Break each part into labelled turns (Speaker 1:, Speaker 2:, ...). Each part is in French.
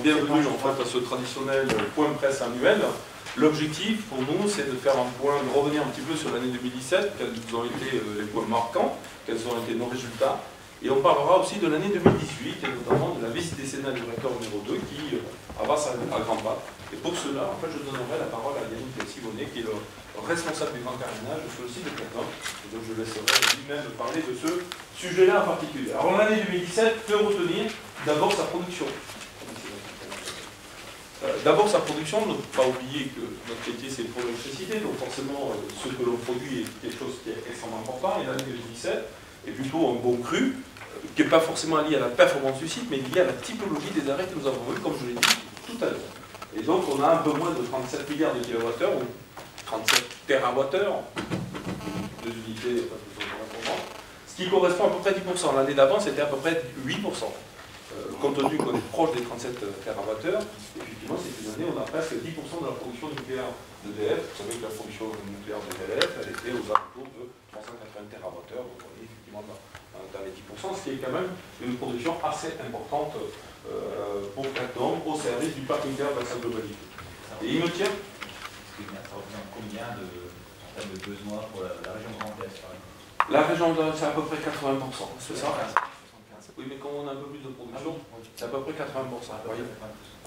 Speaker 1: bienvenue en fait à ce traditionnel point presse annuel. L'objectif pour nous, c'est de faire un point, de revenir un petit peu sur l'année 2017, quels ont été les points marquants, quels ont été nos résultats. Et on parlera aussi de l'année 2018, et notamment de la visite décennale du réacteur numéro 2 qui avance à grands pas. Et pour cela, en fait, je donnerai la parole à Yannick Simonet, qui est le responsable du grand carénage sur le site de Platon. Et donc je laisserai lui-même parler de ce sujet-là en particulier. Alors l'année 2017, que retenir? D'abord sa production. D'abord sa production, ne pas oublier que notre métier c'est pour l'électricité, donc forcément ce que l'on produit est quelque chose qui est extrêmement important. Et l'année 2017 est plutôt un bon cru, qui n'est pas forcément lié à la performance du site, mais lié à la typologie des arrêts que nous avons eus, comme je l'ai dit tout à l'heure. Et donc on a un peu moins de 37 milliards de kilowattheures, ou 37 terawattheures, deux unités, ce qui correspond à peu près 10%. L'année d'avant c'était à peu près 8%. Compte tenu qu'on est proche des 37 terawattheures, effectivement, c'est une année où on a presque 10% de la production nucléaire d'EDF. Vous savez que la production nucléaire d'EDF, elle était aux alentours de 380 terawattheures, donc on est effectivement dans les 10%, ce qui est quand même une production assez importante pour Platon, au service du parc nucléaire dans sa globalité. Et il me tient.
Speaker 2: Ça représente combien en termes de besoins pour la région Grand Est, par exemple?
Speaker 1: La région Grand Est, c'est à peu près 80%, c'est ça? Oui, mais quand on a un peu plus de production, c'est à peu près 80%. Vous voyez,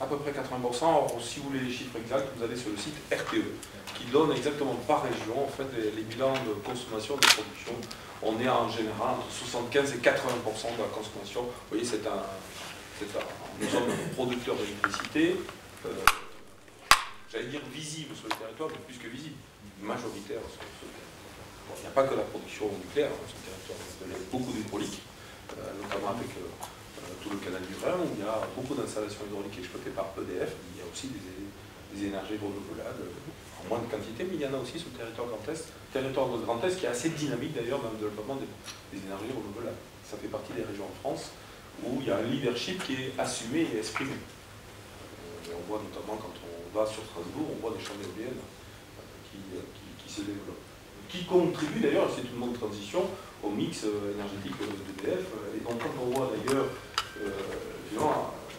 Speaker 1: à peu près 80%. Alors, si vous voulez les chiffres exacts, vous allez sur le site RTE, qui donne exactement par région en fait, les bilans de consommation, de production. On est en général entre 75 et 80% de la consommation. Vous voyez, nous sommes producteurs d'électricité, j'allais dire visible sur le territoire, mais plus que visible, majoritaire sur le territoire. Bon, il n'y a pas que la production nucléaire sur le territoire, il y a beaucoup d'hydraulique. Notamment avec tout le canal du Rhin, où il y a beaucoup d'installations hydrauliques exploitées par EDF. Il y a aussi des énergies renouvelables, en moindre quantité, mais il y en a aussi sur le territoire Grand Est. Territoire de Grand Est qui est assez dynamique d'ailleurs dans le développement des énergies renouvelables. Ça fait partie des régions en France où il y a un leadership qui est assumé et exprimé. Et on voit notamment quand on va sur Strasbourg, on voit des champs d'éoliennes qui se développent. Qui contribue d'ailleurs, c'est une bonne transition, au mix énergétique d'EDF. Et donc quand on voit d'ailleurs,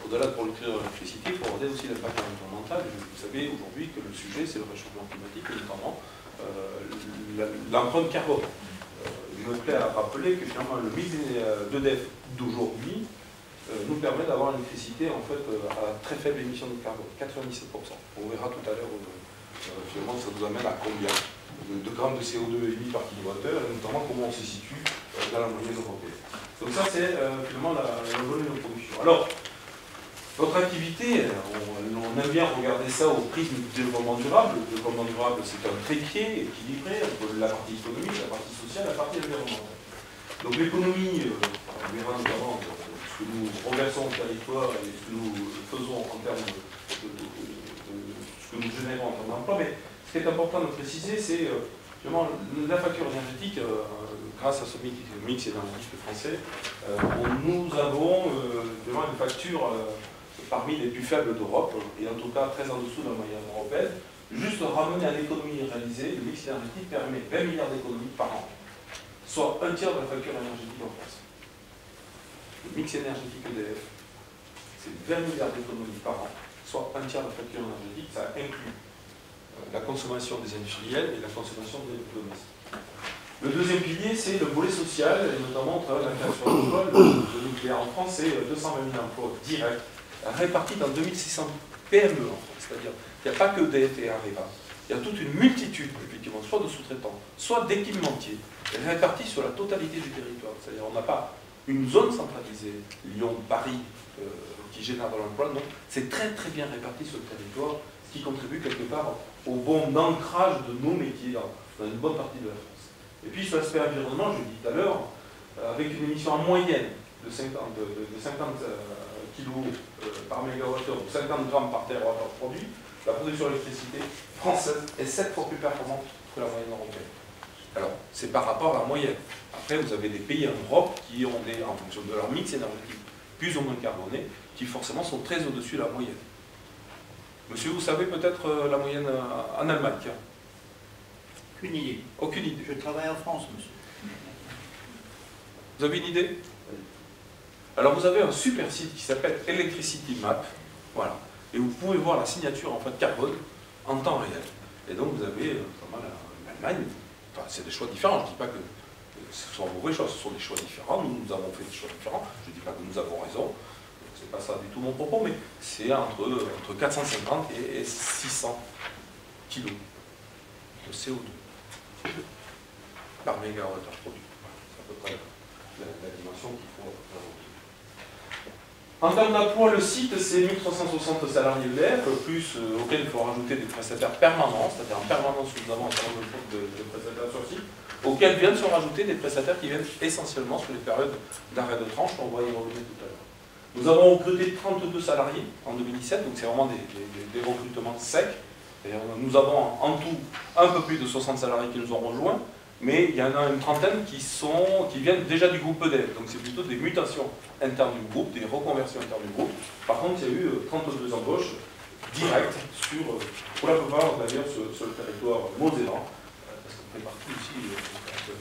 Speaker 1: au-delà de produire l'électricité, il faut regarder aussi l'impact environnemental. Vous savez aujourd'hui que le sujet c'est le réchauffement climatique et notamment l'empreinte carbone. Il me plaît à rappeler que finalement le mix d'EDF d'aujourd'hui nous permet d'avoir une électricité en fait à très faible émission de carbone, 97%. On verra tout à l'heure finalement ça nous amène à combien de grammes de CO2 émis par kilowattheure, et notamment comment on se situe dans la moyenne européenne. Donc ça c'est finalement le volume de production. Alors, notre activité, on aime bien regarder ça au prisme du développement durable. Le développement durable c'est un trépied équilibré entre la partie économique, la partie sociale, la partie environnementale. Donc l'économie, on verra notamment ce que nous reversons au territoire et ce que nous faisons en termes de ce que nous générons en termes d'emploi, mais ce qui est important de préciser, c'est justement la facture énergétique, grâce à ce mix énergétique français, nous avons vraiment une facture parmi les plus faibles d'Europe, et en tout cas très en dessous de la moyenne européenne. Juste ramener à l'économie réalisée, le mix énergétique permet 20 milliards d'économies par an, soit un tiers de la facture énergétique en France. Le mix énergétique EDF, c'est 20 milliards d'économies par an, soit un tiers de la facture énergétique, ça inclut la consommation des industriels et la consommation des domestiques. Le deuxième pilier, c'est le volet social, et notamment au travers de la création d'emplois. Le nucléaire en France, c'est 220 000 emplois directs, répartis dans 2600 PME en France. C'est-à-dire qu'il n'y a pas que EDF et Areva. Il y a toute une multitude, effectivement, soit de sous-traitants, soit d'équipementiers, répartis sur la totalité du territoire. C'est-à-dire qu'on n'a pas une zone centralisée, Lyon, Paris, qui génère de l'emploi, non. C'est très très bien réparti sur le territoire, ce qui contribue quelque part au bon ancrage de nos métiers dans une bonne partie de la France. Et puis sur l'aspect environnement, je l'ai dit tout à l'heure, avec une émission en moyenne de 50 kg par mégawattheure, ou 50 grammes par terawattheure produit, la production d'électricité française est 7 fois plus performante que la moyenne européenne. Alors, c'est par rapport à la moyenne. Après, vous avez des pays en Europe qui ont en fonction de leur mix énergétique, plus ou moins carboné, qui forcément sont très au-dessus de la moyenne. Monsieur, vous savez peut-être la moyenne en Allemagne, tiens?
Speaker 3: Aucune idée.
Speaker 1: Aucune idée.
Speaker 3: Je travaille en France, monsieur.
Speaker 1: Vous avez une idée? Alors vous avez un super site qui s'appelle Electricity Map, Voilà. Et vous pouvez voir la signature en fait carbone en temps réel. Et donc vous avez, notamment l'Allemagne, enfin, c'est des choix différents. Je ne dis pas que ce sont mauvais choix, ce sont des choix différents. Nous avons fait des choix différents. Je ne dis pas que nous avons raison. C'est pas ça du tout mon propos, mais c'est entre 450 et 600 kg de CO2 par mégawattheure produit. C'est à peu près la dimension qu'il faut ajouter. En termes d'emploi, le site, c'est 1360 salariés EDF, plus auxquels il faut rajouter des prestataires permanents, c'est-à-dire en permanence, nous avons un certain nombre de prestataires sur site, auxquels viennent se rajouter des prestataires qui viennent essentiellement sur les périodes d'arrêt de tranche, on va y revenir tout à l'heure. Nous avons recruté 32 salariés en 2017, donc c'est vraiment des recrutements secs. Nous avons en tout un peu plus de 60 salariés qui nous ont rejoints, mais il y en a une trentaine qui viennent déjà du groupe EDF, donc c'est plutôt des mutations internes du groupe, des reconversions internes du groupe. Par contre, il y a eu 32 embauches directes pour la plupart d'ailleurs sur le territoire mosellan, parce qu'on fait partie aussi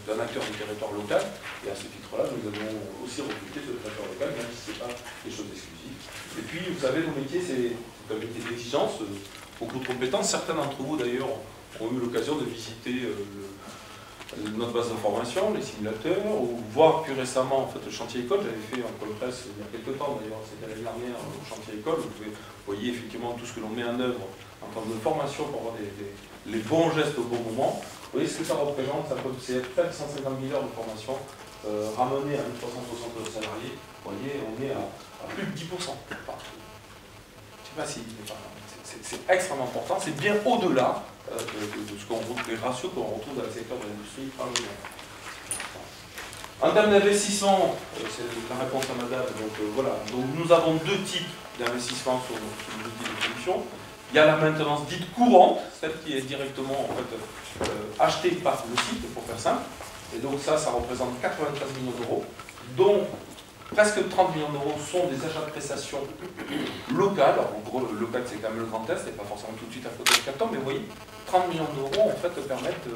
Speaker 1: d'un acteur du territoire local, et à ce titre-là, nous avons aussi recruté ce territoire local, même si ce n'est pas des choses exclusives. Et puis, vous savez, nos métiers, c'est un métier d'exigence, beaucoup de compétences. Certains d'entre vous, d'ailleurs, ont eu l'occasion de visiter notre base d'information, les simulateurs, ou voir plus récemment en fait, le chantier école. J'avais fait un call press il y a quelques temps, d'ailleurs, c'était l'année dernière, au chantier école. Vous voyez effectivement tout ce que l'on met en œuvre en termes de formation pour avoir les bons gestes au bon moment. Vous voyez ce que ça représente, c'est près de 150 000 heures de formation ramenées à 1360 salariés. Vous voyez, on est à plus de 10%. Je ne sais pas si... C'est extrêmement important, c'est bien au-delà de ce qu'on retrouve, des ratios qu'on retrouve dans le secteur de l'industrie agroalimentaire. En termes d'investissement, c'est la réponse à madame, donc voilà, donc nous avons deux types d'investissements sur nos outils de production. Il y a la maintenance dite courante, celle qui est directement en fait, achetée par le site, pour faire simple, et donc ça représente 93 millions d'euros, dont presque 30 millions d'euros sont des achats de prestations locales. En gros, le local, c'est quand même le Grand Est, et pas forcément tout de suite à côté de Canton, mais vous voyez, 30 millions d'euros, en fait, permettent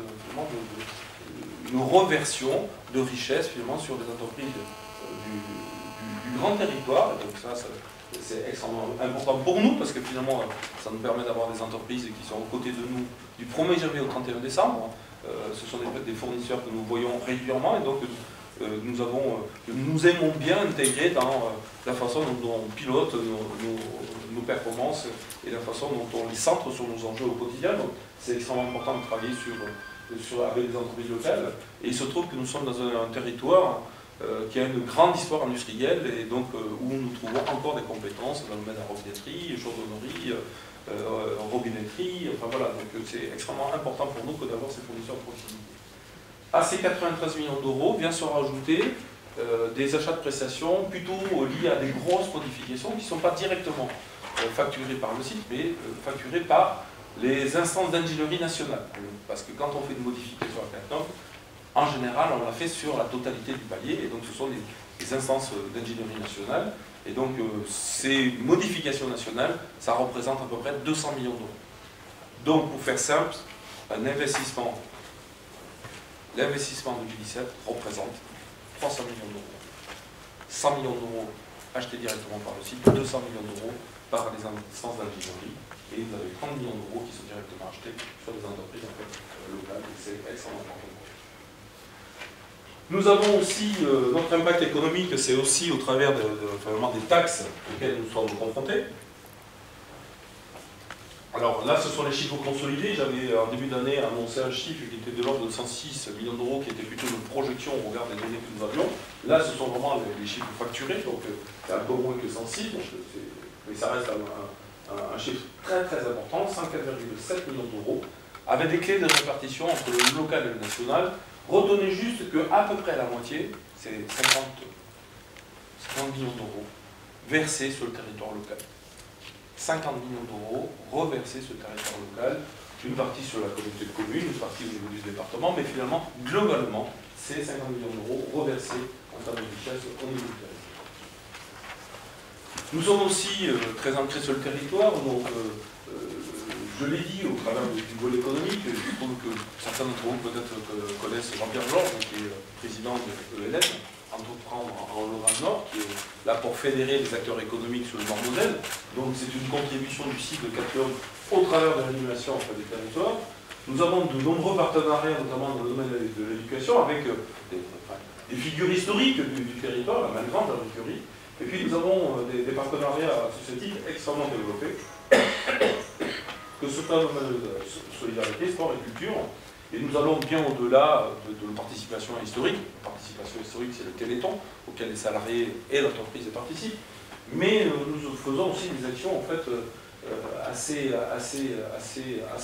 Speaker 1: une reversion de richesse, finalement, sur des entreprises du grand territoire. Et donc ça c'est extrêmement important pour nous, parce que finalement, ça nous permet d'avoir des entreprises qui sont aux côtés de nous du 1er janvier au 31 décembre. Ce sont des fournisseurs que nous voyons régulièrement, et donc nous aimons bien intégrer dans la façon dont on pilote nos performances et la façon dont on les centre sur nos enjeux au quotidien. Donc c'est extrêmement important de travailler avec des entreprises locales. Et il se trouve que nous sommes dans un territoire qui a une grande histoire industrielle, et donc où nous trouvons encore des compétences dans le domaine de la robinetterie, chaudronnerie, robinetterie, enfin voilà, donc c'est extrêmement important pour nous que d'avoir ces fournisseurs de proximité. À ces 93 millions d'euros vient se rajouter des achats de prestations plutôt liés à des grosses modifications qui ne sont pas directement facturées par le site, mais facturées par les instances d'ingénierie nationale. Parce que quand on fait une modification à Catnov, en général, on l'a fait sur la totalité du palier, et donc ce sont des instances d'ingénierie nationale, et donc ces modifications nationales, ça représente à peu près 200 millions d'euros. Donc, pour faire simple, l'investissement 2017 représente 300 millions d'euros. 100 millions d'euros achetés directement par le site, 200 millions d'euros par les instances d'ingénierie, et vous avez 30 millions d'euros qui sont directement achetés sur des entreprises en fait, locales, et c'est extrêmement important. Nous avons aussi, notre impact économique, c'est aussi au travers des taxes auxquelles nous sommes confrontés. Alors là, ce sont les chiffres consolidés. J'avais en début d'année annoncé un chiffre qui était de l'ordre de 106 millions d'euros, qui était plutôt une projection au regard des données que nous avions. Là, ce sont vraiment les chiffres facturés, donc c'est un peu moins que 106, mais ça reste un chiffre très très important, 104,7 millions d'euros, avec des clés de répartition entre le local et le national. Retenez juste qu'à peu près la moitié, c'est 50 millions d'euros versés sur le territoire local. 50 millions d'euros reversés sur le territoire local, une partie sur la communauté de communes, une partie au niveau du département, mais finalement, globalement, c'est 50 millions d'euros reversés en termes de richesse au niveau du territoire. Nous sommes aussi très ancrés sur le territoire, donc je l'ai dit au travers du volet économique, je trouve que certains d'entre vous peut-être connaissent Jean-Pierre Georges, qui est président de l'ELN, entreprendre en Lorraine Nord, qui est là pour fédérer les acteurs économiques sur le Nord modèle. Donc c'est une contribution du site de Catherine au travers de l'animation des territoires. Nous avons de nombreux partenariats, notamment dans le domaine de l'éducation, avec des figures historiques du territoire, la Malgrande, la Curie. Et puis nous avons des partenariats sur ce type extrêmement développés, que ce soit dans le domaine de solidarité, sport et culture. Et nous allons bien au-delà de la participation historique. La participation historique, c'est le Téléthon, auquel les salariés et l'entreprise participent. Mais nous faisons aussi des actions en fait assez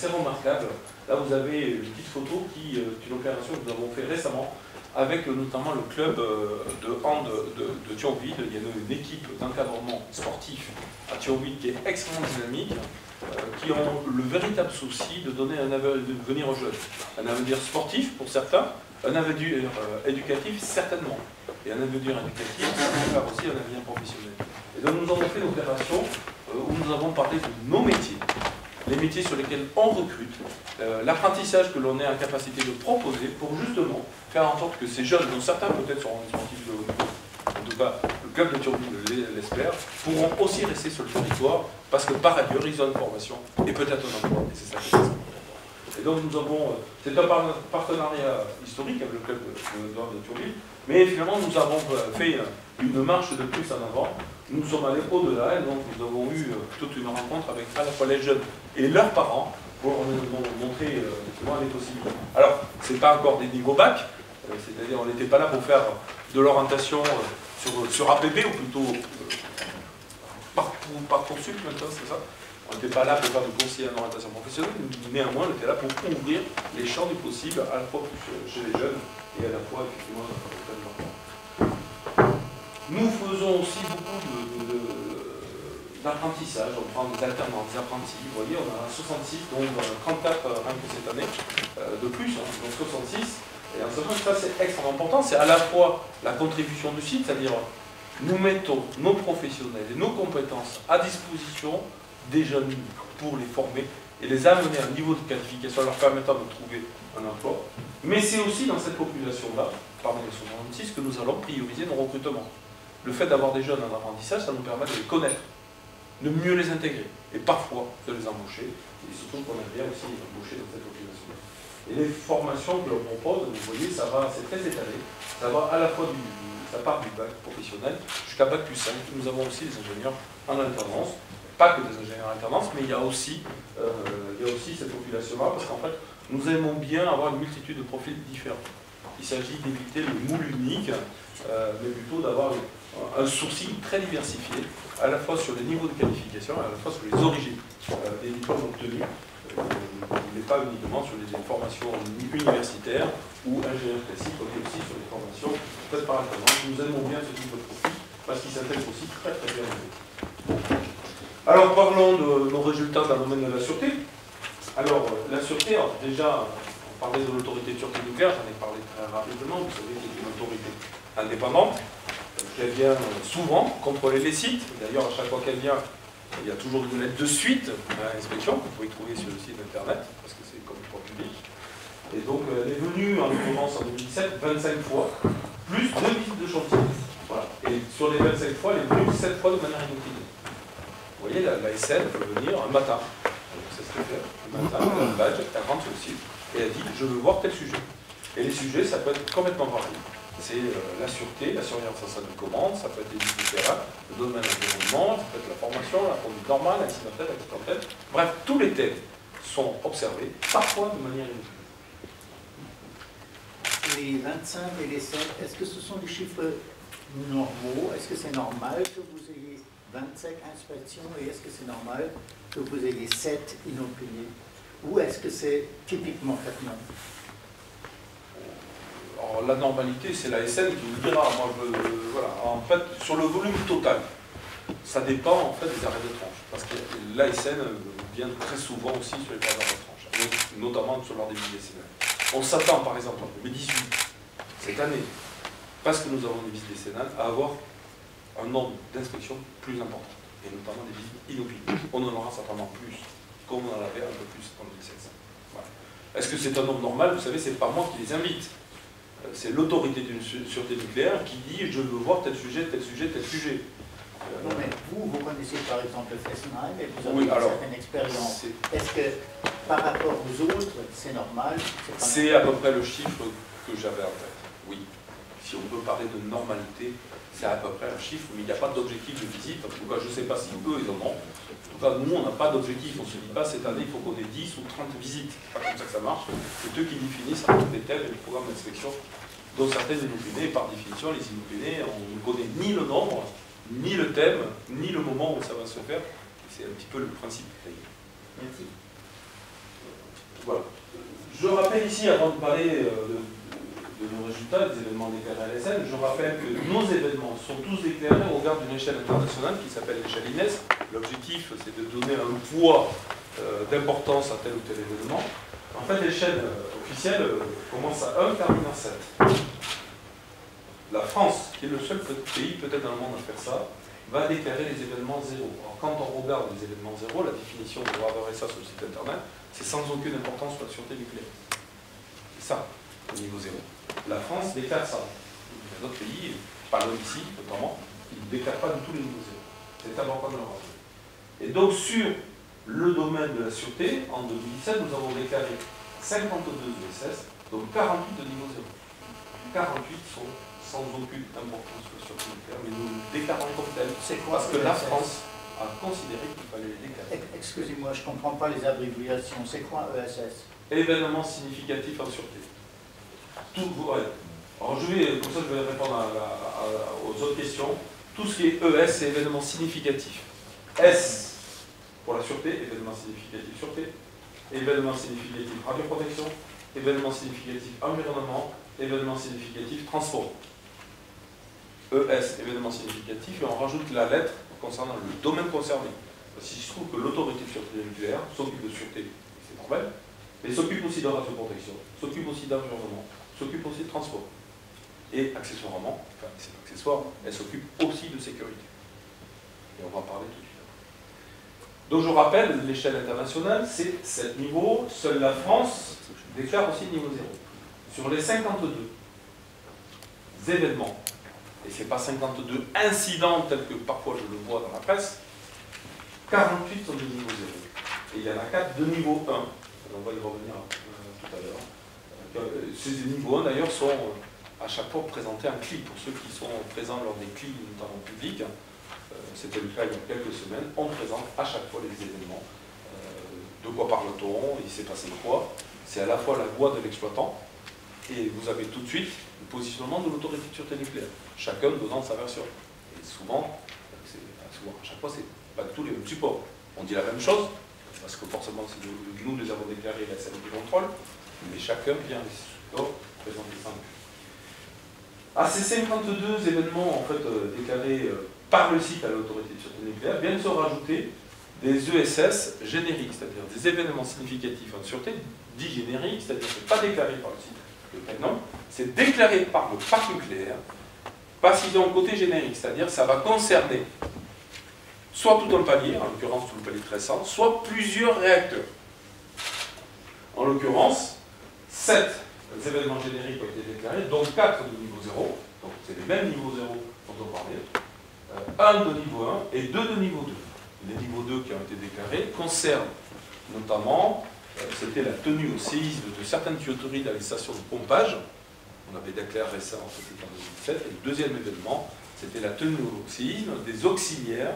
Speaker 1: remarquables. Là, vous avez une petite photo qui est une opération que nous avons fait récemment avec notamment le club de hand de Thionville. Il y a une équipe d'encadrement sportif à Thionville qui est extrêmement dynamique, qui ont le véritable souci de donner un avenir aux jeunes. Un avenir sportif pour certains, un avenir éducatif certainement. Et un avenir éducatif, ça peut faire aussi un avenir professionnel. Et donc nous avons fait une opération où nous avons parlé de nos métiers, les métiers sur lesquels on recrute, l'apprentissage que l'on est en capacité de proposer pour justement faire en sorte que ces jeunes, dont certains peut-être seront des sportifs de haut niveau, en tout cas le club de Thionville l'espère, pourront aussi rester sur le territoire parce que par ailleurs ils ont une formation et peut-être un emploi. Et c'est ça qui est important. Et donc nous avons, c'est un partenariat historique avec le club de Thionville, mais finalement nous avons fait une marche de plus en avant. Nous sommes allés au-delà et donc nous avons eu toute une rencontre avec à la fois les jeunes et leurs parents pour montrer les possibilités. Alors, ce n'est pas encore des niveaux bac, c'est-à-dire on n'était pas là pour faire de l'orientation sur APB ou plutôt Parcoursup maintenant, c'est ça. On n'était pas là pour faire de conseiller en orientation professionnelle, néanmoins on était là pour ouvrir les champs du possible à la fois chez les jeunes et à la fois effectivement dans le cadre de l'emploi. Nous faisons aussi beaucoup d'apprentissage, on prend des alternants, des apprentis, vous voyez, on a 66, donc 34 rien que cette année, de plus, hein, donc 66, et en sachant que ça c'est extrêmement important, c'est à la fois la contribution du site, c'est-à-dire nous mettons nos professionnels et nos compétences à disposition des jeunes pour les former et les amener à un niveau de qualification leur permettant de trouver un emploi, mais c'est aussi dans cette population-là, parmi les 66, que nous allons prioriser nos recrutements. Le fait d'avoir des jeunes en apprentissage, ça nous permet de les connaître, de mieux les intégrer, et parfois de les embaucher, et surtout qu'on aime bien aussi les embaucher dans cette population. Et les formations que l'on propose, vous voyez, ça va, c'est très étalé, ça va à la fois ça part du bac professionnel jusqu'à bac plus 5. Nous avons aussi des ingénieurs en alternance, pas que des ingénieurs en alternance, mais il y a aussi cette population-là, parce qu'en fait, nous aimons bien avoir une multitude de profils différents. Il s'agit d'éviter le moule unique, mais plutôt d'avoir un sourcing très diversifié, à la fois sur les niveaux de qualification, à la fois sur les origines des diplômes obtenus, mais pas uniquement sur les formations universitaires ou ingénieurs classiques, on est aussi sur les formations faites par alternance. Nous aimons bien ce type de profil, parce qu'il s'intègre aussi très très bien. Alors parlons de nos résultats dans le domaine de la sûreté. Alors la sûreté, alors, déjà, on parlait de l'autorité de sûreté nucléaire, j'en ai parlé très rapidement, vous savez qu'il y a une autorité indépendante, qu'elle vient souvent contrôler les sites. D'ailleurs, à chaque fois qu'elle vient, il y a toujours une lettre de suite à l'inspection, que vous pouvez trouver sur le site internet, parce que c'est comme le droit public. Et donc, elle est venue, en l'occurrence en 2007, 25 fois, plus 2 visites de chantier. Voilà. Et sur les 25 fois, elle est venue 7 fois de manière inopinée. Vous voyez, la SN peut venir un matin. C'est ce qu'elle fait. Un matin, elle a un badge, elle rentre sur le site, et elle dit, je veux voir tel sujet. Et les sujets, ça peut être complètement varié. C'est la sûreté, la surveillance en salle de commande, ça peut être les visites de terrain, le domaine de l'environnement, ça peut être la formation, la conduite normale, l'accidentelle, l'accidentelle. Bref, tous les thèmes sont observés, parfois de manière inopinée.
Speaker 3: Les 25 et les 7, est-ce que ce sont des chiffres normaux? Est-ce que c'est normal que vous ayez 25 inspections et est-ce que c'est normal que vous ayez 7 inopinés? Ou est-ce que c'est typiquement traitement?
Speaker 1: Alors, la normalité, c'est la SN qui vous dira. Moi, voilà. En fait, sur le volume total, ça dépend en fait des arrêts de tranche. Parce que l'ASN vient très souvent aussi sur les arrêts de tranche, notamment sur l'ordre des visites décennales. On s'attend par exemple en 2018, cette année, parce que nous avons des visites décennales, à avoir un nombre d'inspections plus important, et notamment des visites inopinées. On en aura certainement plus, comme on en avait un peu plus en 2016. Voilà. Est-ce que c'est un nombre normal? Vous savez, c'est pas moi qui les invite. c'est l'autorité d'une sûreté nucléaire qui dit je veux voir tel sujet, tel sujet, tel sujet.
Speaker 3: Non, mais vous connaissez par exemple Fessenheim et vous avez
Speaker 1: Oui,
Speaker 3: une
Speaker 1: alors,
Speaker 3: certaine expérience. Est-ce que par rapport aux autres, c'est normal?
Speaker 1: C'est à peu près le chiffre que j'avais en tête, oui. Si on peut parler de normalité, c'est à peu près un chiffre, mais il n'y a pas d'objectif de visite. En tout cas, je ne sais pas si eux, ils en ont. En tout cas, nous, on n'a pas d'objectif. On ne se dit pas, cette année, il faut qu'on ait 10 ou 30 visites. C'est pas comme ça que ça marche. C'est eux qui définissent avec des thèmes et le programme d'inspection, dont certaines inopinés. Par définition, les inopinés, on ne connaît ni le nombre, ni le thème, ni le moment où ça va se faire. C'est un petit peu le principe.
Speaker 3: Merci.
Speaker 1: Voilà. Je rappelle ici, avant de parler de nos résultats, des événements déclarés à l'ESN, je rappelle que nos événements sont tous déclarés au regard d'une échelle internationale qui s'appelle l'échelle INES. L'objectif, c'est de donner un poids d'importance à tel ou tel événement. En fait, l'échelle officielle commence à 1, termine à 7. La France, qui est le seul pays peut-être dans le monde à faire ça, va déclarer les événements 0. Alors quand on regarde les événements 0, la définition, vous regarderez ça sur le site internet, c'est sans aucune importance pour la sûreté nucléaire. C'est ça, au niveau 0. La France déclare ça. Il y a d'autres pays, pas loin d'ici notamment, qui ne déclarent pas du tout les niveaux 0. C'est important de le rappeler. Et donc sur le domaine de la sûreté, en 2017, nous avons déclaré 52 ESS, donc 48 de niveau 0. 48 sont sans aucune importance sur la sûreté nucléaire, mais nous le déclarons comme tel. C'est quoi? Parce que la France a considéré qu'il fallait les déclarer.
Speaker 3: Excusez-moi, je ne comprends pas les abréviations. C'est quoi ESS?
Speaker 1: Événement significatif en sûreté. Tout, ouais. Alors je vais, comme ça je vais répondre aux autres questions. Tout ce qui est ES, c'est événement significatif. S, pour la sûreté, événement significatif sûreté. Événement significatif radioprotection. Événement significatif environnement. Événement significatif transport. ES, événement significatif, et on rajoute la lettre concernant le domaine concerné. Si je trouve que l'autorité de sûreté nucléaire s'occupe de sûreté, c'est normal, mais s'occupe aussi de radioprotection, s'occupe aussi d'environnement, s'occupe aussi de transport. Et accessoirement, enfin c'est accessoire, elle s'occupe aussi de sécurité. Et on va en parler tout de suite. Donc je rappelle, l'échelle internationale, c'est 7 niveaux, seule la France déclare aussi niveau 0. Sur les 52 événements, et ce n'est pas 52 incidents tels que parfois je le vois dans la presse, 48 sont de niveau 0. Et il y en a 4 de niveau 1. On va y revenir tout à l'heure. Ces niveaux 1 d'ailleurs sont à chaque fois présentés en CLI. Pour ceux qui sont présents lors des CLI, notamment publics, c'était le cas il y a quelques semaines, on présente à chaque fois les événements. De quoi parle-t-on? Il s'est passé quoi? C'est à la fois la voix de l'exploitant, et vous avez tout de suite le positionnement de l'autorité de sûreté nucléaire, chacun donnant sa version. Et souvent, à chaque fois, c'est pas tous les mêmes supports. On dit la même chose, parce que forcément, nous les avons déclarés la scène du contrôle, mais chacun vient les supports présenter ça. À ces 52 événements en fait, déclarés par le site à l'autorité de sûreté nucléaire, viennent se rajouter des ESS génériques, c'est-à-dire des événements significatifs en sûreté, dits génériques, c'est-à-dire que pas déclarés par le site. Non, c'est déclaré par le parc nucléaire parce qu'ils ont un côté générique, c'est-à-dire ça va concerner soit tout un palier, en l'occurrence tout le palier très récent, soit plusieurs réacteurs. En l'occurrence, 7 événements génériques ont été déclarés, dont 4 de niveau 0, donc c'est les mêmes niveaux 0 dont on parlait, 1 de niveau 1 et 2 de niveau 2. Les niveaux 2 qui ont été déclarés concernent notamment c'était la tenue au séisme de certaines tuyauteries dans les stations de pompage. On avait déclaré ça en 2017. Et le deuxième événement, c'était la tenue au séisme des auxiliaires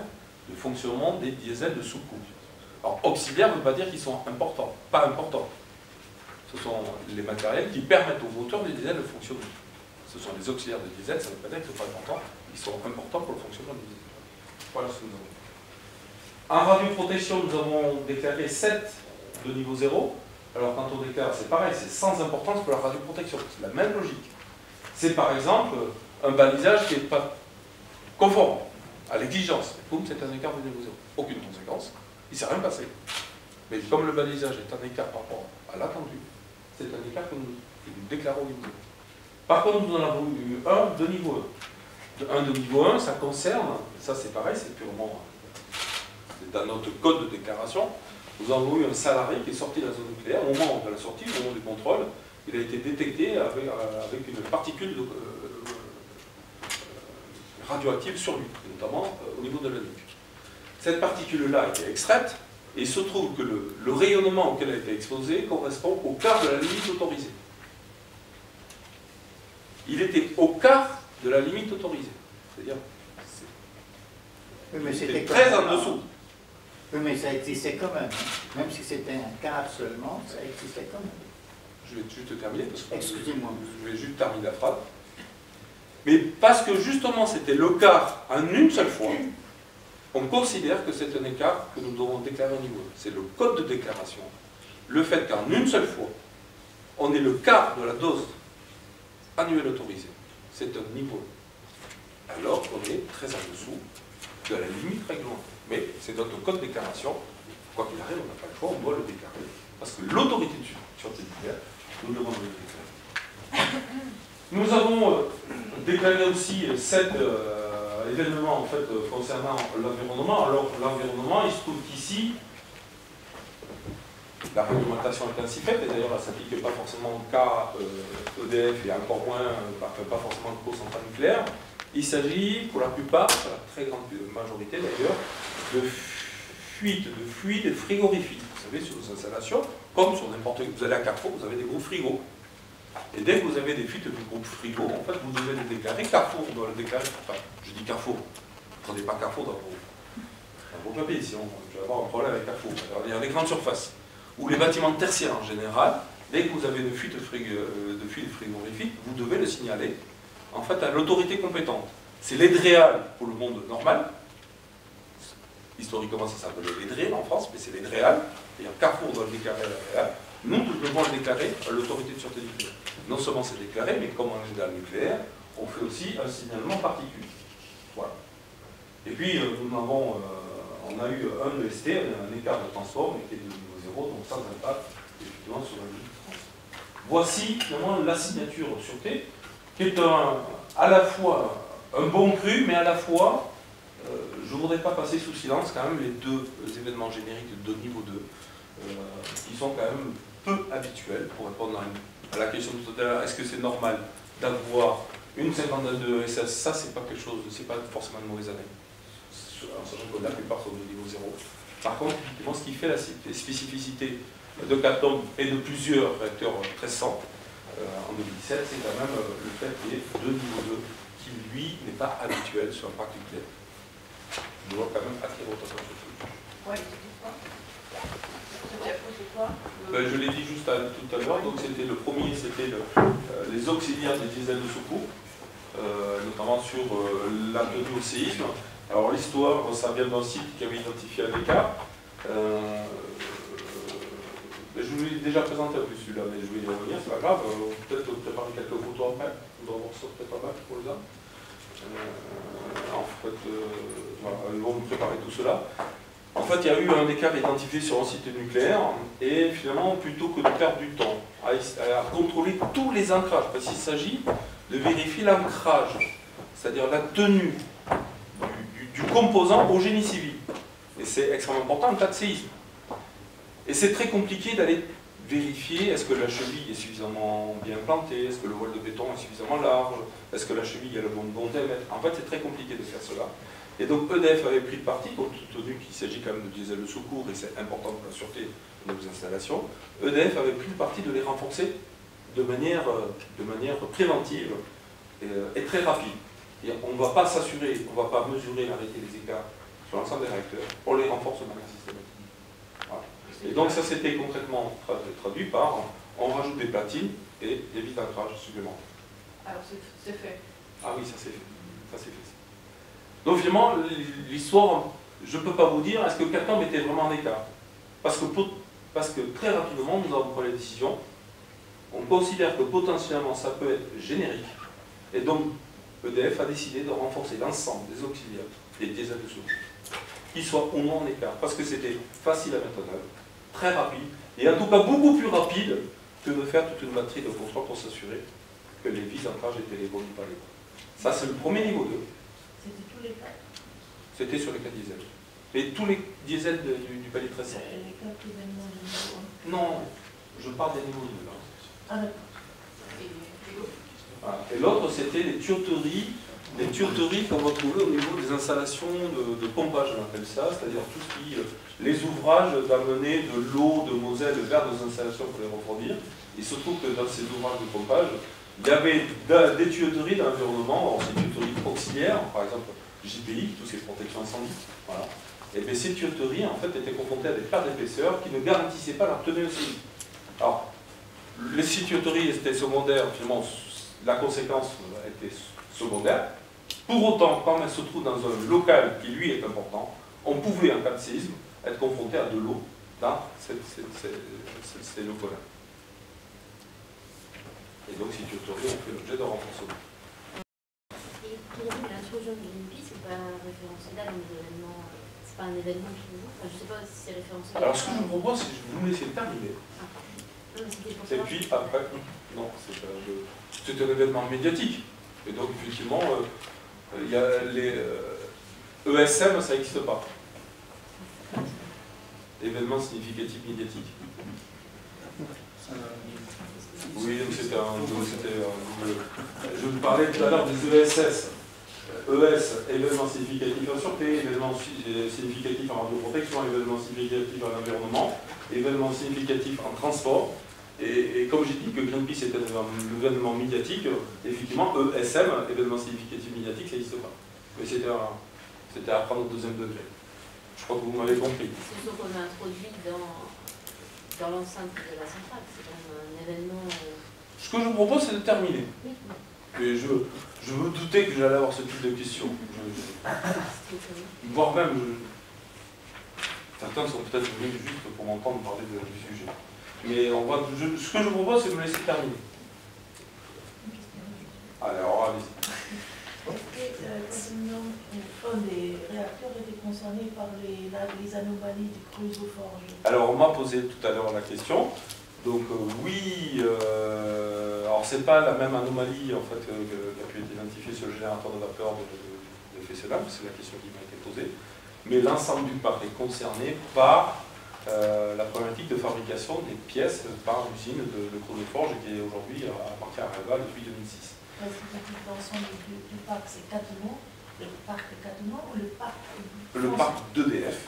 Speaker 1: de fonctionnement des diesels de secours. Alors, auxiliaires ne veut pas dire qu'ils sont importants, pas importants. Ce sont les matériels qui permettent aux moteurs des diesels de fonctionner. Ce sont les auxiliaires de diesel, ça ne veut pas dire qu'ils ne sont pas importants, ils sont importants pour le fonctionnement du diesel. Voilà ce que nous avons. En radioprotection, nous avons déclaré 7 de niveau 0. Alors quand on déclare, c'est pareil, c'est sans importance pour la radioprotection. C'est la même logique. C'est par exemple un balisage qui n'est pas conforme à l'exigence. Boum, c'est un écart de niveau 0. Aucune conséquence. Il ne s'est rien passé. Mais comme le balisage est un écart par rapport à l'attendu, c'est un écart que nous déclarons au niveau 0. Par contre, nous en avons eu un de niveau 1. Un de niveau 1, ça concerne, ça c'est pareil, c'est purement dans notre code de déclaration. Nous avons eu un salarié qui est sorti de la zone nucléaire au moment de la sortie, au moment du contrôle. il a été détecté avec une particule radioactive sur lui, notamment au niveau de la nuque. Cette particule-là a été extraite, et il se trouve que le rayonnement auquel elle a été exposée correspond au quart de la limite autorisée. Il était au quart de la limite autorisée. C'est-à-dire, c'était très en dessous.
Speaker 3: Oui, mais ça existait quand même. Même si c'était un quart seulement, ça existait quand même.
Speaker 1: Je vais juste terminer, parce que
Speaker 3: excusez-moi.
Speaker 1: Je vais juste terminer la phrase. Mais parce que justement c'était le quart en une seule fois, on considère que c'est un écart que nous devons déclarer au niveau. C'est le code de déclaration. Le fait qu'en une seule fois, on ait le quart de la dose annuelle autorisée. C'est un niveau. Alors qu'on est très en dessous de la limite réglementaire. Mais c'est notre code de déclaration. Quoi qu'il arrive, on n'a pas le choix, on doit le déclarer. Parce que l'autorité de sûreté nucléaire nous demande de le déclarer. Nous avons déclaré aussi 7 événements en fait, concernant l'environnement. Alors l'environnement, il se trouve qu'ici, la réglementation est ainsi faite, et d'ailleurs elle ne s'applique pas forcément au cas EDF et encore moins, pas forcément aux centrales nucléaires. Il s'agit pour la plupart, la très grande majorité d'ailleurs, de fuite de fluides frigorifiques. Vous savez, sur les installations, comme sur n'importe quel. Vous allez à Carrefour, vous avez des groupes frigos. Et dès que vous avez des fuites de groupes frigos, en fait, vous devez les déclarer. Carrefour doit le déclarer. Enfin, je dis Carrefour. Ne prenez pas Carrefour dans vos papiers, sinon je vais avoir un problème avec Carrefour. Alors, il y a les grandes surfaces, ou les bâtiments tertiaires en général. Dès que vous avez de fuites frigorifiques, vous devez le signaler en fait à l'autorité compétente. C'est l'EDREAL pour le monde normal. Historiquement, ça s'appelait l'EDREAL en France, mais c'est l'EDREAL. Et Carrefour doit le déclarer à l'EDREAL. Nous devons le déclarer à l'autorité de sûreté nucléaire. Non seulement c'est déclaré, mais comme on est dans le nucléaire, on fait aussi un signalement particulier. Voilà. Et puis, on a eu un EST, un écart de transport, mais qui est de niveau 0, donc sans impact, effectivement, sur la limite de transport. Voici, finalement, la signature sûreté, qui est à la fois un bon cru, mais à la fois, je ne voudrais pas passer sous silence quand même les deux événements génériques de niveau 2, qui sont quand même peu habituels, pour répondre à la question de tout à l'heure, est-ce que c'est normal d'avoir une 52 ESS? Ça, c'est pas quelque chose, c'est pas forcément une mauvaise année. En sachant que la plupart sont de niveau 0. Par contre, effectivement, ce qui fait la spécificité de CATOM et de plusieurs réacteurs 1300 en 2017, c'est quand même le fait qu'il y ait deux niveaux 2 qui, lui, n'est pas habituel sur un parc nucléaire. Je dois quand même attirer votre attention sur ce sujet.
Speaker 4: Oui, c'est quoi?
Speaker 1: Je l'ai dit juste tout à l'heure, donc c'était le premier, c'était les auxiliaires des diesels de secours, notamment sur la tenue au séisme. Alors l'histoire, ça vient d'un site qui avait identifié un écart. Je vous l'ai déjà présenté un peu celui-là, mais je vais y revenir, c'est pas grave. Peut-être préparer quelques photos après, vous allez voir ça peut-être pas mal pour les uns. En fait, voilà, ils vont nous préparer tout cela. En fait, il y a eu un écart identifié sur un site nucléaire, et finalement, plutôt que de perdre du temps à contrôler tous les ancrages, parce qu'il s'agit de vérifier l'ancrage, c'est-à-dire la tenue du composant au génie civil. Et c'est extrêmement important en cas de séisme. Et c'est très compliqué d'aller vérifier est-ce que la cheville est suffisamment bien plantée, est-ce que le voile de béton est suffisamment large, est-ce que la cheville a le bon diamètre. En fait, c'est très compliqué de faire cela. Et donc EDF avait pris le parti, compte tenu qu'il s'agit quand même de diesel de secours et c'est important pour la sûreté de nos installations, EDF avait pris le parti de les renforcer de manière préventive et très rapide. Et on ne va pas s'assurer, on ne va pas mesurer l'arrêté des écarts sur l'ensemble des réacteurs, on les renforce de manière systématique. Voilà. Et donc ça s'était concrètement traduit par on rajoute des platines et des vis d'ancrage supplémentaires.
Speaker 4: Alors c'est fait.
Speaker 1: Ah oui, ça c'est fait. Ça c'est fait. Donc finalement, l'histoire, je ne peux pas vous dire est-ce que CATOM était vraiment en écart. Parce que très rapidement, nous avons pris la décision, on considère que potentiellement ça peut être générique, et donc EDF a décidé de renforcer l'ensemble des auxiliaires, des diesels de secours, qu'ils soient ou non en écart, parce que c'était facile à mettre en œuvre, très rapide, et en tout cas beaucoup plus rapide que de faire toute une batterie de contrôle pour s'assurer que les vis d'ancrage étaient les bonnes ou pas les bonnes. Ça c'est le premier niveau 2.
Speaker 4: C'était tous les cas.
Speaker 1: C'était sur les cas diesel. Et tous les diesels du palier 1300.
Speaker 4: Les cas événements de niveau 1.
Speaker 1: Non, je parle des niveaux 2 là.
Speaker 4: Ah d'accord.
Speaker 1: Voilà. Et l'autre, c'était les tuyauteries qu'on va trouver au niveau des installations de pompage, on appelle ça, c'est-à-dire tout ce qui, les ouvrages d'amener de l'eau de Moselle vers nos installations pour les refroidir. Il se trouve que dans ces ouvrages de pompage, il y avait des tuyauteries d'environnement, ces tuyauteries auxiliaires, par exemple JPI, toutes ces protections incendie, voilà. Et bien ces tuyauteries en fait étaient confrontées à des pertes d'épaisseur qui ne garantissaient pas leur tenue aussi. Alors, les tuyauteries étaient secondaires, finalement, la conséquence était secondaire. Pour autant, quand elles se trouvent dans un local qui lui est important, on pouvait, en cas de séisme, être confronté à de l'eau dans ces locaux-là. Et donc ces tuyauteries ont fait l'objet d'un renforcement.
Speaker 5: Et pour vous, l'intrusion de l'INPI, c'est pas référencé là dans les événements, c'est pas un événement chez vous, enfin, je sais pas si c'est référencé.
Speaker 1: Alors ce que je vous propose, c'est que vous me laissez terminer. Et puis après, non, c'est un événement médiatique. Et donc effectivement, il y a les ESM, ça n'existe pas. Événement significatif médiatique. Oui, donc c'était je vous parlais tout à l'heure des ESS. ES, événement significatif en sûreté, événement significatif en radioprotection, événement significatif en environnement, événement significatif en transport. Et comme j'ai dit que Greenpeace était un événement médiatique, effectivement, ESM, événement significatif médiatique, ça n'existe pas. Mais c'était à prendre au deuxième degré. Je crois que vous m'avez compris.
Speaker 5: C'est ce qu'on a introduit dans l'enceinte de la centrale. C'est quand même un événement.
Speaker 1: Ce que je vous propose, c'est de terminer.
Speaker 5: Oui.
Speaker 1: Et je me doutais que j'allais avoir ce type de questions. Voire même, certains sont peut-être venus juste pour m'entendre parler du sujet. Mais ce que je vous propose, c'est de me laisser terminer. Alors, allez-y.
Speaker 4: Est-ce que les réacteurs étaient concernés par les anomalies des cruisoforges?
Speaker 1: Alors, on m'a posé tout à l'heure la question. Donc, oui, alors c'est pas la même anomalie en fait, qui a pu être identifiée sur le générateur de vapeur de Fessenheim, c'est la question qui m'a été posée. Mais l'ensemble du parc est concerné par la problématique de fabrication des pièces par l'usine de Chronoforge qui est aujourd'hui appartient à Areva depuis 2006.
Speaker 4: L'ensemble du parc, c'est Cattenom, le parc de Cattenom ou le parc
Speaker 1: d'EDF.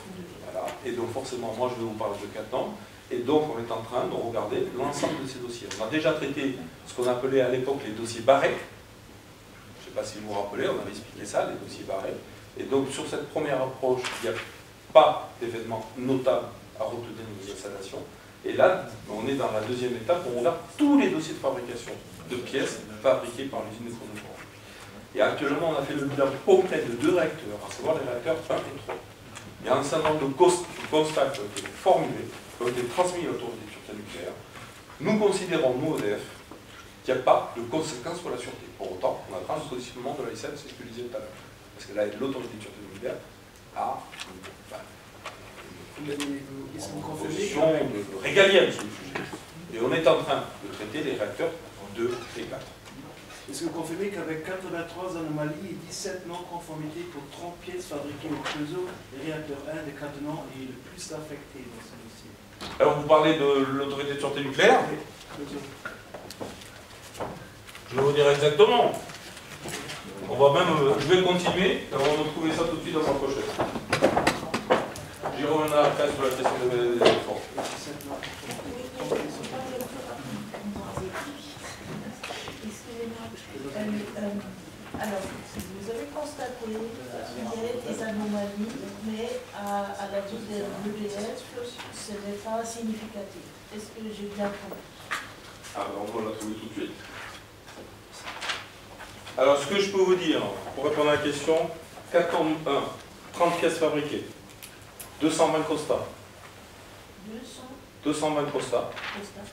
Speaker 1: Voilà. Et donc forcément, moi je vais vous parler de Cattenom. Et donc on est en train de regarder l'ensemble de ces dossiers. On a déjà traité ce qu'on appelait à l'époque les dossiers barrés. Je ne sais pas si vous vous rappelez, on avait expliqué ça, les dossiers barrés. Et donc sur cette première approche, il n'y a pas d'événement notable à retenir aux installations. Et là, on est dans la deuxième étape où on regarde tous les dossiers de fabrication de pièces fabriquées par l'usine de Chronoforge. Et actuellement, on a fait le bilan complet de 2 réacteurs, à savoir les réacteurs 1 et 3. Il y a un certain nombre de constats qui ont été formulés, qui ont été transmis à l'autorité de sûreté nucléaire. Nous considérons, nous, EDF, qu'il n'y a pas de conséquences pour la sûreté. Pour autant, on attend le positionnement de l'ASN, c'est ce que je disais tout à l'heure. Parce que là, l'autorité de sûreté nucléaire a une position régalienne sur le sujet. Et on est en train de traiter les réacteurs 2 et 4.
Speaker 6: Est-ce que vous confirmez qu'avec 83 anomalies et 17 non-conformités pour 30 pièces fabriquées au Creusot, le réacteur 1 de Cattenom est le plus affecté dans ce dossier?
Speaker 1: Alors vous parlez de l'autorité de sûreté nucléaire? Je vais vous dire exactement. Je vais continuer, on va retrouver ça tout de suite dans ma prochaine. J'y reviendrai après sur la question des efforts.
Speaker 4: Alors, vous avez constaté qu'il y a des anomalies, mais à la vie de l'EDF, ce n'est pas significatif. Est-ce que j'ai bien compris?
Speaker 1: Alors, on va la trouver tout de suite. Alors, ce que je peux vous dire, pour répondre à la question, 401, 30 pièces fabriquées, 220 constats. 220 constats.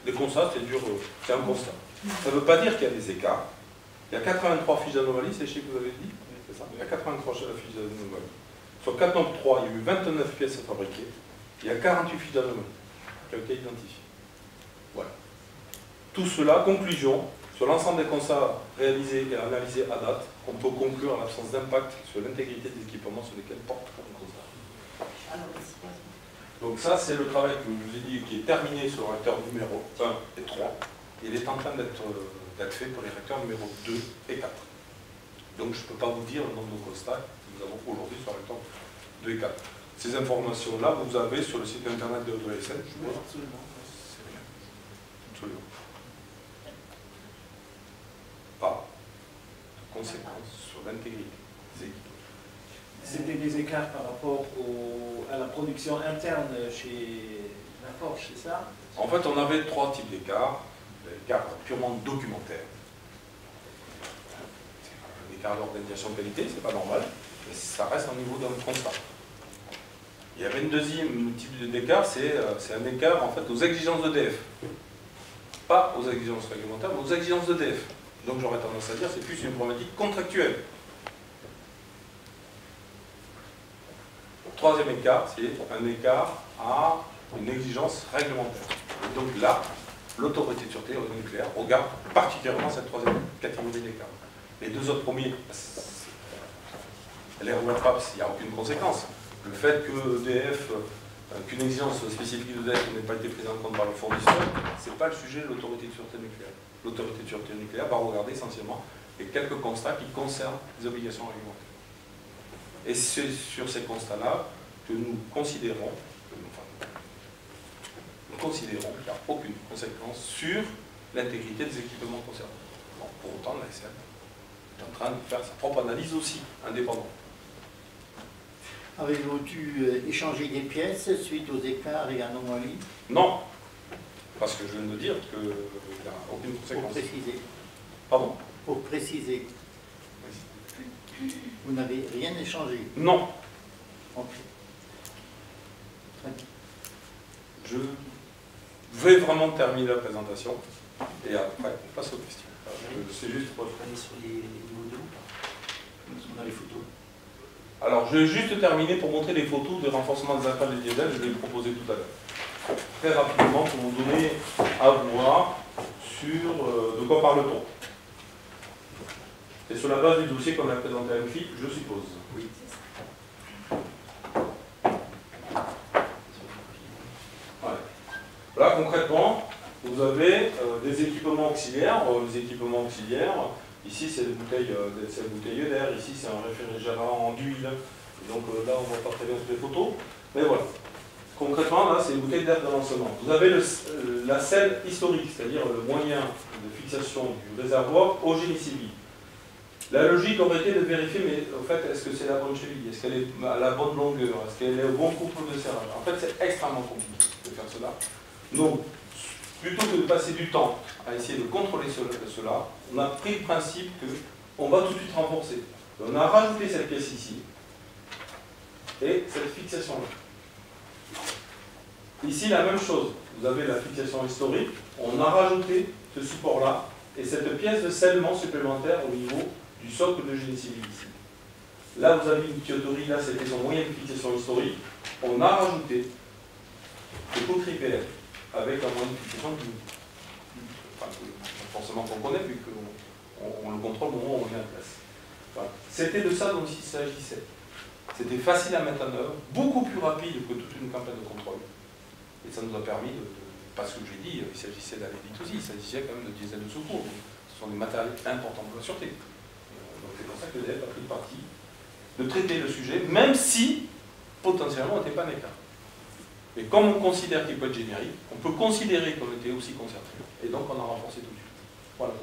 Speaker 1: Les constats, c'est un constat. Ça ne veut pas dire qu'il y a des écarts. Il y a 83 fiches d'anomalie, c'est le chiffre que vous avez dit? C'est ça. Il y a 83 fiches d'anomalie. Sur 403, il y a eu 29 pièces fabriquées. Il y a 48 fiches d'anomalie qui ont été identifiées. Voilà. Tout cela, conclusion, sur l'ensemble des constats réalisés et analysés à date, on peut conclure en l'absence d'impact sur l'intégrité des équipements sur lesquels porte le constat. Donc ça, c'est le travail que je vous ai dit qui est terminé sur le réacteur numéro 1 et 3. Il est en train d'être d'être fait pour les réacteurs numéro 2 et 4. Donc je ne peux pas vous dire le nombre de constats que nous avons aujourd'hui sur les réacteurs 2 et 4. Ces informations-là, vous avez sur le site internet de l'ESN.
Speaker 6: Oui, absolument.
Speaker 1: C'est rien. Absolument. Pas de conséquences sur l'intégrité des équipes.
Speaker 6: C'était des écarts par rapport à la production interne chez la Porsche, c'est ça?
Speaker 1: En fait, on avait 3 types d'écarts. L'écart purement documentaire. L'écart d'organisation de qualité, c'est pas normal, mais ça reste au niveau d'un constat. Il y avait une deuxième type d'écart, c'est un écart en fait aux exigences d'EDF. Pas aux exigences réglementaires, mais aux exigences d'EDF. Donc j'aurais tendance à dire que c'est plus une problématique contractuelle. Troisième écart, c'est un écart à une exigence réglementaire. Et donc là, l'autorité de sûreté nucléaire regarde particulièrement cette troisième catégorie d'écart. Les deux autres premiers, les RWAPS, il n'y a aucune conséquence. Le fait qu'une exigence spécifique d'EDF n'ait pas été prise en compte par le fournisseur, ce n'est pas le sujet de l'autorité de sûreté nucléaire. L'autorité de sûreté nucléaire va regarder essentiellement les quelques constats qui concernent les obligations réglementaires. Et c'est sur ces constats-là que nous considérons qu'il n'y a aucune conséquence sur l'intégrité des équipements concernés. Bon, pour autant, l'ASN est en train de faire sa propre analyse aussi, indépendante.
Speaker 3: Avez-vous dû échanger des pièces suite aux écarts et anomalies?
Speaker 1: Non, parce que je viens de dire qu'il n'y a aucune
Speaker 3: Pour
Speaker 1: conséquence.
Speaker 3: préciser.
Speaker 1: Pardon?
Speaker 3: Pour préciser. Vous n'avez rien échangé?
Speaker 1: Non.
Speaker 3: Ok. Très bien.
Speaker 1: Je vais vraiment terminer la présentation et après on passe aux questions. C'est juste pour...
Speaker 3: Sur les modèles, on a les photos.
Speaker 1: Alors, je vais juste terminer pour montrer les photos de renforcement des appels des diesel, je vais les proposer tout à l'heure. Très rapidement, pour vous donner à voir sur de quoi parle-t-on. C'est sur la base du dossier qu'on a présenté à MFI, je suppose. Oui. Ouais. Là, concrètement, vous avez des équipements auxiliaires. Les équipements auxiliaires, ici c'est des bouteilles d'air, ici c'est un réfrigérant d'huile. Donc là on ne voit pas très bien toutes les photos. Mais voilà. Concrètement, là c'est une bouteille d'air de lancement. Vous avez la selle historique, c'est-à-dire le moyen de fixation du réservoir au génie civil. La logique aurait été de vérifier, mais au fait, est-ce que c'est la bonne cheville? Est-ce qu'elle est à la bonne longueur? Est-ce qu'elle est au bon couple de serrage? En fait, c'est extrêmement compliqué de faire cela. Donc, plutôt que de passer du temps à essayer de contrôler cela, on a pris le principe qu'on va tout de suite renforcer. On a rajouté cette pièce ici et cette fixation-là. Ici, la même chose. Vous avez la fixation historique. On a rajouté ce support-là et cette pièce de scellement supplémentaire au niveau du socle de génie civil ici. Là, vous avez une tuyauterie, là, c'était son moyen de fixation historique. On a rajouté des poutres IPL avec un moyen de fixation forcément qu'on connaît, vu qu'on le contrôle au moment où on met en place. Voilà. C'était de ça dont il s'agissait. C'était facile à mettre en œuvre, beaucoup plus rapide que toute une campagne de contrôle. Et ça nous a permis parce que j'ai dit, il s'agissait d'aller vite aussi, il s'agissait quand même de diesel de secours. Donc, ce sont des matériels importants pour la sûreté. Donc c'est pour ça que l'EDF a pris le parti de traiter le sujet, même si potentiellement on n'était pas un écart. Et comme on considère qu'il peut être générique, on peut considérer qu'on était aussi concerté. Et donc on a renforcé tout de suite. Voilà,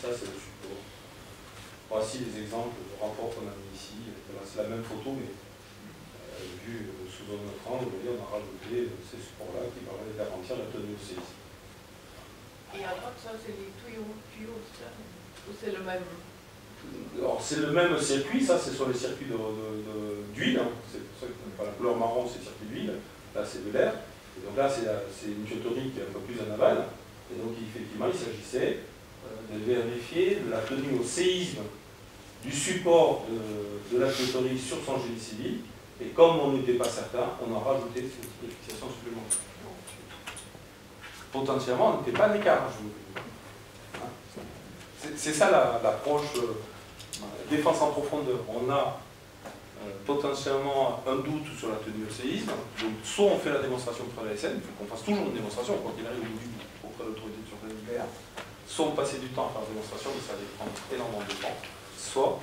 Speaker 1: ça c'est le support. Voici les exemples de rapports qu'on a mis ici. C'est la même photo, mais vue sous un autre angle, vous voyez, on a rajouté ces supports-là qui permettent de garantir la tenue au séisme.
Speaker 7: Et alors ça, c'est les tuyaux, ça, ou c'est le même?
Speaker 1: Alors c'est le même circuit, ça c'est sur les circuits d'huile, hein. C'est pour ça que la couleur marron c'est le circuit d'huile, là c'est de l'air, et donc là c'est une tuyauterie qui est un peu plus en aval, et donc effectivement il s'agissait de vérifier la tenue au séisme du support de la tuyauterie sur son génie civil, et comme on n'était pas certain, on a rajouté cette type de fixation supplémentaire. Potentiellement on n'était pas à l'écart, je vous dis. C'est ça l'approche défense en profondeur. On a potentiellement un doute sur la tenue au séisme, donc soit on fait la démonstration pour l'ASN, il faut qu'on fasse toujours une démonstration, quoi qu'il arrive au bout du bout, soit l'autorité de sûreté nucléaire, soit on passait du temps à faire la démonstration, mais ça allait prendre énormément de temps, soit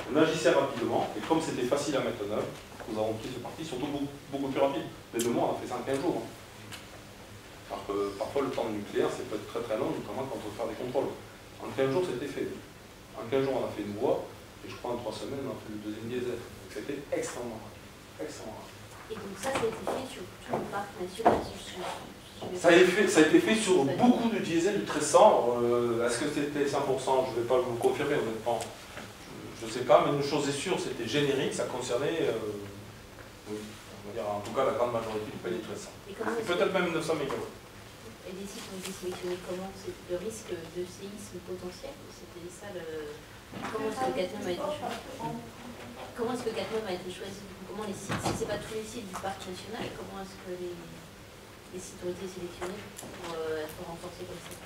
Speaker 1: on agissait rapidement, et comme c'était facile à mettre en œuvre, nous avons pris ce parti, surtout beaucoup plus rapide. Les 2 mois, on a fait ça en 15 jours. Hein. Alors que parfois, le temps nucléaire, c'est peut être très très long, notamment quand on veut faire des contrôles. En 15 jours, c'était fait. En 15 jours, on a fait une voie, et je crois en 3 semaines, on a fait le 2e diesel. Donc c'était extrêmement rapide. Extrêmement rapide.
Speaker 5: Et donc ça a été fait sur tout le parc national.
Speaker 1: Ça a été fait sur beaucoup de diesel du 1300. Est-ce que c'était 100%? Je ne vais pas vous le confirmer, honnêtement. Je ne sais pas, mais une chose est sûre, c'était générique, ça concernait, on va dire, en tout cas, la grande majorité du palier 1300. Et peut-être même 900 MW.
Speaker 5: Et des sites ont été sélectionnés comment? C'est le risque de séisme potentiel? C'était ça le... Comment est-ce que Cattenom a été choisi? Comment est-ce que Cattenom a été choisi? Comment les sites, si ce n'est pas tous les sites du parc national, comment est-ce que les sites ont été sélectionnés pour être renforcés comme ça?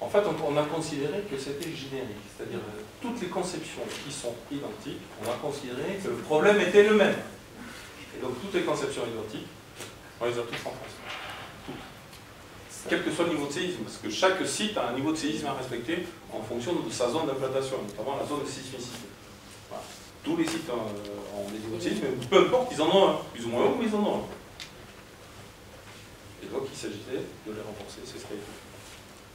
Speaker 1: En fait, on a considéré que c'était générique, c'est-à-dire toutes les conceptions qui sont identiques, on a considéré que le problème était le même. Et donc toutes les conceptions identiques, on les a toutes renforcées. Toutes. Quel que soit le niveau de séisme, parce que chaque site a un niveau de séisme à respecter en fonction de sa zone d'implantation, notamment la zone de sismicité. Voilà. Tous les sites ont des niveaux de séisme, mais peu importe, ils en ont un, plus ou moins haut, mais ils en ont un. Et donc il s'agissait de les renforcer, c'est ce qui a été fait.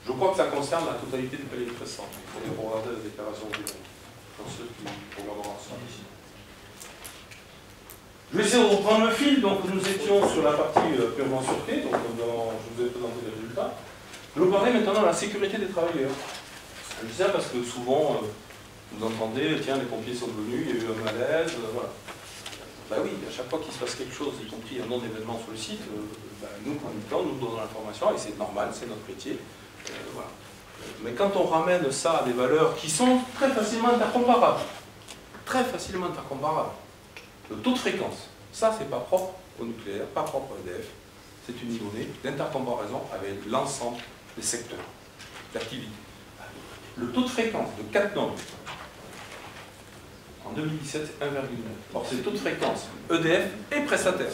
Speaker 1: Je crois que ça concerne la totalité du palier 1300. Il faut regarder la déclaration du banque. Pour ceux qui regarderont ça ici. Je vais essayer de reprendre le fil. Donc nous étions sur la partie purement sûreté. Donc je vous ai présenté les résultats. Je vais parler maintenant de la sécurité des travailleurs. Je dis ça parce que souvent, vous entendez, tiens, les pompiers sont venus, il y a eu un malaise, voilà. Ben oui, à chaque fois qu'il se passe quelque chose, y compris un non-événement sur le site, nous, communicants, nous donnons l'information, et c'est normal, c'est notre métier. Voilà. Mais quand on ramène ça à des valeurs qui sont très facilement intercomparables, le taux de fréquence, ça c'est pas propre au nucléaire, pas propre à EDF, c'est une donnée d'intercomparaison avec l'ensemble des secteurs d'activité. Le taux de fréquence de Cattenom en 2017 c'est 1,9. Or c'est le taux de fréquence EDF et prestataires.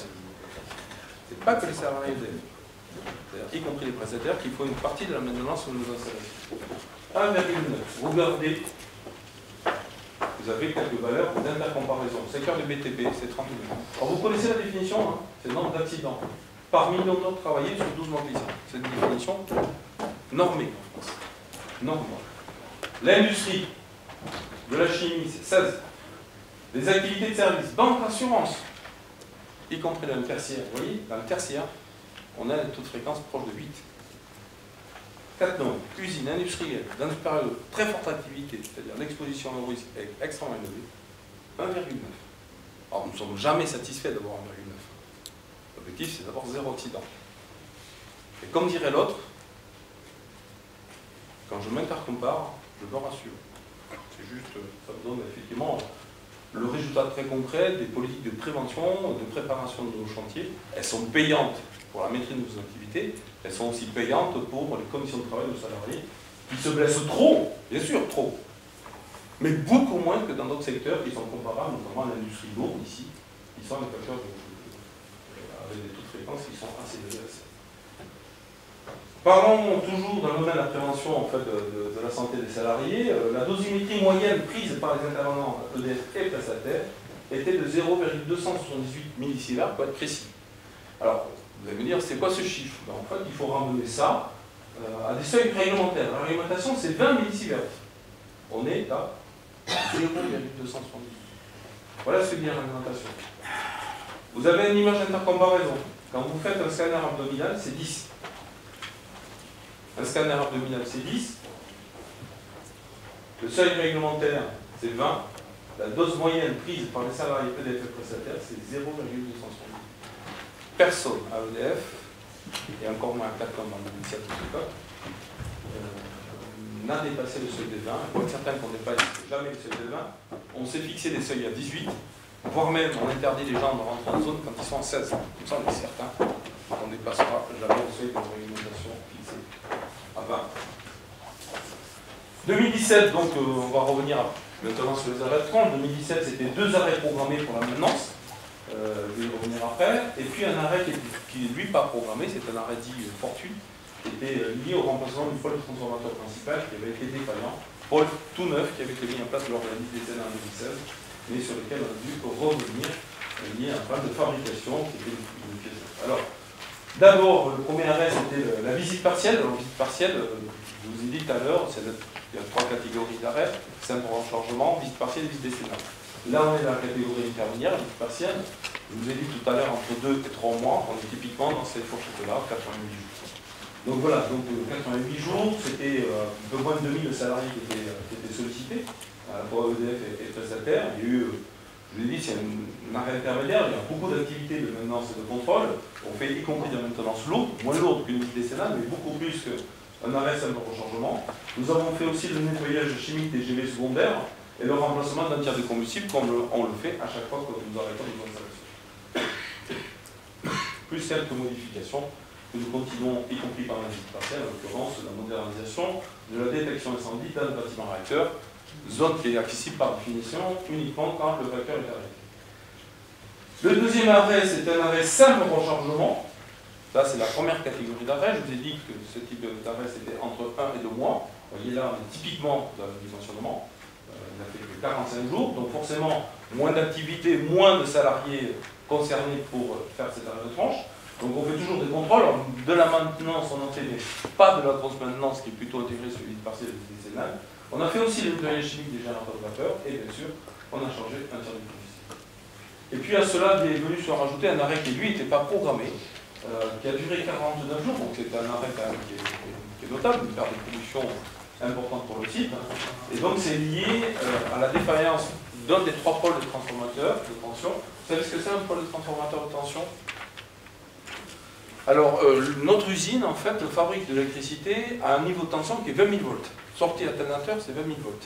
Speaker 1: C'est pas que les salariés EDF. C'est-à-dire y compris les prestataires qui font une partie de la maintenance sur nos installations. 1,9. Vous regardez, vous avez quelques valeurs d'intercomparaison. Le secteur du BTP, c'est 32. Alors vous connaissez la définition, hein, c'est le nombre d'accidents par million d'heures travaillées sur 12 mois glissants. C'est une définition normée en France. Normée. L'industrie de la chimie, c'est 16. Les activités de service, banque, assurance, y compris dans le tertiaire. Vous voyez, dans le tertiaire, on a un taux de fréquence proche de 8. Cattenom, usine industrielle, dans une période de très forte activité, c'est-à-dire l'exposition au risque est extrêmement élevée, 1,9. Alors nous ne sommes jamais satisfaits d'avoir 1,9. L'objectif c'est d'avoir 0 accident. Et comme dirait l'autre, quand je m'intercompare, je me rassure. C'est juste, ça me donne effectivement le résultat très concret des politiques de prévention, de préparation de nos chantiers. Elles sont payantes pour la maîtrise de nos activités, elles sont aussi payantes pour les conditions de travail de nos salariés, qui se blessent trop, bien sûr, trop, mais beaucoup moins que dans d'autres secteurs qui sont comparables, notamment à l'industrie lourde ici, qui sont des facteurs avec des taux de fréquence qui sont assez élevés. Parlons toujours dans le domaine de la prévention en fait, de la santé des salariés. La dosimétrie moyenne prise par les intervenants EDF et prestataires était de 0,278 millisieverts pour être précis. Alors, vous allez me dire, c'est quoi ce chiffre? Ben, en fait, il faut ramener ça à des seuils réglementaires. La réglementation, c'est 20 millisieverts. On est à 0,278. Voilà ce que dit la réglementation. Vous avez une image d'intercomparaison. Quand vous faites un scanner abdominal, c'est 10. Un scanner abdominal, c'est 10. Le seuil réglementaire, c'est 20. La dose moyenne prise par les salariés EDF et prestataires, c'est 0,278. Personne à EDF, et encore moins à Cattenom en 2017 n'a dépassé le seuil des 20. Il faut être certain qu'on dépasse jamais le seuil des 20. On s'est fixé des seuils à 18, voire même on interdit les gens de rentrer en zone quand ils sont en 16. Comme ça, on est certain qu'on ne dépassera jamais le seuil de réglementation fixé à 20. 2017, donc on va revenir maintenant sur les arrêts de 30. 2017, c'était 2 arrêts programmés pour la maintenance. je vais y revenir après. Et puis un arrêt qui est lui pas programmé, c'est un arrêt dit fortuit, qui était lié au remplacement du pôle transformateur principal qui avait été défaillant, pôle tout neuf qui avait été mis en place lors de la liste des scènes en 2016, mais sur lequel on a dû revenir lié à un problème de fabrication qui était une pièce. Alors, d'abord, le premier arrêt, c'était la visite partielle. Alors, visite partielle, je vous ai dit tout à l'heure, il y a 3 catégories d'arrêt, simple rechargement, visite partielle et visite décennale. Là, on est dans la catégorie intermédiaire, visite partielle. Je vous ai dit tout à l'heure, entre 2 et 3 mois, on est typiquement dans cette fourchette-là, 88 jours. Donc voilà, donc 88 jours, c'était un peu moins de 2000 salariés qui étaient sollicités pour EDF et prestataires. Il y a eu, je vous ai dit, c'est un arrêt intermédiaire, il y a beaucoup d'activités de maintenance et de contrôle. On fait y compris de la maintenance lourde, moins lourde qu'une visite décennale, mais beaucoup plus qu'un arrêt simple rechargement. Nous avons fait aussi le nettoyage chimique des GV secondaires et le remplacement d'un tiers de combustible, comme on le fait à chaque fois que nous arrêtons les installations. Plus quelques modifications que nous continuons, y compris par la visite partielle, en l'occurrence la modernisation de la détection incendie dans le bâtiment réacteur, zone qui est accessible par définition uniquement quand le réacteur est arrêté. Le deuxième arrêt, c'est un arrêt simple rechargement. Là, c'est la première catégorie d'arrêt. Je vous ai dit que ce type d'arrêt, c'était entre 1 et 2 mois. Vous voyez là, on est typiquement dans le dimensionnement. Il n'a fait que 45 jours, donc forcément, moins d'activité, moins de salariés concernés pour faire cet arrêt de tranche. Donc on fait toujours des contrôles, de la maintenance on en fait, mais pas de la grosse maintenance qui est plutôt intégrée sur les partielles et décennales. On a fait aussi le nettoyage chimique des générateurs de vapeur et bien sûr on a changé un tiers du combustible. Et puis à cela est venu se rajouter un arrêt qui lui n'était pas programmé, qui a duré 49 jours, donc c'est un arrêt quand même qui est notable, une perte de production importante pour le site. Et donc c'est lié à la défaillance d'un des 3 pôles de transformateurs de tension. Vous savez ce que c'est un pôle de transformateur de tension ? Alors, notre usine, en fait, fabrique de l'électricité à un niveau de tension qui est 20 000 volts. Sortie alternateur, c'est 20 000 volts.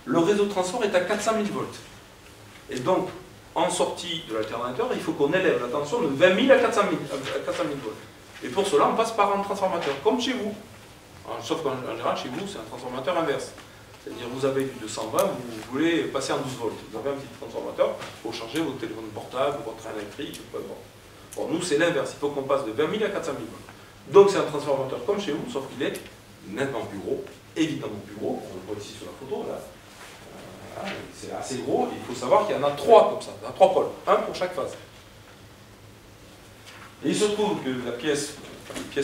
Speaker 1: Le réseau de transport est à 400 000 volts. Et donc, en sortie de l'alternateur, il faut qu'on élève la tension de 20 000 à 400 000 volts. Et pour cela, on passe par un transformateur, comme chez vous. Sauf qu'en général, chez vous, c'est un transformateur inverse. C'est-à-dire, vous avez du 220, vous voulez passer en 12 volts. Vous avez un petit transformateur pour charger votre téléphone portable, votre train électrique, peu importe. Bon, nous, c'est l'inverse. Il faut qu'on passe de 20 000 à 400 000 volts. Donc, c'est un transformateur comme chez vous, sauf qu'il est nettement plus gros, évidemment plus gros. On le voit ici sur la photo, là. C'est assez gros. Il faut savoir qu'il y en a 3 comme ça. Il y en a 3 pôles, un pour chaque phase. Et il se trouve que la pièce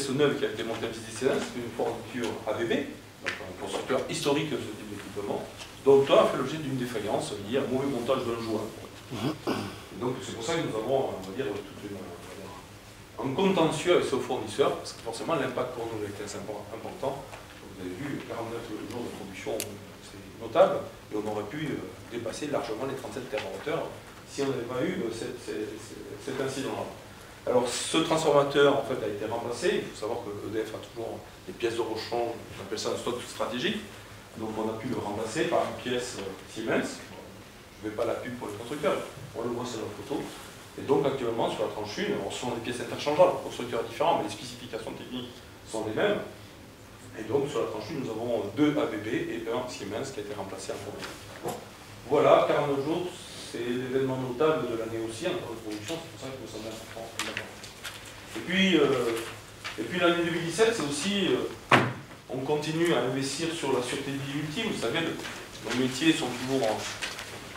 Speaker 1: neuve qui a été montée à visite décennale, c'est une fourniture ABB, donc un constructeur historique de ce type d'équipement, dont un a fait l'objet d'une défaillance liée à un mauvais montage d'un joint. Donc c'est pour ça que nous avons, on va dire, un contentieux avec ce fournisseur, parce que forcément l'impact pour nous était assez important. Vous avez vu, 49 jours de production, c'est notable, et on aurait pu dépasser largement les 37 TWh si on n'avait pas eu cet incident-là. Alors ce transformateur en fait a été remplacé. Il faut savoir que EDF a toujours des pièces de rechange, on appelle ça un stock stratégique. Donc on a pu le remplacer par une pièce Siemens. Je ne fais pas la pub pour les constructeurs, on le voit sur la photo. Et donc actuellement sur la tranche 1, on sont des pièces interchangeables, constructeurs différents, mais les spécifications techniques sont les mêmes. Et donc sur la tranche 1, nous avons 2 ABB et un Siemens qui a été remplacé en premier. Voilà, 49 jours. C'est l'événement notable de l'année aussi en termes de production, c'est pour ça que je me semble important. Et puis l'année 2017, c'est aussi, on continue à investir sur la sûreté de vie ultime. Vous savez, nos métiers sont toujours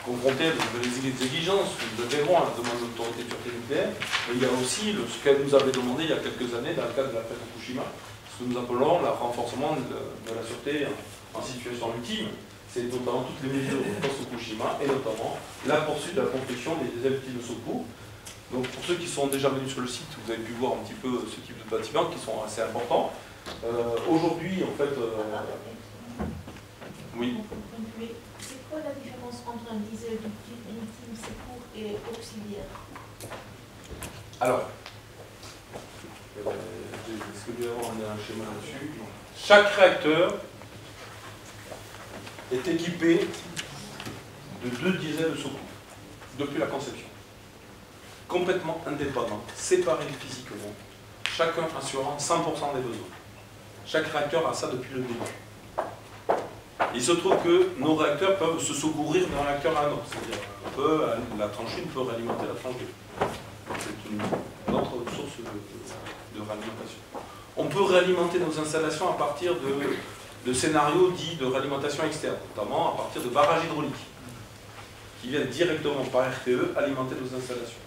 Speaker 1: confrontés à des exigences que nous adhérons à la demande de l'autorité de sûreté nucléaire. Mais il y a aussi ce qu'elle nous avait demandé il y a quelques années dans le cadre de la fête de Fukushima, ce que nous appelons le renforcement de la sûreté en situation ultime. C'est notamment toutes les mesures post-Fukushima et notamment la poursuite de la construction des outils de secours. Donc pour ceux qui sont déjà venus sur le site, vous avez pu voir un petit peu ce type de bâtiments qui sont assez importants. Aujourd'hui, en fait... oui.
Speaker 4: C'est quoi la différence entre un diesel ultime secours et auxiliaire?
Speaker 1: Alors, est-ce que on a un schéma là-dessus? Chaque réacteur est équipé de 2 diesels de secours depuis la conception. Complètement indépendants, séparés physiquement, chacun assurant 100% des besoins. Chaque réacteur a ça depuis le début. Il se trouve que nos réacteurs peuvent se secourir d'un réacteur à un autre. C'est-à-dire, la tranche 1 peut réalimenter la tranche 2. C'est une autre source de réalimentation. On peut réalimenter nos installations à partir de scénarios dits de réalimentation externe, notamment à partir de barrages hydrauliques, qui viennent directement par RTE alimenter nos installations.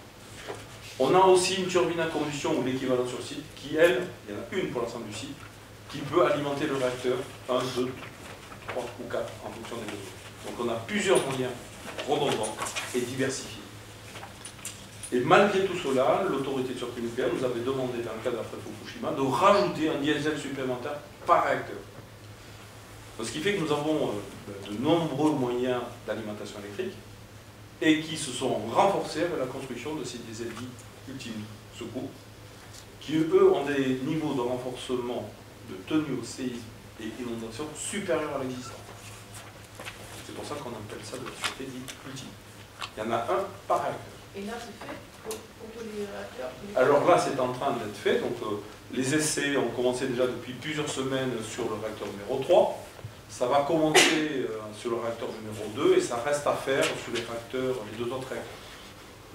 Speaker 1: On a aussi une turbine à combustion ou l'équivalent sur site, qui elle, il y en a une pour l'ensemble du site, qui peut alimenter le réacteur 1, 2, 3 ou 4 en fonction des besoins. Donc on a plusieurs moyens redondants et diversifiés. Et malgré tout cela, l'autorité de sûreté nucléaire nous avait demandé, dans le cadre d'après Fukushima, de rajouter un diesel supplémentaire par réacteur. Ce qui fait que nous avons de nombreux moyens d'alimentation électrique et qui se sont renforcés avec la construction de ces diesel dits ultime secours, qui eux ont des niveaux de renforcement de tenue au séisme et inondation supérieurs à l'existant. C'est pour ça qu'on appelle ça de la sûreté dite ultime. Il y en a un par réacteur.
Speaker 7: Et là, c'est fait pour tous les réacteurs?
Speaker 1: Alors là, c'est en train d'être fait. Donc, les essais ont commencé déjà depuis plusieurs semaines sur le réacteur numéro 3. Ça va commencer sur le réacteur numéro 2 et ça reste à faire sur les deux autres réacteurs.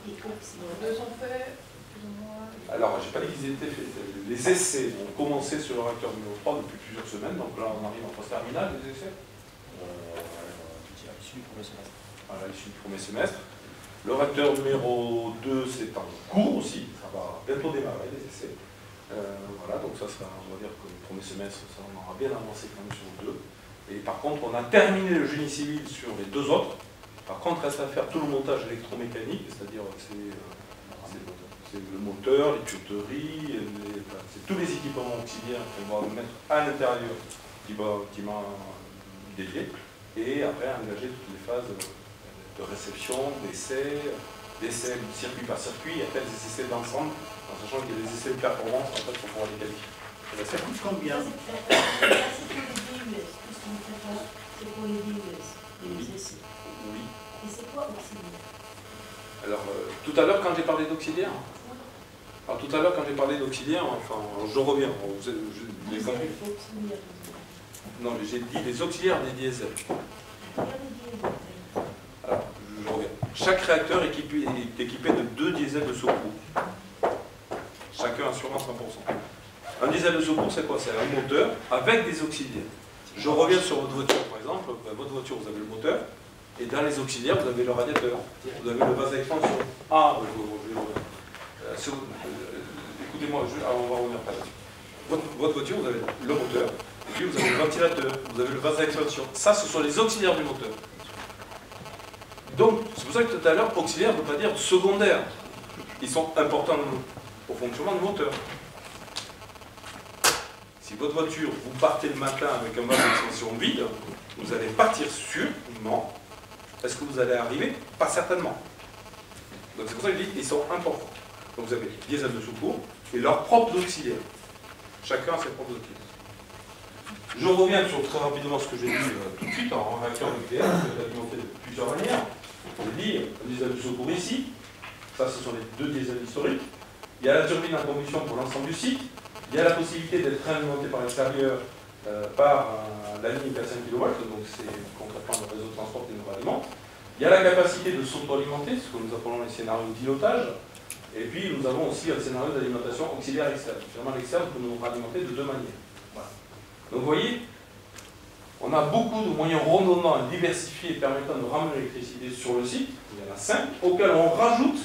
Speaker 7: Les deux sont faits, plus ou moins.
Speaker 1: Alors, je n'ai pas dit qu'ils étaient faits. Les essais ont commencé sur le réacteur numéro 3 depuis plusieurs semaines. Donc là, on arrive en phase terminale, les essais. À l'issue du premier semestre. À l'issue du premier semestre. Le réacteur numéro 2, c'est en cours aussi, ça va bientôt démarrer les essais. Voilà, donc ça sera, on va dire que le premier semestre, ça on aura bien avancé quand même sur le 2. Et par contre, on a terminé le génie civil sur les deux autres. Par contre, reste à faire tout le montage électromécanique, c'est-à-dire c'est le moteur, les tuyauteries, c'est tous les équipements auxiliaires qu'on va mettre à l'intérieur qui m'a dédié. Et après, engager toutes les phases de réception, d'essai circuit par circuit, et après des essais d'ensemble, en sachant qu'il y a des essais de performance en fait, pour pouvoir les qualifier.
Speaker 3: Ça coûte combien?
Speaker 4: C'est pour les DUS, les essais.
Speaker 1: Oui.
Speaker 4: Et c'est quoi auxiliaire?
Speaker 1: Alors, tout à l'heure, quand j'ai parlé d'auxiliaire, enfin, je reviens, les compris. Non, mais j'ai dit les auxiliaires des diesels. Alors, je reviens. Chaque réacteur est équipé de 2 diesels de secours. Chacun assurant 100%. Un diesel de secours, c'est quoi? C'est un moteur avec des auxiliaires. Je reviens sur votre voiture, par exemple. Votre voiture, vous avez le moteur. Et dans les auxiliaires, vous avez le radiateur. Vous avez le vase à expansion. Ah, écoutez-moi, on va revenir par là-dessus. Votre voiture, vous avez le moteur. Et puis vous avez le ventilateur. Vous avez le vase à expansion. Ça, ce sont les auxiliaires du moteur. Donc, c'est pour ça que tout à l'heure, auxiliaire ne veut pas dire secondaire. Ils sont importants au fonctionnement du moteur. Si votre voiture, vous partez le matin avec un vase d'expansion vide, vous allez partir sûrement. Est-ce que vous allez arriver? Pas certainement. Donc c'est pour ça que je dis qu'ils sont importants. Donc vous avez les diesels de secours et leurs propres auxiliaires. Chacun a ses propres auxiliaires. Je reviens sur très rapidement ce que j'ai dit tout de suite. En réacteur nucléaire, on peut alimenter de plusieurs manières. Je dis, un diesel de secours ici. Ça, ce sont les 2 diesels historiques. Il y a la turbine à combustion pour l'ensemble du site. Il y a la possibilité d'être alimenté par l'extérieur par la ligne 400 kV, donc c'est concrètement le réseau de transport qui nous alimente. Il y a la capacité de s'auto-alimenter, ce que nous appelons les scénarios d'îlotage. Et puis nous avons aussi un scénario d'alimentation auxiliaire externe. Finalement, l'externe peut nous alimenter de 2 manières. Voilà. Donc vous voyez, on a beaucoup de moyens redondants et diversifiés permettant de ramener l'électricité sur le site. Il y en a 5, auxquels on rajoute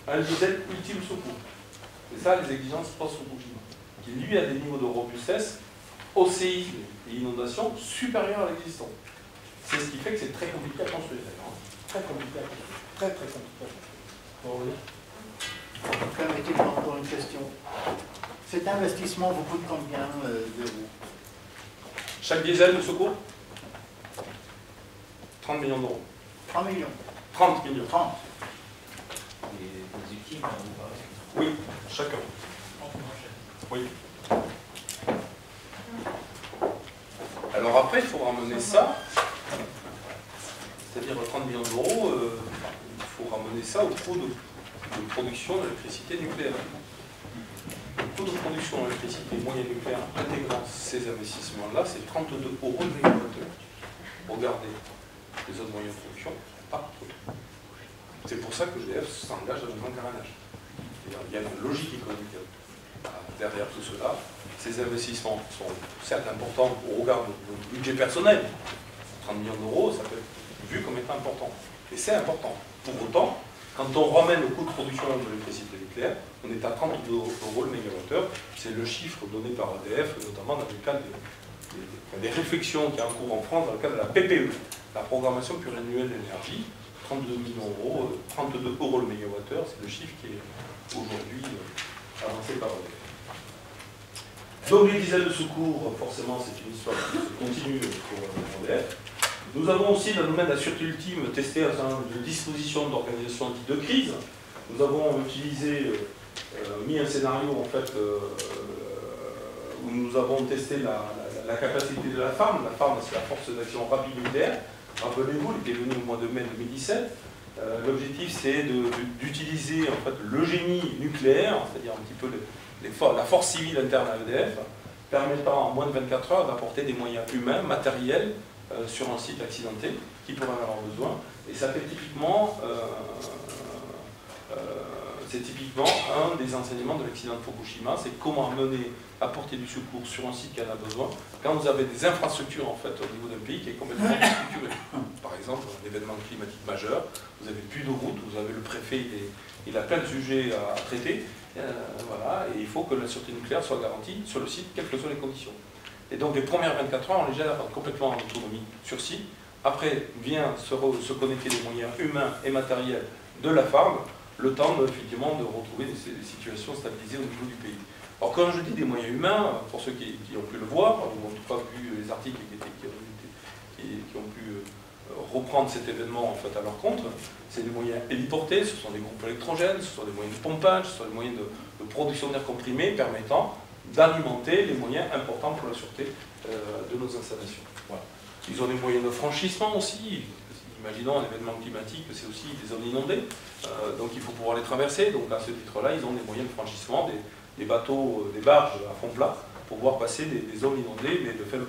Speaker 1: un diesel ultime secours. C'est ça les exigences post-Fukushima, qui lui a des niveaux de robustesse au séisme et inondation supérieurs à l'existant. C'est ce qui fait que c'est très compliqué à construire. Très compliqué à construire. Très compliqué à construire. Pour revenir.
Speaker 3: Permettez-moi encore une question. Cet investissement vous coûte combien d'euros?
Speaker 1: Chaque diesel de secours 30 millions d'euros.
Speaker 3: 3 millions.
Speaker 1: 30 millions.
Speaker 3: 30.
Speaker 2: Les ultimes, ou pas?
Speaker 1: Oui, chacun. Oui. Alors après, il faut ramener ça, c'est-à-dire 30 millions d'euros, il faut ramener ça au coût de production d'électricité nucléaire. Le coût de production d'électricité moyenne nucléaire intégrant ces investissements-là, c'est 32 € le mégawattheure. Regardez les autres moyens de production, pas trop. C'est pour ça que EDF s'engage dans le grand carénage. Il y a une logique économique derrière tout cela. Ces investissements sont certes importants au regard de notre budget personnel. 30 millions d'euros, ça peut être vu comme étant important. Et c'est important. Pour autant, quand on ramène le coût de production de l'électricité nucléaire, on est à 32 euros le mégawattheure. C'est le chiffre donné par EDF, notamment dans le cadre des réflexions qui y a en cours en France, dans le cadre de la PPE, la programmation pluriannuelle d'énergie. 32 millions d'euros, 32 euros le mégawattheure, c'est le chiffre qui est aujourd'hui avancé par EDF. Donc les dizaines de secours, forcément c'est une histoire qui se continue pour EDF. Nous avons aussi dans le domaine de la sûreté ultime testé un certain nombre de dispositions d'organisation dites de crise. Nous avons utilisé, mis un scénario en fait où nous avons testé la capacité de la FARM. La FARM, c'est la force d'action rapide nucléaire. Rappelez-vous, elle était venue au mois de mai 2017. L'objectif, c'est d'utiliser en fait, le génie nucléaire, c'est-à-dire un petit peu la force civile interne à EDF, permettant en moins de 24 heures d'apporter des moyens humains, matériels, sur un site accidenté, qui pourrait en avoir besoin. Et ça fait typiquement, un des enseignements de l'accident de Fukushima, c'est comment apporter du secours sur un site qui en a besoin, quand vous avez des infrastructures en fait, au niveau d'un pays qui est complètement déstructuré. Par exemple, un événement climatique majeur, vous n'avez plus de route, vous avez le préfet, il a plein de sujets à traiter, voilà, et il faut que la sûreté nucléaire soit garantie sur le site, quelles que soient les conditions. Et donc les premières 24 heures, on les gère complètement en autonomie sur site. Après, vient se connecter les moyens humains et matériels de la FARM, le temps effectivement de retrouver des situations stabilisées au niveau du pays. Alors quand je dis des moyens humains, pour ceux qui ont pu le voir, ou en tout cas vu les articles qui ont pu reprendre cet événement en fait, à leur compte, c'est des moyens héliportés, ce sont des groupes électrogènes, ce sont des moyens de pompage, ce sont des moyens de production d'air comprimé permettant d'alimenter les moyens importants pour la sûreté de nos installations. Voilà. Ils ont des moyens de franchissement aussi. Imaginons un événement climatique, c'est aussi des zones inondées, donc il faut pouvoir les traverser. Donc à ce titre-là, ils ont des moyens de franchissement, des bateaux, des barges à fond plat, pour pouvoir passer des zones inondées, mais de faible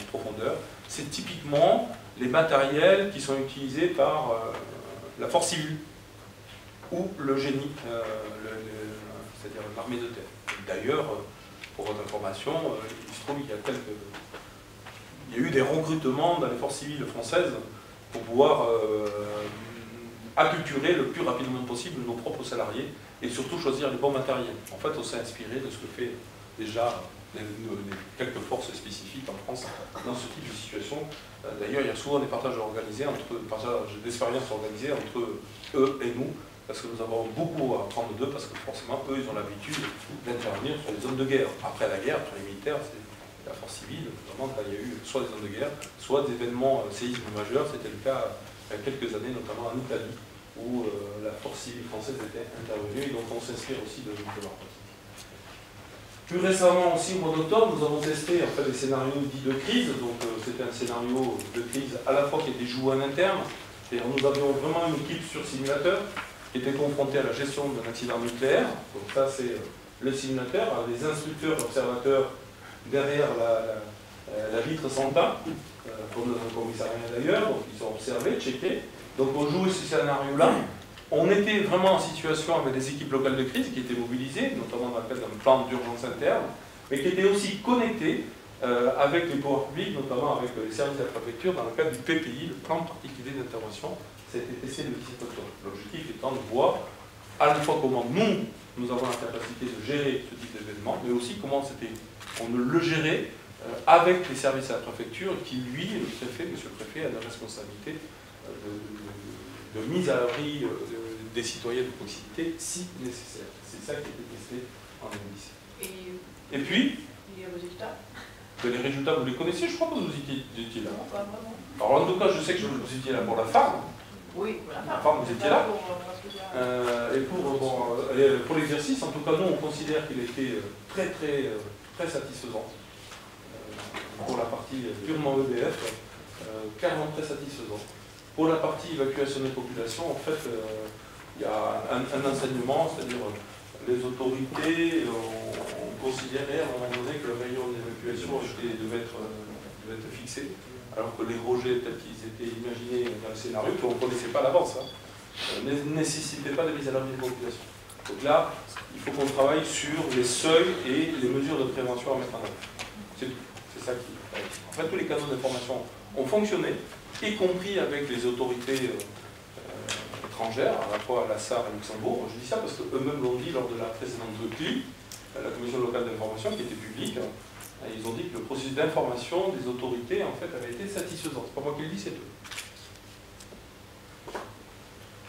Speaker 1: profondeur. C'est typiquement les matériels qui sont utilisés par la force civile ou le génie, c'est-à-dire l'armée de terre. D'ailleurs, pour votre information, il se trouve qu'il y a eu des recrutements dans les forces civiles françaises pour pouvoir acculturer le plus rapidement possible nos propres salariés et surtout choisir les bons matériels. En fait, on s'est inspiré de ce que fait déjà quelques forces spécifiques en France dans ce type de situation. D'ailleurs, il y a souvent des partages d'expériences organisés entre eux et nous, parce que nous avons beaucoup à apprendre d'eux, parce que forcément, eux, ils ont l'habitude d'intervenir sur les zones de guerre. Après la guerre, sur les militaires, c'est la force civile, vraiment, quand il y a eu soit des zones de guerre, soit des événements séismes majeurs. C'était le cas il y a quelques années, notamment en Italie, où la force civile française était intervenue, et donc on s'inspire aussi de leur pratique. Plus récemment aussi, au mois d'octobre, nous avons testé en fait, des scénarios dits de crise. Donc c'était un scénario de crise à la fois qui était joué en interne, et nous avions vraiment une équipe sur simulateur qui était confrontée à la gestion d'un accident nucléaire. Donc ça c'est le simulateur, les instructeurs, observateurs derrière la vitre Santa, comme dans un commissariat d'ailleurs, donc ils ont observé, checké. Donc on jouait ce scénario-là. On était vraiment en situation avec des équipes locales de crise qui étaient mobilisées, notamment dans le cadre d'un plan d'urgence interne, mais qui étaient aussi connectées avec les pouvoirs publics, notamment avec les services de la préfecture, dans le cadre du PPI, le plan particulier d'intervention. Ça a été testé le 17 octobre. L'objectif étant de voir à la fois comment nous avons la capacité de gérer ce type d'événement, mais aussi comment on le gérait avec les services à la préfecture, qui lui, le préfet, monsieur le préfet, a la responsabilité de mise à l'abri des citoyens de proximité si nécessaire. C'est ça qui a été testé en 2017. Et puis,
Speaker 7: les résultats?
Speaker 1: Les résultats, vous les connaissez, je crois que vous étiez là.
Speaker 7: Non, pas vraiment.
Speaker 1: Alors en tout cas, je sais que vous étiez là pour la FARM.
Speaker 7: Oui, pour la
Speaker 1: FARM, vous étiez là. Et pour l'exercice, en tout cas, nous, on considère qu'il a été très satisfaisant. Pour la partie purement EDF, clairement très satisfaisant. Pour la partie évacuation des populations, en fait, il y a un enseignement, c'est-à-dire les autorités ont considéré à un moment donné que le rayon d'évacuation devait être fixé alors que les rejets tels qu'ils étaient imaginés dans le scénario, qu'on ne connaissait pas d'avance, ne nécessitaient pas de mise à l'abri des populations. Donc là, il faut qu'on travaille sur les seuils et les mesures de prévention à mettre en œuvre. C'est tout. C'est ça qui... En fait, tous les canaux d'information ont fonctionné, y compris avec les autorités étrangères, à la fois à la SAR et à Luxembourg. Je dis ça parce qu'eux-mêmes l'ont dit lors de la précédente CLI, la commission locale d'information qui était publique. Ils ont dit que le processus d'information des autorités en fait avait été satisfaisant. C'est pas moi qui le dis, c'est eux.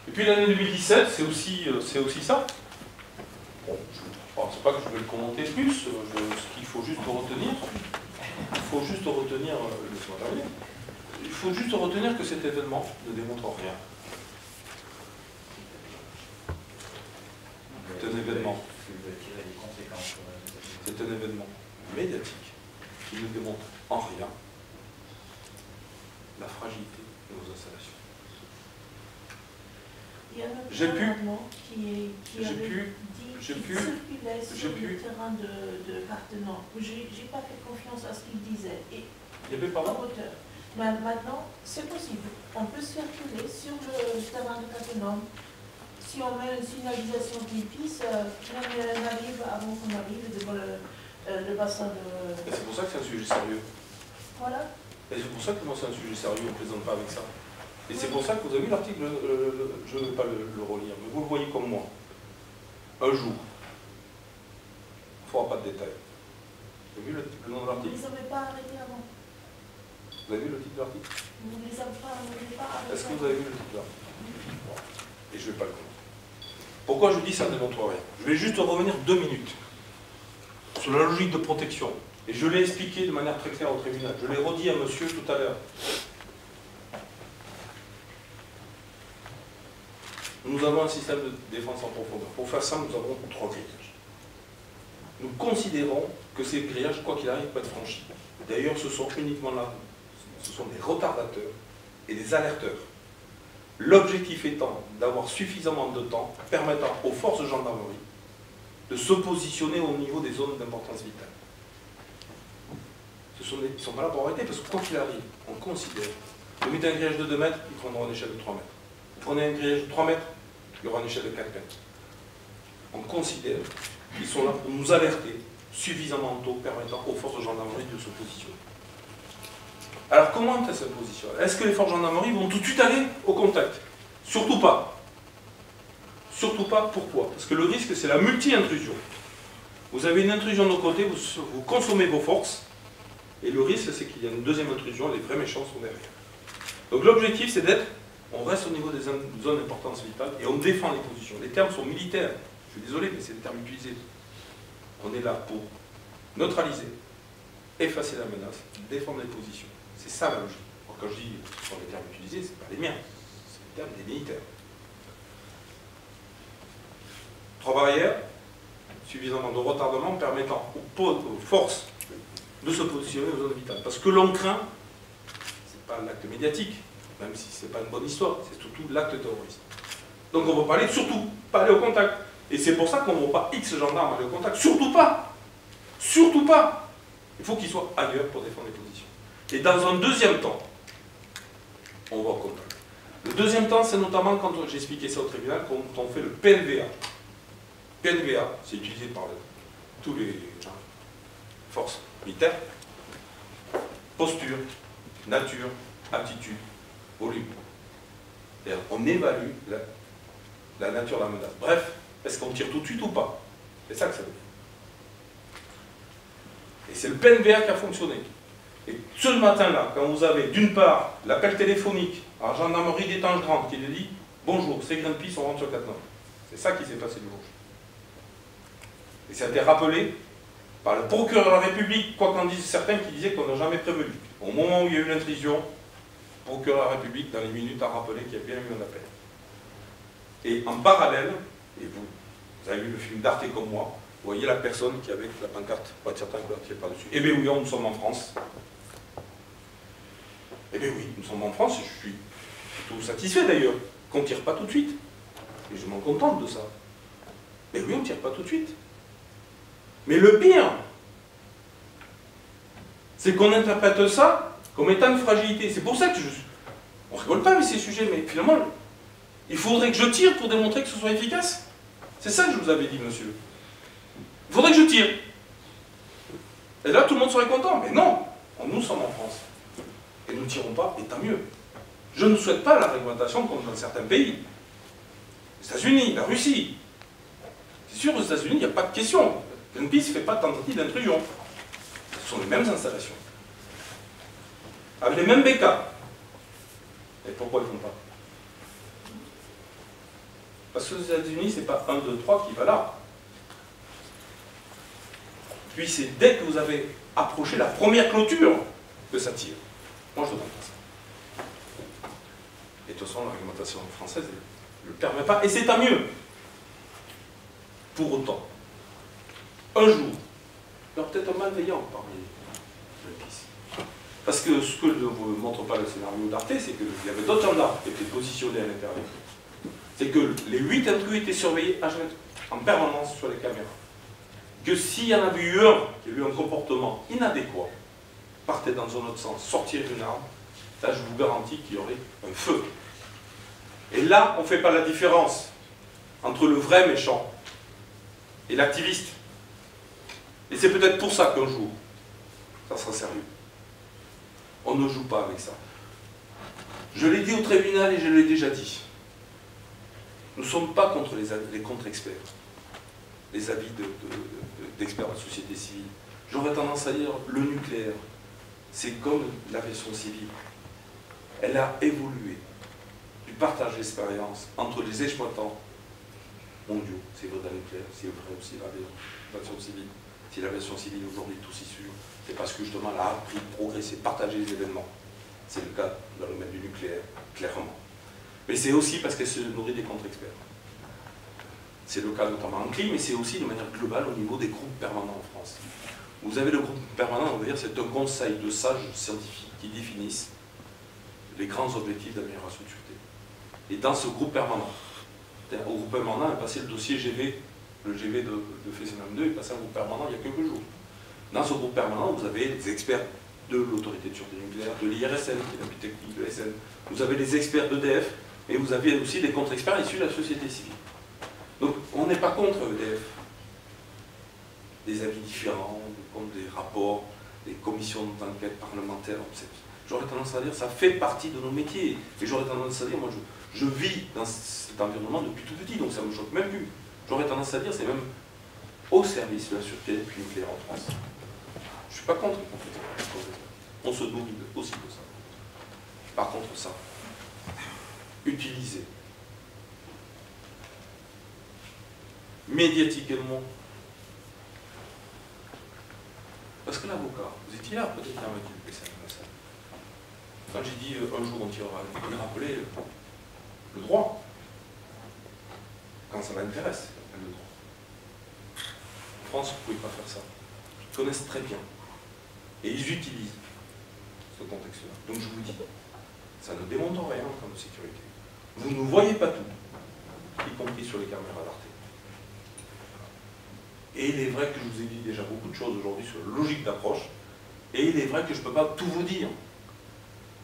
Speaker 1: Et puis l'année 2017, c'est aussi ça. Bon, je ne pense pas que je vais le commenter plus. Ce qu'il faut juste retenir, il faut juste retenir que cet événement ne démontre rien. C'est un événement. C'est un événement médiatique qui ne démontre en rien la fragilité de nos installations.
Speaker 4: Il y a un
Speaker 1: J'ai pu
Speaker 4: amendement qui circulait sur le terrain de Cartenon. Je n'ai pas fait confiance à ce qu'il disait. Et
Speaker 1: il y avait pas
Speaker 4: en hauteur. Mais maintenant, c'est possible. On peut circuler sur le terrain de Cartenon. Si on met une signalisation qui pisse, on arrive avant qu'on arrive devant le bassin de...
Speaker 1: Et c'est pour ça que c'est un sujet sérieux.
Speaker 4: Voilà.
Speaker 1: Et c'est pour ça que moi c'est un sujet sérieux, on ne plaisante pas avec ça. Et c'est pour ça que vous avez vu l'article, je ne vais pas le relire, mais vous le voyez comme moi. Un jour. Il ne faudra pas de détails. Vous avez vu le nom de
Speaker 4: Vous
Speaker 1: l'article?
Speaker 4: ne les avez pas arrêtés avant.
Speaker 1: Vous avez vu le titre de l'article?
Speaker 4: Vous ne les avez pas arrêtés.
Speaker 1: Est-ce que vous avez vu le titre de l'article? Bon. Et je ne vais pas le commenter. Pourquoi je dis ça ne démontre rien? Je vais juste revenir 2 minutes sur la logique de protection. Et je l'ai expliqué de manière très claire au tribunal. Je l'ai redit à monsieur tout à l'heure. Nous avons un système de défense en profondeur. Pour faire ça, nous avons 3 grillages. Nous considérons que ces grillages, quoi qu'il arrive, peuvent être franchis. D'ailleurs, ce sont uniquement là, ce sont des retardateurs et des alerteurs. L'objectif étant d'avoir suffisamment de temps permettant aux forces de gendarmerie de se positionner au niveau des zones d'importance vitale. Ils sont pas là pour arrêter, parce que quand il arrive, on considère. Vous mettez un grillage de 2 mètres, ils prendront une échelle de 3 mètres. Vous prenez un grillage de 3 mètres, il y aura une échelle de 4 mètres. On considère qu'ils sont là pour nous alerter suffisamment tôt, permettant aux forces de gendarmerie de se positionner. Alors comment elles se positionnent? Est-ce que les forces de gendarmerie vont tout de suite aller au contact? Surtout pas. Surtout pas, pourquoi? Parce que le risque, c'est la multi-intrusion. Vous avez une intrusion de nos côtés, vous consommez vos forces, et le risque, c'est qu'il y a une deuxième intrusion, les vrais méchants sont derrière. Donc l'objectif, c'est d'être, on reste au niveau des zones d'importance vitale, et on défend les positions. Les termes sont militaires, je suis désolé, mais c'est les termes utilisés. On est là pour neutraliser, effacer la menace, défendre les positions. C'est ça la logique. Alors, quand je dis que ce sont les termes utilisés, ce n'est pas les miens, c'est les termes des militaires. 3 barrières, suffisamment de retardement permettant aux forces de se positionner aux zones vitales. Parce que l'on craint, ce n'est pas l'acte médiatique, même si ce n'est pas une bonne histoire, c'est surtout l'acte terroriste. Donc on ne va pas aller, surtout, pas aller au contact. Et c'est pour ça qu'on ne voit pas X gendarmes aller au contact. Surtout pas. Surtout pas. Il faut qu'ils soient ailleurs pour défendre les positions. Et dans un deuxième temps, on va au contact. Le deuxième temps, c'est notamment quand j'ai expliqué ça au tribunal, quand on fait le PNVA. PNVA, c'est utilisé par tous les forces militaires. Posture, nature, aptitude, volume. On évalue la nature de la menace. Bref, est-ce qu'on tire tout de suite ou pas? C'est ça que ça veut dire. Et c'est le PNVA qui a fonctionné. Et ce matin-là, quand vous avez d'une part l'appel téléphonique à la gendarmerie d'Étanges Grande qui lui dit « Bonjour, c'est Greenpeace, on rentre sur Cattenom ». C'est ça qui s'est passé le jour. Et ça a été rappelé par le procureur de la République, quoi qu'en disent certains qui disaient qu'on n'a jamais prévenu. Au moment où il y a eu l'intrusion, le procureur de la République, dans les minutes, a rappelé qu'il y a bien eu un appel. Et en parallèle, et vous avez vu le film d'Arte comme moi, vous voyez la personne qui avait la pancarte, pas de certains couleurs qui est par-dessus. Eh bien oui, nous sommes en France. Eh bien oui, nous sommes en France, et je suis plutôt satisfait d'ailleurs, qu'on ne tire pas tout de suite. Et je m'en contente de ça. Mais oui, on ne tire pas tout de suite. Mais le pire, c'est qu'on interprète ça comme étant une fragilité. C'est pour ça que on rigole pas avec ces sujets, mais finalement, il faudrait que je tire pour démontrer que ce soit efficace. C'est ça que je vous avais dit, monsieur. Il faudrait que je tire. Et là, tout le monde serait content. Mais non, nous sommes en France. Et nous ne tirons pas, et tant mieux. Je ne souhaite pas la réglementation comme dans certains pays. Les États-Unis, la Russie. C'est sûr, aux États-Unis, il n'y a pas de question. Greenpeace ne fait pas de tentative d'intrusion. Ce sont les mêmes installations. Avec les mêmes bécas. Et pourquoi ils ne font pas? Parce que aux États-Unis, ce n'est pas 1, 2, 3 qui va là. Puis c'est dès que vous avez approché la première clôture que ça tire. Moi, je ne demande pas ça. Et de toute façon, la réglementation française ne le permet pas, et c'est tant mieux. Pour autant, un jour, il y aura peut-être un malveillant parmi les pistes. Parce que ce que ne vous montre pas le scénario d'Arte, c'est qu'il y avait d'autres gendarmes qui étaient positionnés à l'intérieur. C'est que les 8 intrus étaient surveillés en permanence sur les caméras. Que s'il y en avait eu un qui a eu un comportement inadéquat, partait dans un autre sens, sortir d'une arme, là je vous garantis qu'il y aurait un feu. Et là, on ne fait pas la différence entre le vrai méchant et l'activiste. Et c'est peut-être pour ça qu'un jour, ça sera sérieux. On ne joue pas avec ça. Je l'ai dit au tribunal et je l'ai déjà dit. Nous ne sommes pas contre les contre-experts, les avis d'experts de la société civile. J'aurais tendance à dire le nucléaire, c'est comme l'aviation civile. Elle a évolué du partage d'expérience entre les exploitants mondiaux. C'est vrai dans le nucléaire, c'est vrai aussi l'aviation civile. Si l'aviation civile aujourd'hui est aussi sûre, c'est parce que justement elle a appris, progressé, partagé les événements. C'est le cas dans le domaine du nucléaire, clairement. Mais c'est aussi parce qu'elle se nourrit des contre-experts. C'est le cas notamment en CLI, mais c'est aussi de manière globale au niveau des groupes permanents en France. Vous avez le groupe permanent, on va dire, c'est un conseil de sages scientifiques qui définissent les grands objectifs d'amélioration de sûreté. Et dans ce groupe permanent, au groupe permanent est passé le dossier GV, le GV de Fessenheim 2 est passé au groupe permanent il y a quelques jours. Dans ce groupe permanent, vous avez des experts de l'autorité de sûreté nucléaire, de l'IRSN, qui est l'appui technique de l'ESN, vous avez des experts d'EDF, et vous avez aussi des contre-experts issus de la société civile. Donc on n'est pas contre EDF. Des avis différents, comme des rapports, des commissions d'enquête parlementaires. J'aurais tendance à dire ça fait partie de nos métiers. Et j'aurais tendance à dire, moi je vis dans cet environnement depuis tout petit, donc ça ne me choque même plus. J'aurais tendance à dire c'est même au service de la sûreté nucléaire en France. Je ne suis pas contre. On se nourrit aussi de ça. Par contre ça, utiliser médiatiquement. Parce que l'avocat, vous étiez là peut-être avec le PSN. Quand j'ai dit un jour on tirera, il rappelait le droit. Quand ça l'intéresse, le droit. En France, vous ne pouvez pas faire ça. Ils connaissent très bien. Et ils utilisent ce contexte-là. Donc je vous dis, ça ne démontre rien en termes de sécurité. Vous ne voyez pas tout, y compris sur les caméras d'Arte. Et il est vrai que je vous ai dit déjà beaucoup de choses aujourd'hui sur la logique d'approche, et il est vrai que je ne peux pas tout vous dire.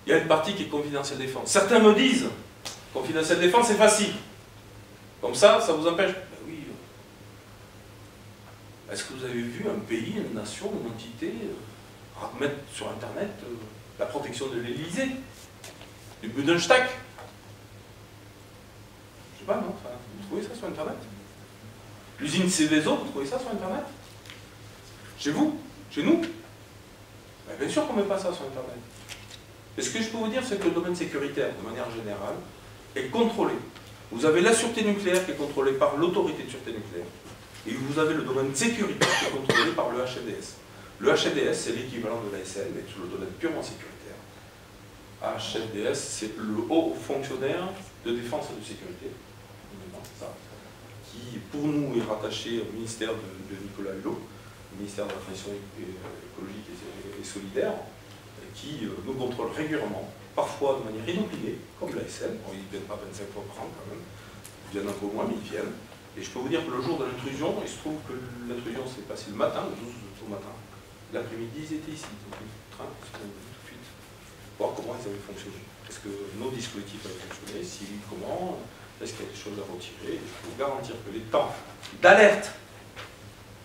Speaker 1: Il y a une partie qui est confidentielle défense. Certains me disent, confidentielle défense, c'est facile. Comme ça vous empêche. Ben oui. Est-ce que vous avez vu un pays, une nation, une entité mettre sur Internet la protection de l'Élysée, du Bundestag? Je sais pas, non? Enfin, vous trouvez ça sur Internet? L'usine Céveso, vous trouvez ça sur Internet? Chez vous? Chez nous? Ben, bien sûr qu'on ne met pas ça sur Internet. Et ce que je peux vous dire, c'est que le domaine sécuritaire, de manière générale, est contrôlé. Vous avez la sûreté nucléaire qui est contrôlée par l'autorité de sûreté nucléaire. Et vous avez le domaine sécuritaire qui est contrôlé par le HDS. Le HDS, c'est l'équivalent de l'ASN, mais sur le domaine purement sécuritaire. HDS, c'est le haut fonctionnaire de défense et de sécurité. Ça. Qui, pour nous, est rattaché au ministère de Nicolas Hulot, au ministère de la Transition écologique et solidaire, qui nous contrôle régulièrement, parfois de manière inopinée, comme l'ASN. Bon, ils ne viennent pas 25 fois par an quand même, ils viennent un peu moins, mais ils viennent. Et je peux vous dire que le jour de l'intrusion, il se trouve que l'intrusion s'est passée le matin, le 12 au matin. L'après-midi, ils étaient ici, donc le train, tout de suite. voir comment ils avaient fonctionné. Est-ce que nos dispositifs avaient fonctionné, si oui, comment, est-ce qu'il y a des choses à retirer. Je peux vous garantir que les temps d'alerte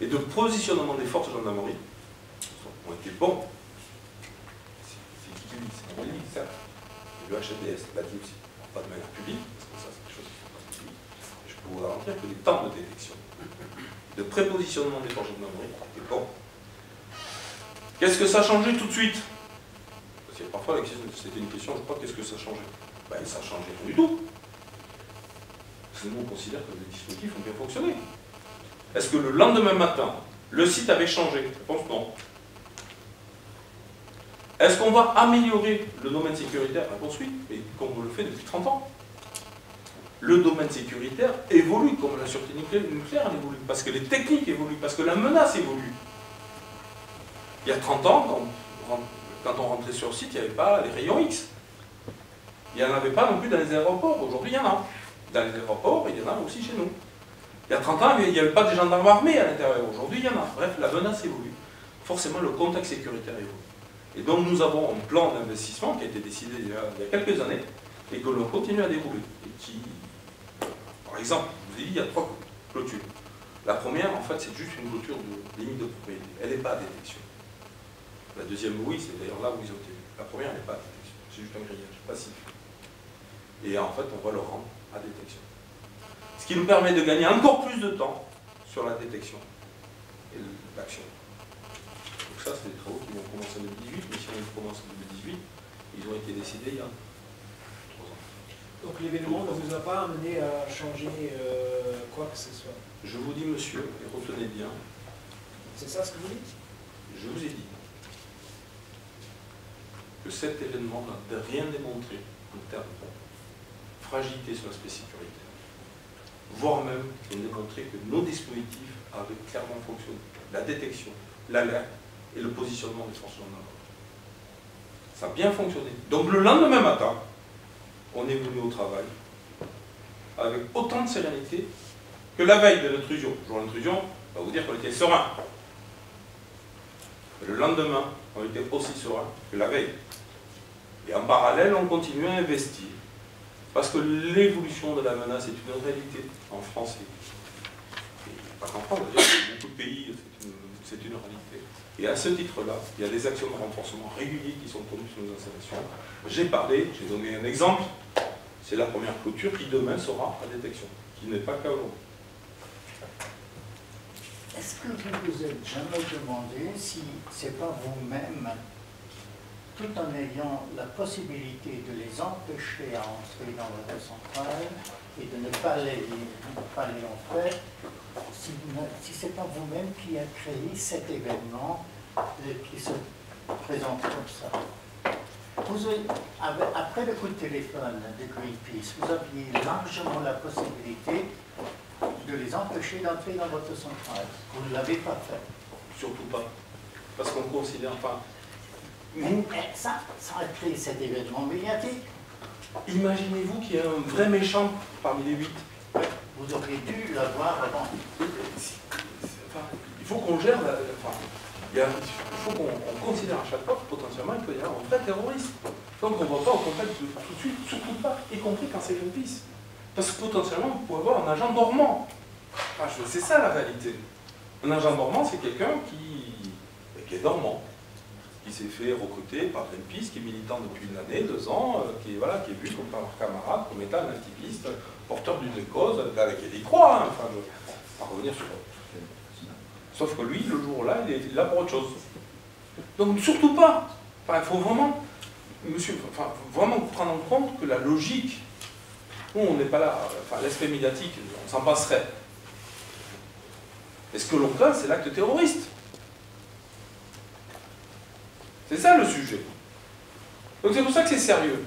Speaker 1: et de positionnement des forces de gendarmerie ont été bons. C'est qui dit, c'est moi qui dis ça. Le HDS l'a dit aussi, pas de manière publique, parce que ça c'est quelque chose qui ne faut pas public. Je peux vous garantir que les temps de détection, de prépositionnement des forces de gendarmerie étaient bons. Qu'est-ce que ça a changé tout de suite? Parce que parfois c'était une question, je crois, qu'est-ce que ça a changé? Ben, ça a changé rien du tout. Parce que nous on considère que les dispositifs ont bien fonctionné. Est-ce que le lendemain matin, le site avait changé? Je pense non. Est-ce qu'on va améliorer le domaine sécuritaire? Réponse oui, mais comme on le fait depuis 30 ans. Le domaine sécuritaire évolue, comme la sûreté nucléaire évolue, parce que les techniques évoluent, parce que la menace évolue. Il y a 30 ans, quand on rentrait sur le site, il n'y avait pas les rayons X. Il n'y en avait pas non plus dans les aéroports. Aujourd'hui, il y en a. Dans les aéroports, il y en a aussi chez nous. Il y a 30 ans, il n'y avait pas de gendarmes armés à l'intérieur. Aujourd'hui, il y en a. Bref, la menace évolue. Forcément, le contexte sécuritaire évolue. Et donc, nous avons un plan d'investissement qui a été décidé il y a quelques années et que l'on continue à dérouler. Et qui, par exemple, je vous ai dit, il y a 3 clôtures. La première, en fait, c'est juste une clôture de limite de propriété. Elle n'est pas à détection. La deuxième, oui, c'est d'ailleurs là où ils ont été. La première n'est pas à détection. C'est juste un grillage passif. Et en fait, on va le rendre à détection. Ce qui nous permet de gagner encore plus de temps sur la détection et l'action. Donc ça, c'est des travaux qui vont commencer en 2018, mais si on commence en 2018, ils ont été décidés il y a 3 ans.
Speaker 8: Donc l'événement ne vous a pas amené à changer quoi que ce soit?
Speaker 1: Je vous dis, monsieur, et retenez bien.
Speaker 8: C'est ça ce que vous dites?
Speaker 1: Je vous ai dit que cet événement n'a rien démontré en termes de fragilité sur l'aspect sécuritaire, voire même démontré que nos dispositifs avaient clairement fonctionné. La détection, l'alerte et le positionnement des forces gendarmes. Ça a bien fonctionné. Donc le lendemain matin, on est venu au travail avec autant de sérénité que la veille de l'intrusion. Le jour de l'intrusion, on va vous dire qu'on était serein. Le lendemain, on était aussi serein que la veille. Et en parallèle, on continue à investir. Parce que l'évolution de la menace est une réalité en France. Et pas qu'en France, d'ailleurs, dans beaucoup de pays, c'est une réalité. Et à ce titre-là, il y a des actions de renforcement réguliers qui sont conduites sur nos installations. J'ai parlé, j'ai donné un exemple, c'est la première clôture qui demain sera à détection, qui n'est pas qu'à aujourd'hui.
Speaker 3: Est-ce que vous vous êtes jamais demandé si c'est pas vous-même, tout en ayant la possibilité de les empêcher à entrer dans votre centrale et de ne pas les en faire, si c'est pas vous-même qui a créé cet événement qui se présente comme ça? Après le coup de téléphone de Greenpeace, vous aviez largement la possibilité de les empêcher d'entrer dans votre centrale. Vous ne l'avez pas fait.
Speaker 1: Surtout pas. Parce qu'on considère pas.
Speaker 3: Ça a créé cet événement médiatique.
Speaker 1: Imaginez-vous qu'il y a un vrai méchant parmi les 8.
Speaker 3: Vous auriez dû l'avoir avant.
Speaker 1: Il faut qu'on gère il faut qu'on considère à chaque fois que potentiellement il peut y avoir un vrai terroriste. Donc on ne va pas au contact tout de suite, surtout pas, y compris quand c'est Greenpeace. Parce que potentiellement, vous pouvez avoir un agent dormant. C'est ça la réalité. Un agent dormant, c'est quelqu'un qui est dormant, qui s'est fait recruter par Greenpeace, qui est militant depuis 1 année, 2 ans, qui est vu comme par leurs camarades, comme étant un activiste, porteur d'une cause à laquelle il croit. Hein, enfin, on va revenir sur. Sauf que lui, le jour-là, il est là pour autre chose. Donc surtout pas. Enfin, il faut vraiment, monsieur, vraiment prendre en compte que la logique, nous, on n'est pas là, l'aspect médiatique, on s'en passerait. Et ce que l'on craint, c'est l'acte terroriste. C'est ça le sujet. Donc c'est pour ça que c'est sérieux.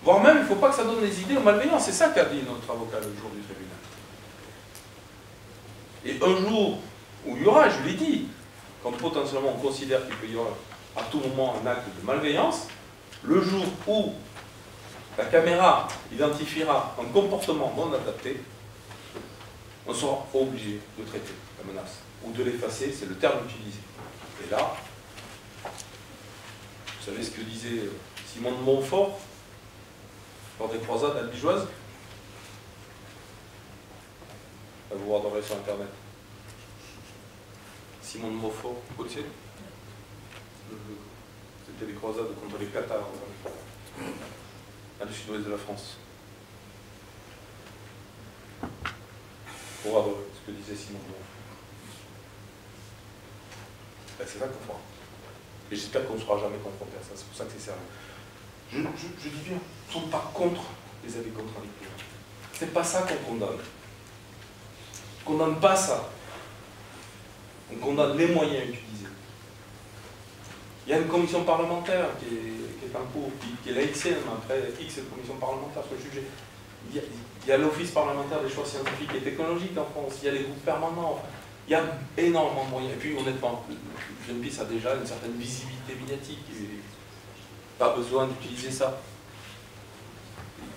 Speaker 1: Voire même, il ne faut pas que ça donne des idées aux malveillants. C'est ça qu'a dit notre avocat le jour du tribunal. Et un jour où il y aura, je l'ai dit, quand potentiellement on considère qu'il peut y avoir à tout moment un acte de malveillance, le jour où la caméra identifiera un comportement non adapté, on sera obligé de traiter la menace, ou de l'effacer, c'est le terme utilisé. Et là, savez ce que disait Simon de Montfort lors des croisades albigeoises? Vous regarderez sur internet. Simon de Montfort, vous connaissez? C'était les croisades contre les Cathares à le sud-ouest de la France. Vous regarderez ce que disait Simon de Montfort. Ben, c'est ça qu'on fera. Et j'espère qu'on ne sera jamais confronté à ça. C'est pour ça que c'est sérieux. Je dis bien, nous ne sommes pas contre les avis contradictoires. C'est pas ça qu'on condamne. On ne condamne pas ça. On condamne les moyens utilisés. Il y a une commission parlementaire qui est en cours, qui est la XM, après X commission parlementaire sur le sujet. Il y a l'Office parlementaire des choix scientifiques et technologiques en France, il y a les groupes permanents, enfin, il y a énormément de moyens. Et puis honnêtement, Greenpeace a déjà une certaine visibilité médiatique, et pas besoin d'utiliser ça.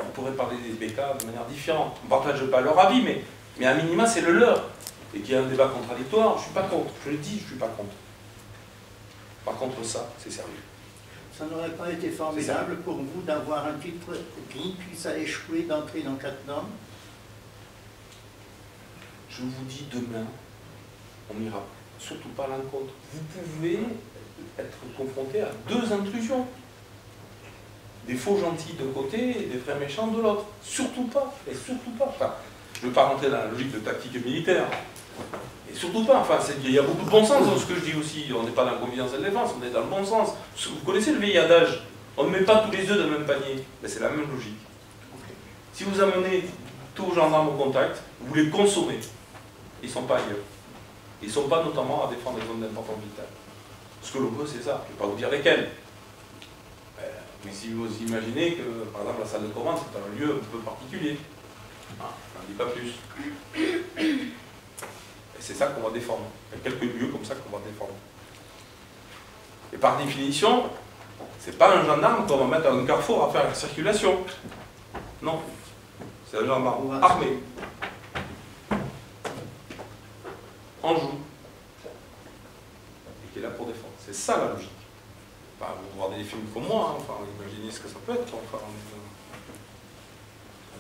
Speaker 1: On pourrait parler des BK de manière différente. On ne partage pas leur avis, mais à minima c'est le leur. Et qu'il y a un débat contradictoire, je ne suis pas contre. Je le dis, je ne suis pas contre. Par contre, ça, c'est sérieux.
Speaker 3: Ça n'aurait pas été formidable pour vous d'avoir un titre Greenpeace a échoué d'entrer dans 4 normes?
Speaker 1: Je vous dis demain, on n'ira surtout pas à l'encontre. Vous pouvez être confronté à 2 intrusions. Des faux gentils d'un côté et des vrais méchants de l'autre. Surtout pas, et surtout pas. Enfin, je ne veux pas rentrer dans la logique de tactique militaire. Et surtout pas, enfin, il y a beaucoup de bon sens dans ce que je dis aussi. On n'est pas dans la confiance et la défense, on est dans le bon sens. Vous connaissez le vieil adage, on ne met pas tous les œufs dans le même panier. Mais c'est la même logique. Si vous amenez tous vos gendarmes au contact, vous les consommez. Ils ne sont pas ailleurs. Ils ne sont pas notamment à défendre les zones d'importance vitale. Ce que l'on veut, c'est ça. Je ne vais pas vous dire lesquels. Mais si vous imaginez que, par exemple, la salle de commande, c'est un lieu un peu particulier. Je n'en dis pas plus. Et c'est ça qu'on va défendre. Il y a quelques lieux comme ça qu'on va défendre. Et par définition, c'est pas un gendarme qu'on va mettre à un carrefour à faire la circulation. Non. C'est un gendarme armé. En joue. Et qui est là pour défendre. C'est ça la logique. Enfin, vous regardez des films comme moi, hein. Enfin, imaginez ce que ça peut être. Enfin,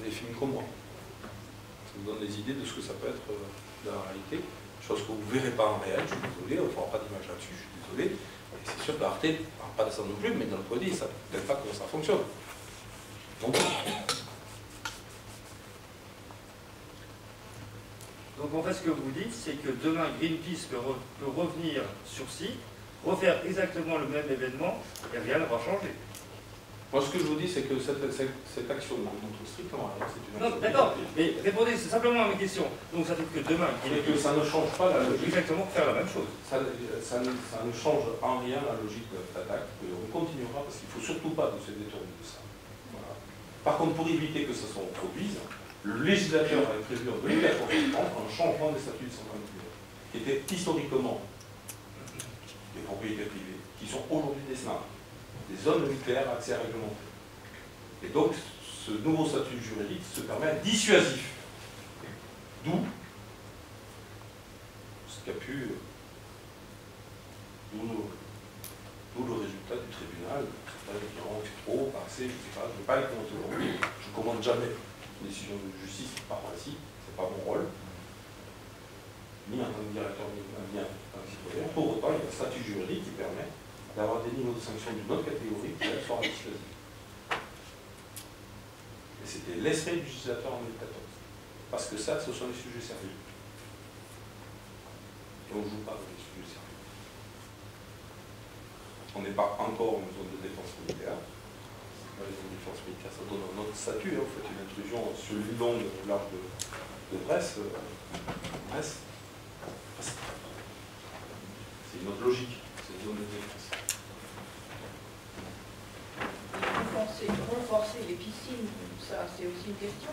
Speaker 1: des films comme moi. Ça vous donne des idées de ce que ça peut être dans la réalité. Chose que vous ne verrez pas en réel, je suis désolé, on ne fera pas d'image là-dessus, je suis désolé. Et c'est sûr qu'Arte, pas de ça non plus, mais d'un autre côté, ça ne peut pas comment ça fonctionne.
Speaker 9: Donc en fait, ce que vous dites, c'est que demain, Greenpeace peut revenir sur site, refaire exactement le même événement, et rien ne va changer.
Speaker 1: Moi, ce que je vous dis, c'est que cette action ne montre strictement rien.
Speaker 9: Non, d'accord, mais répondez simplement à mes questions. Donc ça veut dire que demain...
Speaker 1: Et que ça ne change pas la logique.
Speaker 9: Exactement, faire la même chose.
Speaker 1: Ça ne change en rien la logique de l'attaque. On continuera, parce qu'il ne faut surtout pas se détourner de ça. Voilà. Par contre, pour éviter que ça se reproduise, le législateur avait prévu en 2014 un changement des statuts de centrales nucléaires, qui étaient historiquement des propriétés privées, qui sont aujourd'hui des SNAP. Des zones nucléaires à accès réglementé. Et donc, ce nouveau statut juridique se permet à dissuasif. D'où ce qu'a pu... D'où le résultat du tribunal. Certains diront que c'est trop, pas assez, je ne sais pas, je ne vais pas les commenter aujourd'hui. Je ne commande jamais une décision de justice par principe, ce n'est pas mon rôle. Ni en tant que directeur, ni en tant que citoyen. Pour autant, il y a un statut juridique qui permet d'avoir des niveaux de sanctions d'une autre catégorie qui sont dissuasifs. Et c'était l'esprit du législateur en 2014. Parce que ça, ce sont des sujets sérieux. Et on ne joue pas avec les sujets sérieux. On n'est pas encore en zone de défense militaire. Les zones de défense militaire, ça donne un autre statut. En fait, une intrusion sur l'île longue au large de Brest. C'est une autre logique. C'est une zone de défense.
Speaker 7: Renforcer les piscines, ça c'est aussi une question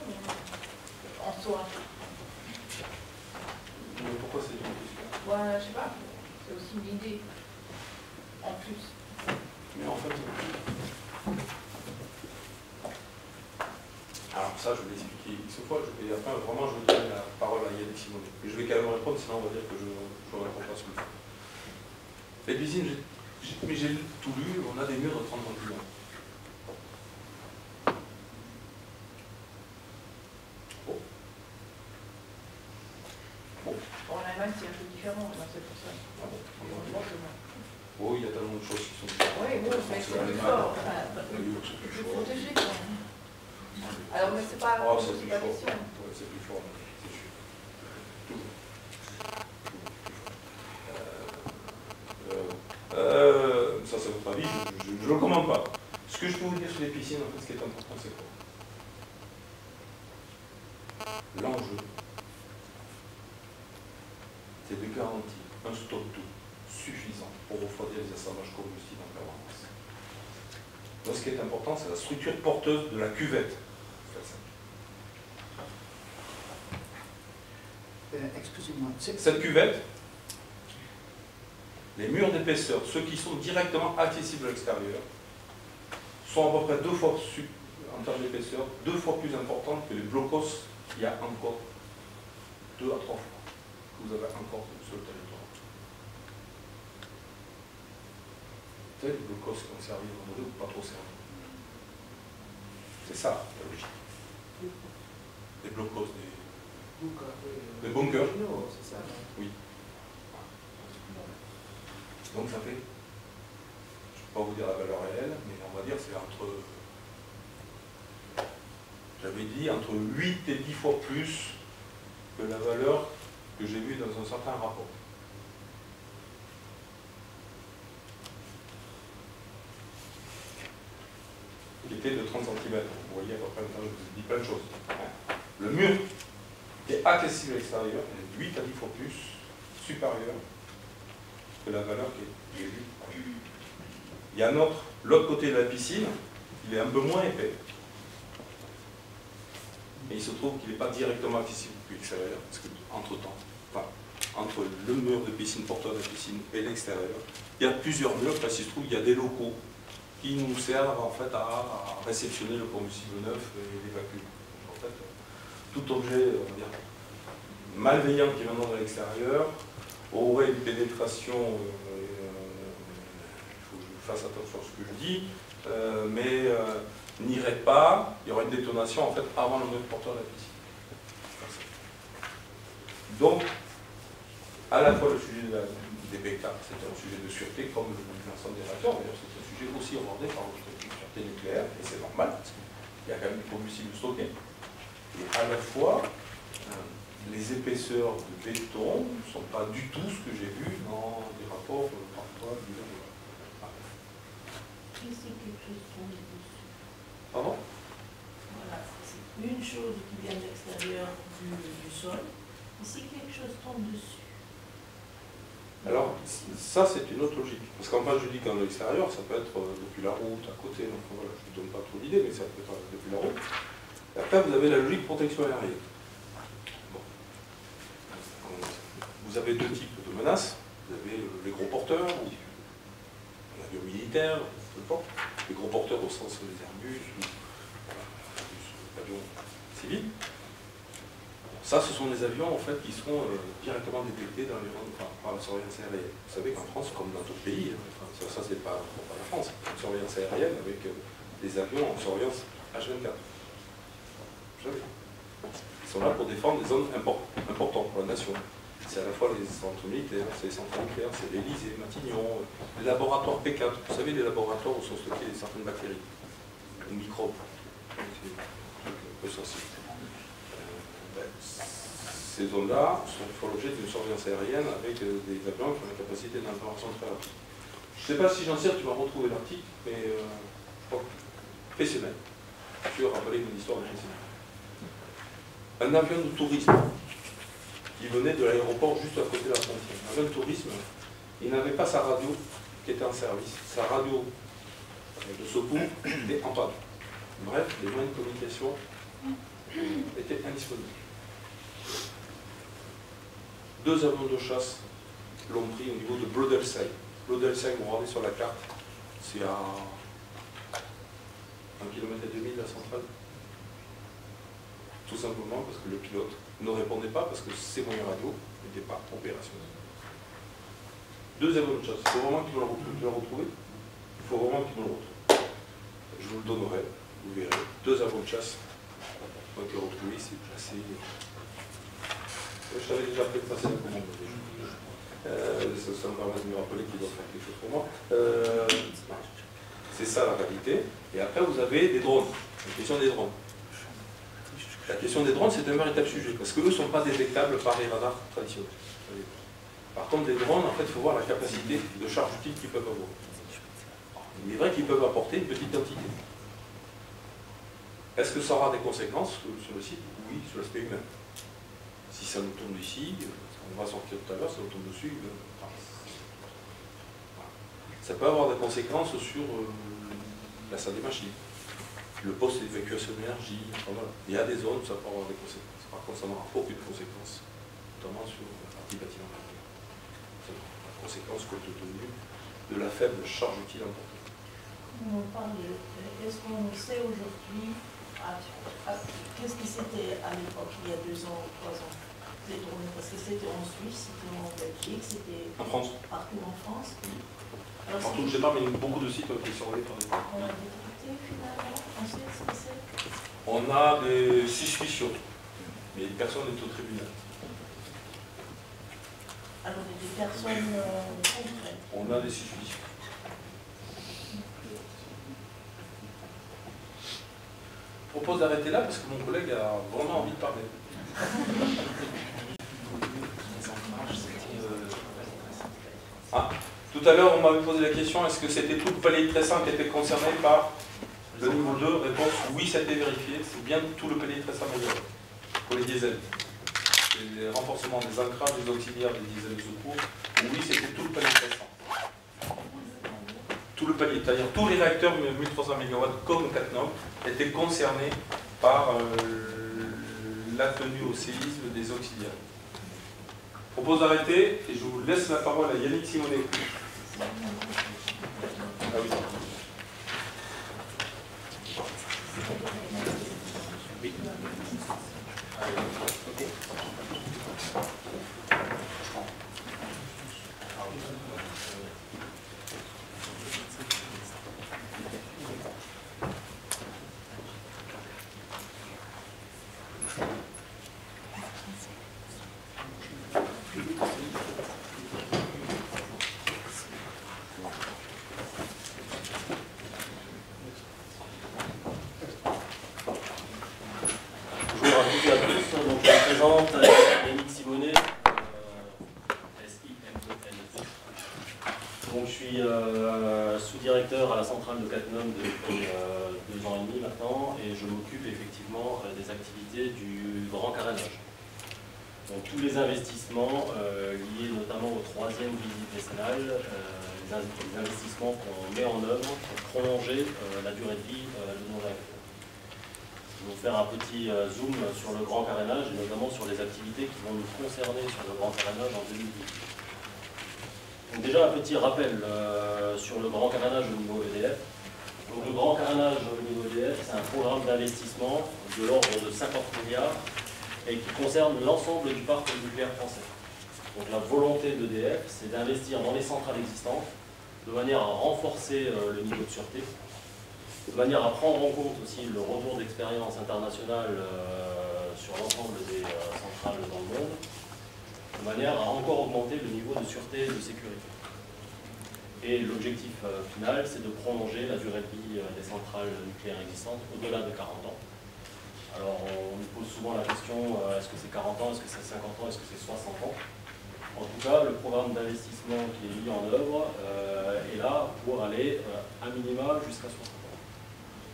Speaker 7: en soi.
Speaker 1: Mais pourquoi c'est une question?
Speaker 7: Ouais, je sais pas, c'est aussi une idée en plus.
Speaker 1: Mais en fait, alors ça je vais l'expliquer X fois, et après vraiment je vais donner la parole à Yannick Simonet. Et je vais quand même répondre, sinon on va dire que je ne réponds pas sur le fond. Les piscines, Mais j'ai tout lu, on a des murs de 30 cm. Bon.
Speaker 7: En Allemagne, c'est un peu différent, c'est pour ça.
Speaker 1: Ah bon. Oh, il y a tellement de choses qui sont différentes.
Speaker 7: Oui, oui, mais c'est plus fort. C'est plus protégé quand même. Alors, mais c'est pas,
Speaker 1: Oh, c'est
Speaker 7: c'est
Speaker 1: plus
Speaker 7: pas
Speaker 1: fort.
Speaker 7: question.
Speaker 1: Ouais, c'est plus fort, c'est sûr. Toujours. Ça, c'est votre avis, je ne le commande pas. Ce que je peux vous dire sur les piscines, en fait, ce qui est important, c'est quoi? L'enjeu, c'est de garantir un stock d'eau suffisant pour refroidir les assemblages combustibles en permanence. Donc, ce qui est important, c'est la structure porteuse de la cuvette.
Speaker 3: Excusez-moi.
Speaker 1: Cette cuvette, les murs d'épaisseur, ceux qui sont directement accessibles à l'extérieur, sont à peu près 2 fois, en termes d'épaisseur, 2 fois plus importantes que les blocos qu'il y a encore 2 à 3 fois que vous avez encore sur le territoire. Vous savez, les blocos qui ont servi dans le ou pas trop servi. C'est ça la logique. Les blocos, des bunkers.
Speaker 8: C'est ça.
Speaker 1: Oui. Donc ça fait, je ne vais pas vous dire la valeur réelle, mais on va dire c'est entre, j'avais dit, entre 8 et 10 fois plus que la valeur que j'ai vue dans un certain rapport. Il était de 30 cm. Vous voyez à peu près, je vous ai dit plein de choses. Le mur qui est accessible à l'extérieur est 8 à 10 fois plus supérieur que la valeur qui est vue. Il y a l'autre côté de la piscine, il est un peu moins épais. Et il se trouve qu'il n'est pas directement accessible depuis l'extérieur, parce que entre le mur de piscine, porteur de la piscine et l'extérieur, il y a plusieurs murs, parce qu'il se trouve qu'il y a des locaux qui nous servent en fait à réceptionner le combustible neuf et l'évacuer. En fait, tout objet, on va dire, malveillant qui viendra de l'extérieur aurait une pénétration, il faut que je fasse attention à ce que je dis, mais n'irait pas, il y aurait une détonation en fait avant le mur porteur de la piscine. Donc, à la fois le sujet des BK, c'est un sujet de sûreté comme l'incendie des réacteurs, d'ailleurs c'est un sujet aussi abordé par la sûreté nucléaire, et c'est normal, parce qu'il y a quand même du combustible stocké. Et à la fois, les épaisseurs de béton ne sont pas du tout ce que j'ai vu dans des rapports parfois du
Speaker 4: Et si quelque chose tombe dessus?
Speaker 1: Pardon?
Speaker 4: Voilà, c'est une chose qui vient de l'extérieur du sol, et si quelque chose tombe dessus?
Speaker 1: Alors, ça c'est une autre logique. Parce qu'en fait, je dis qu'en l'extérieur, ça peut être depuis la route, à côté, donc voilà, je ne vous donne pas trop d'idées, mais ça peut être depuis la route. Et après, vous avez la logique protection aérienne. Bon. Vous avez 2 types de menaces. Vous avez les gros porteurs, l'avion militaire, peu importe. Les gros porteurs au sens des Airbus, l'avion civil. Ça, ce sont des avions en fait qui seront directement détectés par la surveillance aérienne. Vous savez qu'en France, comme dans d'autres pays, ça c'est pas la France, une surveillance aérienne avec des avions en surveillance H24. Vous savez. Ils sont là pour défendre des zones importantes pour la nation. C'est à la fois les centres militaires, c'est les centres nucléaires, c'est l'Élysée, Matignon, les laboratoires P4. Vous savez, les laboratoires où sont stockées certaines bactéries, les microbes. C'est un peu sensible. Ces zones-là font l'objet d'une surveillance aérienne avec des avions qui ont la capacité d'intervention très rapide. Je ne sais pas si Jean-Cyr, tu vas retrouver l'article, mais je crois que PCM, je vais rappeler une histoire de PCM. Un avion de tourisme qui venait de l'aéroport juste à côté de la frontière. Un avion de tourisme, il n'avait pas sa radio qui était en service. Sa radio de secours était en panne. Bref, les moyens de communication étaient indisponibles. 2 avions de chasse l'ont pris au niveau de Blodelsheim. Blodelsheim, vous regardez sur la carte, c'est à 1,5 km de la centrale. Tout simplement parce que le pilote ne répondait pas parce que ses moyens radio n'étaient pas opérationnels. Deuxième bonne chose, il faut vraiment qu'ils me le retrouvent. Il faut vraiment qu'ils me le retrouvent. Je vous le donnerai, vous verrez. Deuxième bonne chasse. On va le retrouver, c'est placé. Je t'avais déjà fait passer la commande. Ça me permet de me rappeler qu'il doit faire quelque chose pour moi. C'est ça la réalité. Et après, vous avez des drones. La question des drones. La question des drones, c'est un véritable sujet, parce qu'eux ne sont pas détectables par les radars traditionnels. Par contre, des drones, en fait, il faut voir la capacité de charge utile qu'ils peuvent avoir. Il est vrai qu'ils peuvent apporter une petite entité. Est-ce que ça aura des conséquences sur le site? Oui, sur l'aspect humain. Si ça nous tombe ici, on va sortir tout à l'heure, ça nous tombe dessus. Ça peut avoir des conséquences sur la salle des machines, le poste d'évacuation d'énergie. Enfin, voilà. Il y a des zones où ça peut avoir des conséquences. Par contre, ça n'aura aucune conséquence, notamment sur la partie bâtiment. La conséquence compte tenu de la faible charge utile importante.
Speaker 4: On parle, est-ce qu'on sait aujourd'hui, qu'est-ce que c'était à l'époque, il y a 2 ans ou 3 ans, les drones? Parce que c'était en Suisse, c'était en Belgique, c'était
Speaker 1: en France.
Speaker 4: Partout en France.
Speaker 1: Alors, partout, je ne sais pas, mais beaucoup de sites ont été surveillés par des drones.
Speaker 4: On a détecté finalement, on sait ce que c'est?
Speaker 1: On a des suspicions, mais personne n'est au tribunal.
Speaker 4: Alors, il y a des personnes concrètes.
Speaker 1: On a des suspicions. Je propose d'arrêter là parce que mon collègue a vraiment envie de parler. Ah, tout à l'heure, on m'avait posé la question, est-ce que c'était tout le palier de tressant qui était concerné par le niveau 2? Réponse, oui, ça a été vérifié. C'est bien tout le palier de tressant amélioré pour les diesels. Les renforcements des ancrages, des auxiliaires, des diesels de secours. Oui, c'était tout le palier de tressant. Tout le palier, c'est-à-dire tous les réacteurs 1300 MW comme Cattenom étaient concernés par la tenue au séisme des auxiliaires. Je propose d'arrêter et je vous laisse la parole à Yannick Simonet. Ah oui. Oui.
Speaker 10: Bonjour à toutes et à tous, donc je me présente Yannick Simonet, SIMENT. Donc je suis sous-directeur à la centrale de Cattenom depuis 2 ans et demi maintenant et je m'occupe effectivement des activités du grand carénage. Donc tous les investissements liés notamment au 3e visite décennale, les investissements qu'on met en œuvre pour prolonger la durée de vie de nos réacteurs. Je vais vous faire un petit zoom sur le grand carénage et notamment sur les activités qui vont nous concerner sur le grand carénage en 2018. Donc déjà un petit rappel sur le grand carénage au niveau EDF. Donc le grand carénage au niveau EDF, c'est un programme d'investissement de l'ordre de 50 milliards et qui concerne l'ensemble du parc nucléaire français. Donc la volonté d'EDF, c'est d'investir dans les centrales existantes de manière à renforcer le niveau de sûreté, de manière à prendre en compte aussi le retour d'expérience internationale sur l'ensemble des centrales dans le monde, de manière à encore augmenter le niveau de sûreté et de sécurité. Et l'objectif final, c'est de prolonger la durée de vie des centrales nucléaires existantes au-delà de 40 ans. Alors on nous pose souvent la question, est-ce que c'est 40 ans, est-ce que c'est 50 ans, est-ce que c'est 60 ans? En tout cas, le programme d'investissement qui est mis en œuvre est là pour aller à minima jusqu'à 60 ans.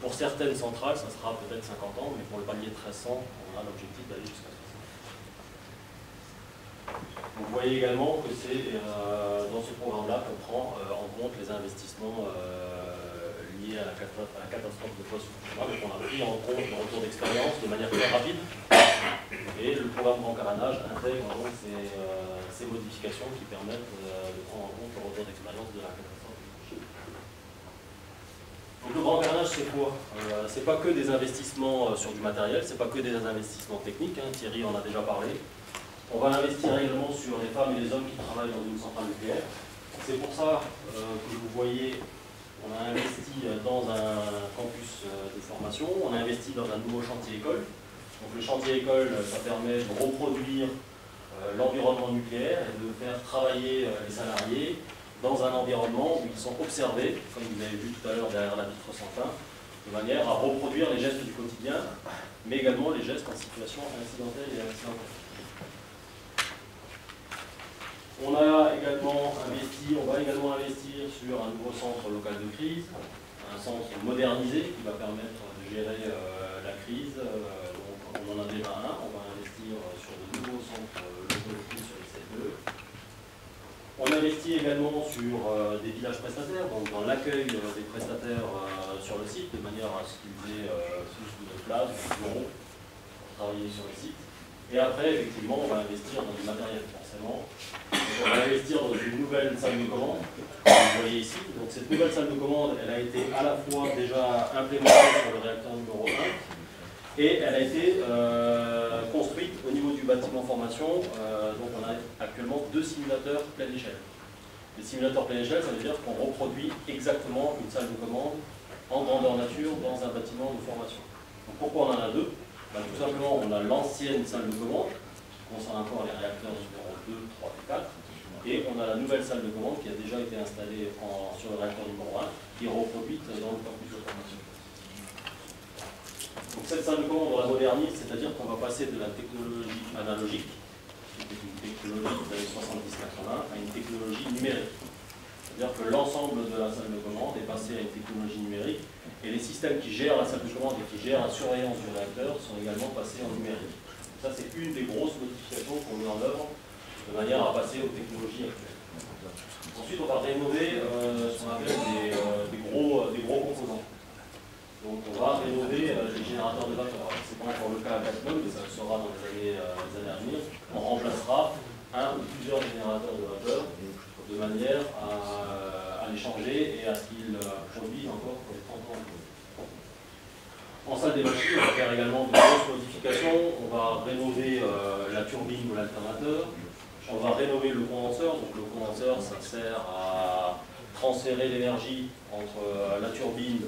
Speaker 10: Pour certaines centrales, ça sera peut-être 50 ans, mais pour le palier 1300, on a l'objectif d'aller jusqu'à 60 ans. Vous voyez également que c'est dans ce programme-là qu'on prend en compte les investissements liés à la catastrophe de Fukushima. Donc on a pris en compte le retour d'expérience de manière très rapide. Et le programme Grand Carénage intègre donc ces modifications qui permettent de prendre en compte le retour d'expérience de la catastrophe. Donc le grand carénage, c'est quoi? C'est pas que des investissements sur du matériel, c'est pas que des investissements techniques, hein, Thierry en a déjà parlé. On va investir également sur les femmes et les hommes qui travaillent dans une centrale nucléaire. C'est pour ça que vous voyez, on a investi dans un campus de formation, on a investi dans un nouveau chantier école. Donc le chantier école, ça permet de reproduire l'environnement nucléaire et de faire travailler les salariés dans un environnement où ils sont observés, comme vous avez vu tout à l'heure derrière la vitre sans fin, de manière à reproduire les gestes du quotidien, mais également les gestes en situation incidentelle et accidentelle. On va également investir sur un nouveau centre local de crise, un centre modernisé qui va permettre de gérer la crise. Donc on en a déjà un, on va investir sur de nouveaux centres locaux de crise sur les CFE. On investit également sur des villages prestataires, donc dans l'accueil des prestataires sur le site, de manière à ce qu'ils aient plus de place, de bureaux pour travailler sur le site. Et après, effectivement, on va investir dans du matériel, forcément. Donc, on va investir dans une nouvelle salle de commande, que vous voyez ici. Donc cette nouvelle salle de commande, elle a été à la fois déjà implémentée sur le réacteur numéro 1, et elle a été construite au niveau du bâtiment formation. Donc on a actuellement 2 simulateurs pleine échelle. Les simulateurs pleine échelle, ça veut dire qu'on reproduit exactement une salle de commande en grandeur nature dans un bâtiment de formation. Donc pourquoi on en a 2 ? Tout simplement, on a l'ancienne salle de commande, qui concerne encore les réacteurs numéro 2, 3 et 4, et on a la nouvelle salle de commande qui a déjà été installée sur le réacteur numéro 1, qui est reproduite dans le campus de formation. Donc cette salle de commande, on la modernise, c'est-à-dire qu'on va passer de la technologie analogique, qui était une technologie des années 70-80, à une technologie numérique. C'est-à-dire que l'ensemble de la salle de commande est passé à une technologie numérique, et les systèmes qui gèrent la salle de commande et qui gèrent la surveillance du réacteur sont également passés en numérique. Ça, c'est une des grosses modifications qu'on met en œuvre de manière à passer aux technologies actuelles. Ensuite, on va rénover ce qu'on appelle des gros composants. Donc, on va rénover les générateurs de vapeur. Ce n'est pas encore le cas à Cattenom, mais ça le sera dans les années à venir. On remplacera un ou plusieurs générateurs de vapeur de manière à les changer et à ce qu'ils produisent encore pour les 30 ans. En salle des machines, on va faire également de grosses modifications. On va rénover la turbine ou l'alternateur. On va rénover le condenseur. Donc le condenseur, ça sert à transférer l'énergie entre la turbine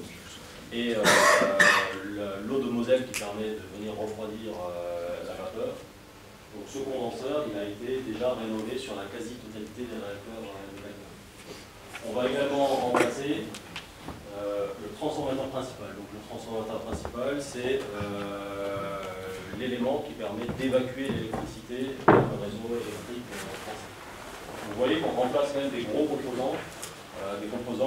Speaker 10: et l'eau de Moselle qui permet de venir refroidir la vapeur. Donc ce condenseur, il a été déjà rénové sur la quasi-totalité des réacteurs de Cattenom. On va également remplacer le transformateur principal. Donc le transformateur principal, c'est l'élément qui permet d'évacuer l'électricité dans le réseau électrique français. Vous voyez qu'on remplace quand même des gros composants,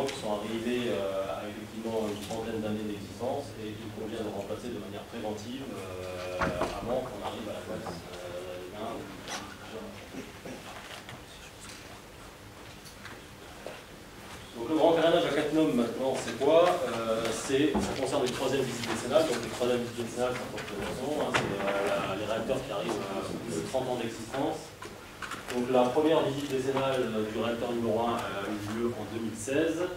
Speaker 10: qui sont arrivés à effectivement une trentaine d'années d'existence et qu'il convient de remplacer de manière préventive avant qu'on arrive à la place. Donc le grand carénage à Cattenom maintenant, c'est quoi? Ça concerne les 3e visites décennales. Donc les 3e visites décennales, c'est pour quelle raison, c'est les réacteurs qui arrivent à plus de 30 ans d'existence. Donc la première visite décennale du réacteur numéro 1 a eu lieu en 2016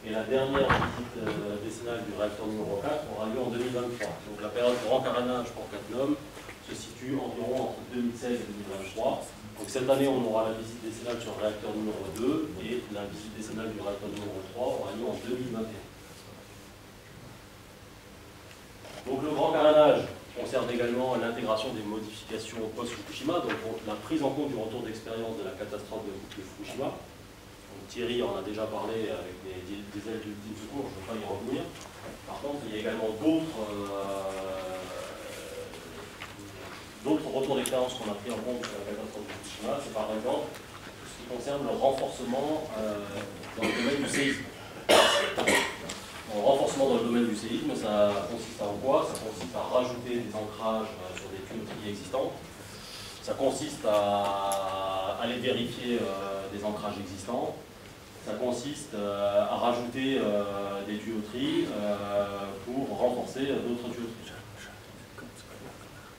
Speaker 10: et la dernière visite décennale du réacteur numéro 4 aura lieu en 2023. Donc la période de grand carénage pour Cattenom se situe environ entre 2016 et 2023. Donc cette année, on aura la visite décennale sur le réacteur numéro 2 et la visite décennale du réacteur numéro 3 aura lieu en 2021. Donc le grand carénage concerne également l'intégration des modifications post-Fukushima, donc la prise en compte du retour d'expérience de la catastrophe de Fukushima. Donc, Thierry en a déjà parlé avec des ailes d'ultime secours, je ne vais pas y revenir. Par contre, il y a également d'autres retours d'expérience qu'on a pris en compte sur la catastrophe de Fukushima, c'est par exemple tout ce qui concerne le renforcement dans le domaine du séisme. Le renforcement dans le domaine du séisme, ça consiste en quoi? Ça consiste à rajouter des ancrages sur des tuyauteries existantes. Ça consiste à aller vérifier des ancrages existants. Ça consiste à rajouter des tuyauteries pour renforcer d'autres tuyauteries.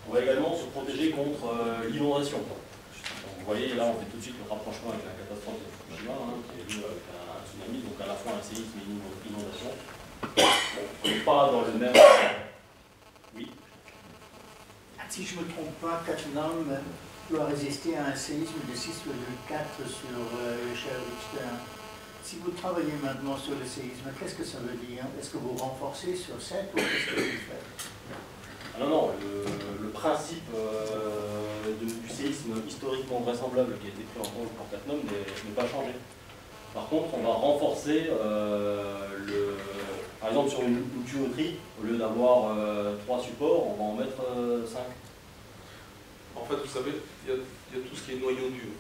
Speaker 10: On va également se protéger contre l'inondation. Vous voyez, là, on fait tout de suite le rapprochement avec la catastrophe de Fukushima, qui est lieu avec un tsunami, donc à la fois un séisme et une inondation. On n'est pas dans le même... Oui.
Speaker 3: Si je ne me trompe pas, Cattenom doit résister à un séisme de 6,4 sur l'échelle Richter. Si vous travaillez maintenant sur le séisme, qu'est-ce que ça veut dire? Est-ce que vous renforcez sur 7 ou qu'est-ce que vous faites?
Speaker 10: Non, non, le principe du séisme historiquement vraisemblable qui a été pris en compte pour Cattenom n'est pas changé. Par contre, on va renforcer, par exemple sur une tuyauterie, au lieu d'avoir 3 supports, on va en mettre 5.
Speaker 1: En fait, vous savez, il y a tout ce qui est noyau dur.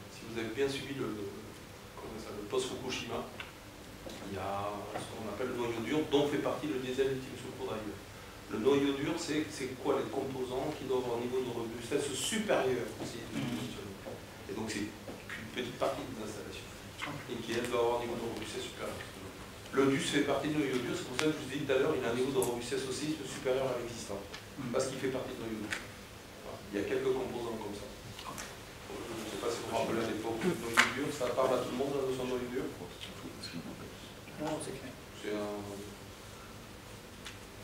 Speaker 1: Si vous avez bien suivi le post-Fukushima, il y a ce qu'on appelle le noyau dur, dont fait partie le diesel lithium sulfure d'ailleurs. Le noyau dur, c'est quoi les composants qui doivent avoir un niveau de robustesse supérieur aussi. Et donc c'est une petite partie des installations et qui elle doit avoir un niveau de robustesse supérieur. Le DUS fait partie du noyau dur, c'est pour ça que je vous ai dit tout à l'heure, il a un niveau de robustesse aussi supérieur à l'existant, parce qu'il fait partie du noyau dur. Voilà. Il y a quelques composants comme ça. Je ne sais pas si vous vous rappelez à l'époque, le noyau dur, ça parle à tout le monde la notion de noyau dur.
Speaker 3: Non, c'est clair.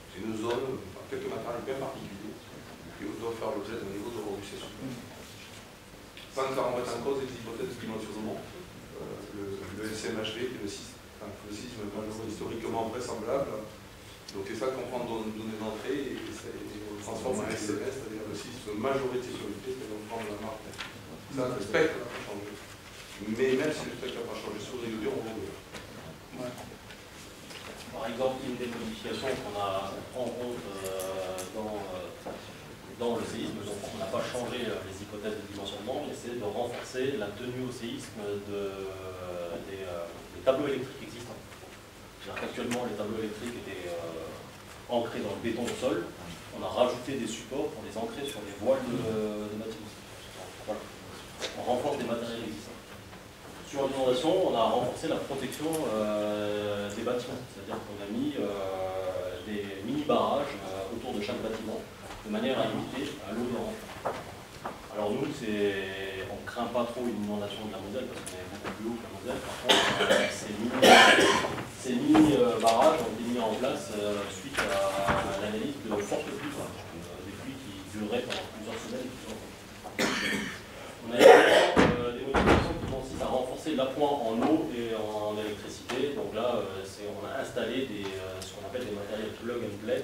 Speaker 1: C'est une zone, quelques matériaux bien particuliers, qui doivent faire l'objet d'un niveau de robustesse supérieur. Sans que ça remette en cause les hypothèses de dimensionnement, le SMHV, qui est le sisme malheureux historiquement vraisemblable. Donc c'est ça qu'on prend dans une donnée d'entrée et on le transforme en SMS, c'est-à-dire le sisme majorité sur unité, c'est on prend la marque. Ça, le spectre n'a pas changé. Mais même si le spectre n'a pas changé sur les dur, on va voir.
Speaker 3: Ouais.
Speaker 10: Par exemple, une des modifications qu'on prend en compte dans le séisme, donc on n'a pas changé les hypothèses de dimensionnement, mais c'est de renforcer la tenue au séisme des tableaux électriques existants. C'est-à-dire qu'actuellement, les tableaux électriques étaient ancrés dans le béton au sol. On a rajouté des supports pour les ancrer sur les voiles de bâtiments. Voilà. On renforce les matériels existants. Sur l'inondation, on a renforcé la protection des bâtiments, c'est-à-dire qu'on a mis des mini-barrages autour de chaque bâtiment, de manière à limiter à l'eau de rentrée. Alors nous, on ne craint pas trop une inondation de la Moselle, parce qu'on est beaucoup plus haut que la Moselle. Par contre, ces mini-barrages ont été mis en place suite à l'analyse de fortes pluies, des pluies qui dureraient pendant plusieurs semaines. On a également des modifications qui consistent à renforcer l'appoint en eau et en électricité. Donc là, on a installé ce qu'on appelle des matériels plug and play,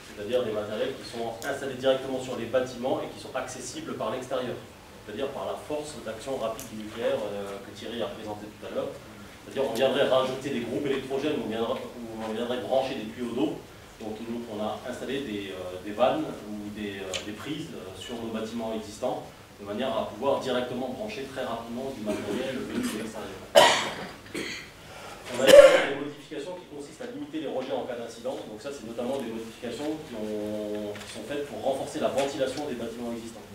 Speaker 10: c'est-à-dire des matériels qui sont installés directement sur les bâtiments et qui sont accessibles par l'extérieur, c'est-à-dire par la force d'action rapide du nucléaire que Thierry a présenté tout à l'heure. C'est-à-dire on viendrait rajouter des groupes électrogènes où on viendrait brancher des tuyaux d'eau. Donc on a installé des vannes ou des prises sur nos bâtiments existants, de manière à pouvoir directement brancher très rapidement du matériel venu de l'extérieur. On a des modifications qui consistent à limiter les rejets en cas d'incident. Donc ça, c'est notamment des modifications qui sont faites pour renforcer la ventilation des bâtiments existants.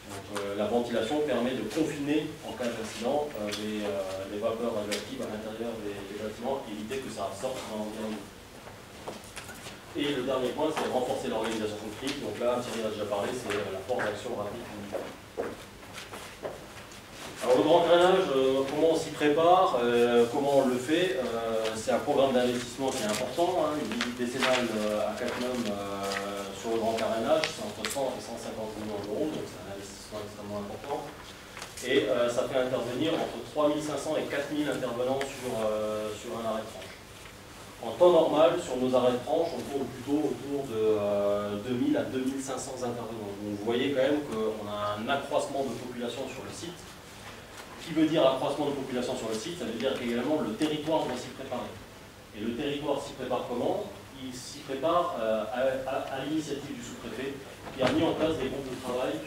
Speaker 10: Donc, la ventilation permet de confiner, en cas d'incident, les vapeurs radioactives à l'intérieur des bâtiments et éviter que ça sorte dans l'environnement. Et le dernier point, c'est renforcer l'organisation de crise. Donc là, Thierry a déjà parlé, c'est la force d'action rapide. Alors le grand drainage, comment on s'y prépare, comment on le fait, c'est un programme d'investissement qui est important, hein, une visite décennale à Cattenom sur le grand carénage, c'est entre 100 et 150 millions d'euros, donc c'est un investissement extrêmement important. Et ça fait intervenir entre 3500 et 4000 intervenants sur un arrêt de tranche. En temps normal, sur nos arrêts de tranche, on tourne plutôt autour de 2000 à 2500 intervenants. Donc vous voyez quand même qu'on a un accroissement de population sur le site. Qui veut dire accroissement de population sur le site, ça veut dire qu'également le territoire doit s'y préparer. Et le territoire s'y prépare comment? Il s'y prépare à l'initiative du sous-préfet, qui a mis en place des groupes de travail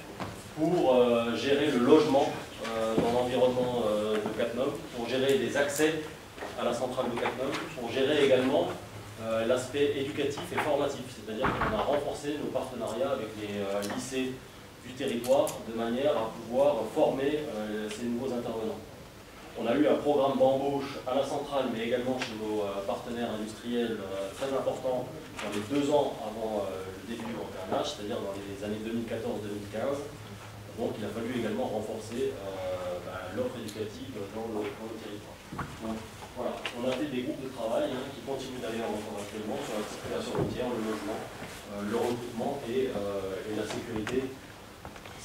Speaker 10: pour gérer le logement dans l'environnement de Cattenom, pour gérer les accès à la centrale de Cattenom, pour gérer également l'aspect éducatif et formatif, c'est-à-dire qu'on a renforcé nos partenariats avec les lycées du territoire de manière à pouvoir former ces nouveaux intervenants. On a eu un programme d'embauche à la centrale, mais également chez nos partenaires industriels très important dans les 2 ans avant le début du grand carénage, c'est-à-dire dans les années 2014-2015. Donc il a fallu également renforcer l'offre éducative dans le territoire. Donc, voilà, on a fait des groupes de travail qui continuent d'ailleurs encore actuellement sur la circulation routière, le logement, le recrutement et la sécurité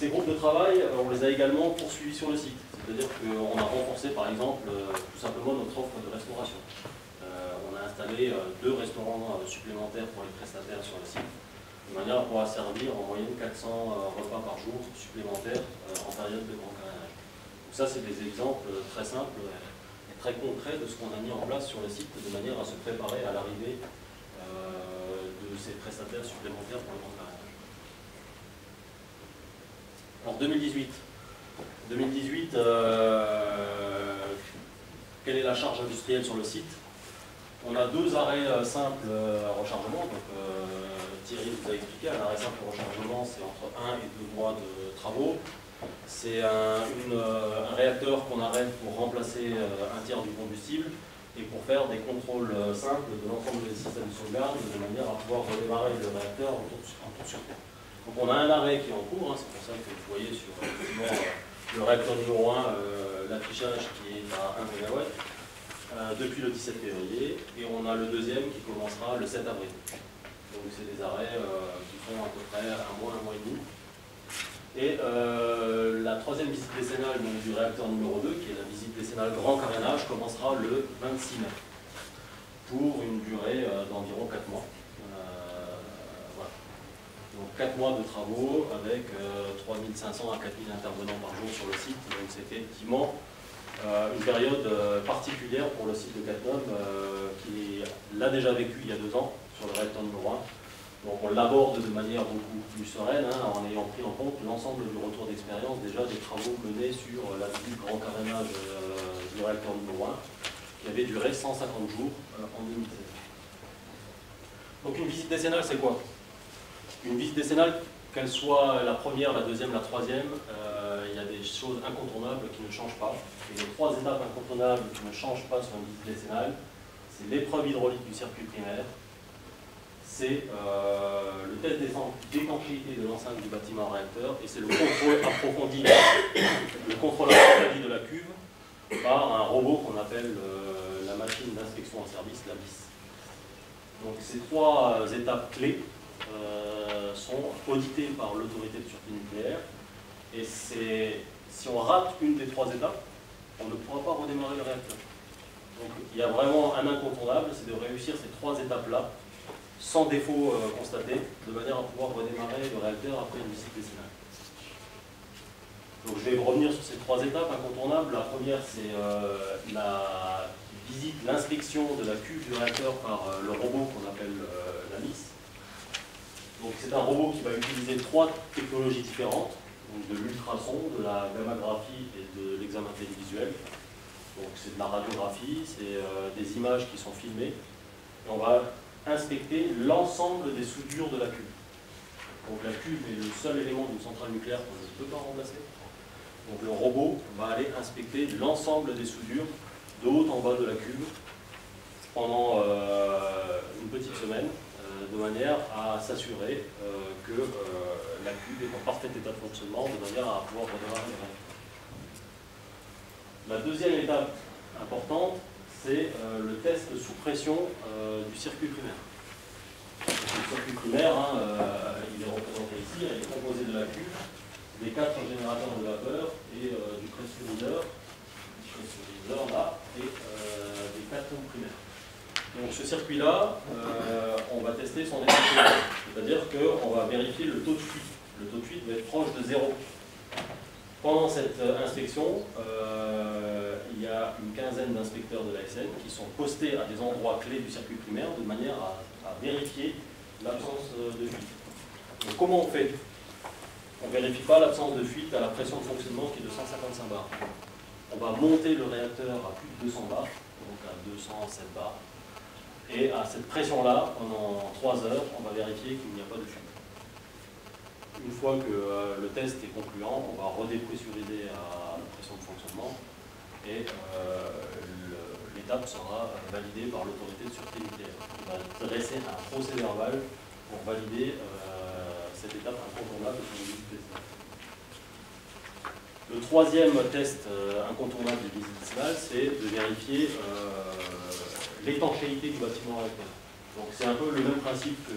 Speaker 10: Ces groupes de travail, on les a également poursuivis sur le site. C'est-à-dire qu'on a renforcé, par exemple, tout simplement notre offre de restauration. On a installé 2 restaurants supplémentaires pour les prestataires sur le site, de manière à pouvoir servir en moyenne 400 repas par jour supplémentaires en période de grand carénage. Donc ça, c'est des exemples très simples et très concrets de ce qu'on a mis en place sur le site, de manière à se préparer à l'arrivée de ces prestataires supplémentaires pour le grand carénage. Alors 2018, quelle est la charge industrielle sur le site? On a 2 arrêts simples à rechargement. Donc, Thierry vous a expliqué, un arrêt simple à rechargement, c'est entre 1 et 2 mois de travaux. C'est un réacteur qu'on arrête pour remplacer un tiers du combustible et pour faire des contrôles simples de l'ensemble des systèmes de sauvegarde de manière à pouvoir redémarrer le réacteur en tour sur tour. Donc on a un arrêt qui est en cours, c'est pour ça que vous voyez sur le réacteur numéro 1 l'affichage qui est à 1 MW depuis le 17 février, et on a le deuxième qui commencera le 7 avril. Donc c'est des arrêts qui font à peu près 1 mois et demi. Et la 3e visite décennale du réacteur numéro 2, qui est la visite décennale grand carénage, commencera le 26 mai, pour une durée d'environ 4 mois. Voilà. Donc 4 mois de travaux avec 3500 à 4000 intervenants par jour sur le site. Donc c'est effectivement une période particulière pour le site de Cattenom qui l'a déjà vécu il y a 2 ans sur le réacteur numéro 1. Donc on l'aborde de manière beaucoup plus sereine en ayant pris en compte l'ensemble du retour d'expérience déjà des travaux menés sur la visite grand carénage du réacteur numéro 1 qui avait duré 150 jours en 2016. Donc une visite décennale, c'est quoi? Une visite décennale, qu'elle soit la première, la deuxième, la troisième, il y a des choses incontournables qui ne changent pas. Et les 3 étapes incontournables qui ne changent pas sur une visite décennale, c'est l'épreuve hydraulique du circuit primaire, c'est le test d'étanchéité de l'enceinte du bâtiment réacteur, et c'est le contrôle approfondi de la cuve par un robot qu'on appelle la machine d'inspection en service, la BIS. Donc ces 3 étapes clés sont auditées par l'autorité de sûreté nucléaire, et si on rate une des 3 étapes, on ne pourra pas redémarrer le réacteur. Donc il y a vraiment un incontournable, c'est de réussir ces 3 étapes-là, sans défaut constaté, de manière à pouvoir redémarrer le réacteur après une visite décennale. Donc je vais revenir sur ces 3 étapes incontournables. La première, c'est la visite, l'inspection de la cuve du réacteur par le robot qu'on appelle la MIS. Donc c'est un robot qui va utiliser 3 technologies différentes, donc de l'ultrason, de la gammagraphie et de l'examen télévisuel. Donc c'est de la radiographie, c'est des images qui sont filmées. Et on va inspecter l'ensemble des soudures de la cuve. Donc la cuve est le seul élément d'une centrale nucléaire qu'on ne peut pas remplacer. Donc le robot va aller inspecter l'ensemble des soudures de haut en bas de la cuve pendant une petite semaine, de manière à s'assurer que la cuve est en parfait état de fonctionnement, de manière à pouvoir redémarrer le réacteur. La deuxième étape importante, c'est le test sous pression du circuit primaire. Le circuit primaire, il est représenté ici, il est composé de la cuve, des 4 générateurs de vapeur et du pressuriseur là, et des 4 pompes primaires. Donc ce circuit-là, on va tester son efficacité, c'est-à-dire qu'on va vérifier le taux de fuite. Le taux de fuite va être proche de 0. Pendant cette inspection, il y a une quinzaine d'inspecteurs de l'ASN qui sont postés à des endroits clés du circuit primaire de manière à vérifier l'absence de fuite. Donc comment on fait? On ne vérifie pas l'absence de fuite à la pression de fonctionnement qui est de 155 bars. On va monter le réacteur à plus de 200 bars, donc à 207 bars. Et à cette pression-là, pendant 3 heures, on va vérifier qu'il n'y a pas de fuite. Une fois que le test est concluant, on va redépressuriser à la pression de fonctionnement et l'étape sera validée par l'autorité de sûreté nucléaire. On va dresser un procès-verbal pour valider cette étape incontournable de la visite décennale. Le 3e test incontournable de visite décennale, c'est de vérifier l'étanchéité du bâtiment réacteur. Donc c'est un peu le même principe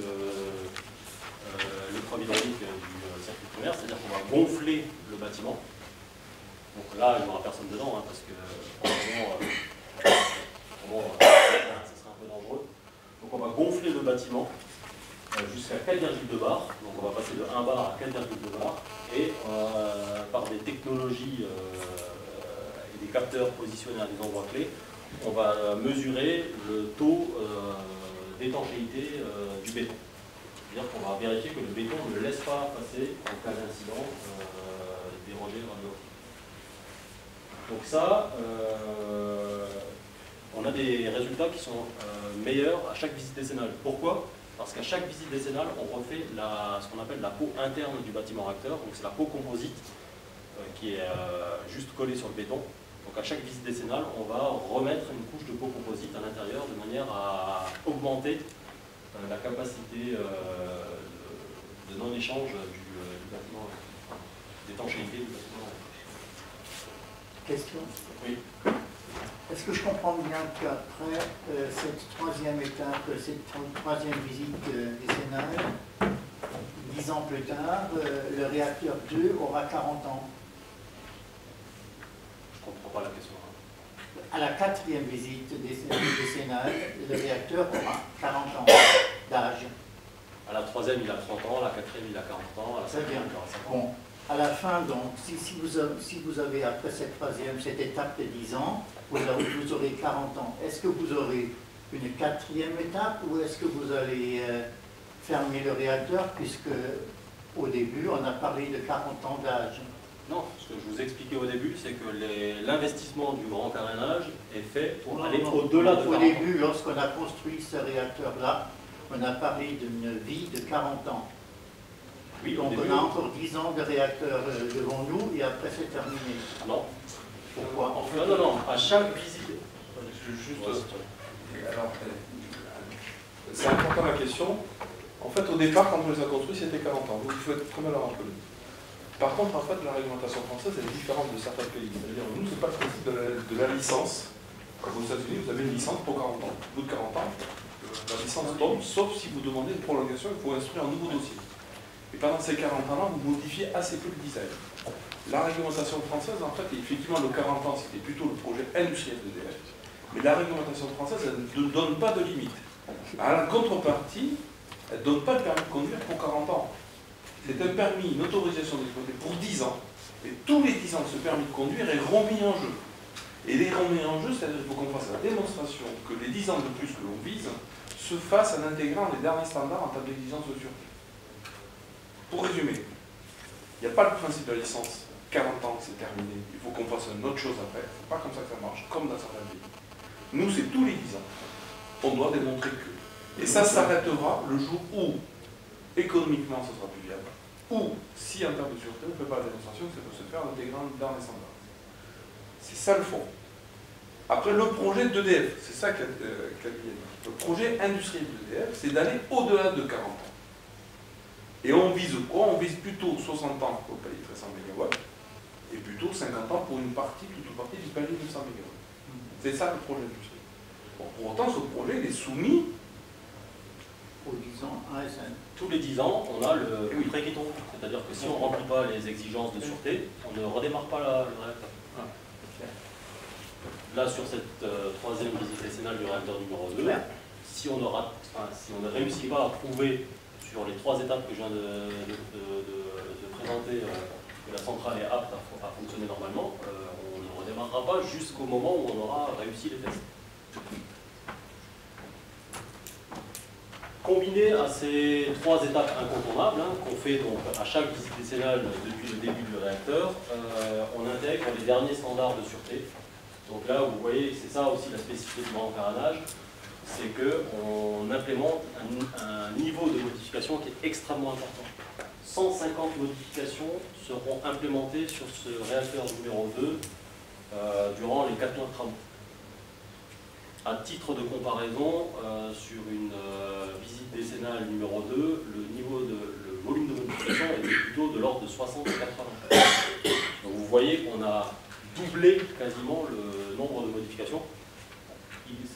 Speaker 10: le preuve hydraulique du circuit primaire, c'est-à-dire qu'on va gonfler le bâtiment. Donc là, il n'y aura personne dedans, hein, parce que franchement, ça serait un peu dangereux. Donc on va gonfler le bâtiment jusqu'à 4,2 bars. Donc on va passer de 1 bar à 4,2 bars. Et par des technologies et des capteurs positionnés à des endroits clés, on va mesurer le taux d'étanchéité du béton. C'est-à-dire qu'on va vérifier que le béton ne laisse pas passer en cas d'incident des rejets radioactifs. Donc ça, on a des résultats qui sont meilleurs à chaque visite décennale. Pourquoi? Parce qu'à chaque visite décennale, on refait ce qu'on appelle la peau interne du bâtiment réacteur. Donc c'est la peau composite qui est juste collée sur le béton. Donc à chaque visite décennale, on va remettre une couche de peau composite à l'intérieur de manière à augmenter la capacité de non-échange du bâtiment, d'étanchéité du bâtiment.
Speaker 3: Question?
Speaker 10: Oui.
Speaker 3: Est-ce que je comprends bien qu'après cette troisième étape, cette troisième visite décennale, 10 ans plus tard, le réacteur 2 aura 40 ans?
Speaker 10: Je ne comprends pas la question.
Speaker 3: À la quatrième visite décennale, le réacteur aura 40 ans d'âge.
Speaker 10: À la troisième, il a 30 ans, à la quatrième, il a 40 ans, à la cinquième, il aura 50 ans.
Speaker 3: Bon, à la fin, donc, si vous avez, après cette troisième, cette étape de 10 ans, vous aurez 40 ans. Est-ce que vous aurez une quatrième étape ou est-ce que vous allez fermer le réacteur, puisque au début, on a parlé de 40 ans d'âge?
Speaker 10: Non, ce que je vous expliquais au début, c'est que l'investissement du grand carénage est fait pour aller au-delà de 40 ans.
Speaker 3: Au début, lorsqu'on a construit ce réacteur-là, on a parlé d'une vie de 40 ans.
Speaker 10: Oui,
Speaker 3: donc on a encore 10 ans de réacteur devant nous et après c'est terminé.
Speaker 10: Non.
Speaker 3: Pourquoi?
Speaker 10: Non, à chaque visite.
Speaker 1: Alors, c'est important la question. En fait, au départ, quand on les a construits, c'était 40 ans. Donc il faut être très mal à rappeler. Par contre, en fait, la réglementation française est différente de certains pays. C'est-à-dire, nous, ce n'est pas le principe de la licence. Comme aux États-Unis, vous avez une licence pour 40 ans. Au bout de 40 ans, la licence tombe, sauf si vous demandez une prolongation, il faut instruire un nouveau dossier. Et pendant ces 40 ans-là, vous modifiez assez peu le design. La réglementation française, en fait, effectivement, le 40 ans, c'était plutôt le projet industriel d'EDF. Mais la réglementation française, elle ne donne pas de limite. À la contrepartie, elle ne donne pas le permis de conduire pour 40 ans. C'est un permis, une autorisation d'exploiter pour 10 ans. Et tous les 10 ans, ce permis de conduire est remis en jeu. Et les remis en jeu, c'est-à-dire qu'il faut qu'on fasse la démonstration que les 10 ans de plus que l'on vise se fassent en intégrant les derniers standards en termes d'exigence de sûreté. Pour résumer, il n'y a pas le principe de la licence. 40 ans, c'est terminé. Il faut qu'on fasse une autre chose après. C'est pas comme ça que ça marche, comme dans certains pays. Nous, c'est tous les 10 ans. On doit démontrer que. Et ça s'arrêtera le jour où, économiquement, ce sera plus viable. Ou, si en termes de sûreté, on ne fait pas la démonstration, ça peut se faire en intégrant dans les standards. C'est ça le fond. Après, le projet d'EDF, c'est ça qu'a dit. Le projet industriel d'EDF, c'est d'aller au-delà de 40 ans. Et on vise quoi? On vise plutôt 60 ans pour le palier de 300 MW et plutôt 50 ans pour une partie, toute une partie du palier de 200 MW. C'est ça le projet industriel. Bon, pour autant, ce projet il est soumis
Speaker 3: aux 10 ans ASN.
Speaker 10: Tous les 10 ans, on a le prêt qui tombe. C'est-à-dire que si on ne remplit pas les exigences de sûreté, on ne redémarre pas le réacteur. Là, sur cette troisième visite décennale du réacteur numéro 2, si on ne réussit pas à prouver sur les 3 étapes que je viens de présenter que la centrale est apte à fonctionner normalement, on ne redémarrera pas jusqu'au moment où on aura réussi les tests. Combiné à ces 3 étapes incontournables, qu'on fait donc à chaque visite décennale depuis le début du réacteur, on intègre les derniers standards de sûreté. Donc là, vous voyez, c'est ça aussi la spécificité du grand carénage, c'est qu'on implémente un niveau de modification qui est extrêmement important. 150 modifications seront implémentées sur ce réacteur numéro 2 durant les 4 mois de travaux. À titre de comparaison, sur une visite décennale numéro 2, le volume de modification est plutôt de l'ordre de 60 à 80. Donc vous voyez qu'on a doublé quasiment le nombre de modifications.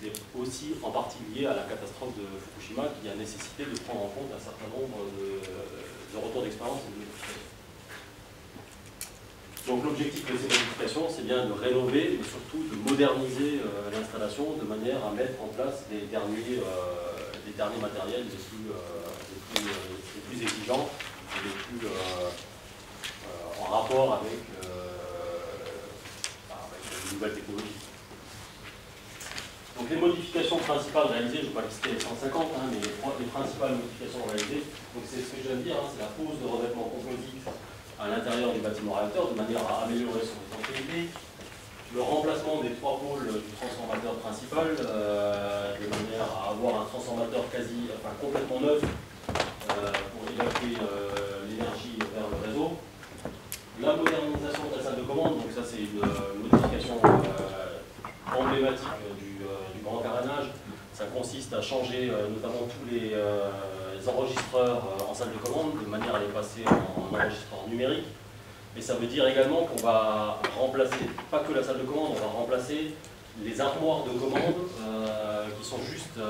Speaker 10: c'est aussi en partie lié à la catastrophe de Fukushima qui a nécessité de prendre en compte un certain nombre de retours d'expérience et de modifications. Donc l'objectif de ces modifications, c'est bien de rénover, mais surtout de moderniser l'installation de manière à mettre en place les derniers matériels les plus exigeants et les plus en rapport avec les nouvelles technologies. Donc les modifications principales réalisées, je ne vais pas lister les 150, mais les principales modifications réalisées, c'est ce que je viens de dire, c'est la pose de revêtements composites à l'intérieur du bâtiment réacteur de manière à améliorer son étanchéité, le remplacement des 3 pôles du transformateur principal de manière à avoir un transformateur complètement neuf pour évacuer l'énergie vers le réseau, la modernisation de la salle de commande, donc ça c'est une modification emblématique du grand carénage. Ça consiste à changer notamment tous les enregistreurs en salle de commande de manière à les passer en enregistreur numérique. Et ça veut dire également qu'on va remplacer, pas que la salle de commande, on va remplacer les armoires de commande qui sont juste, qui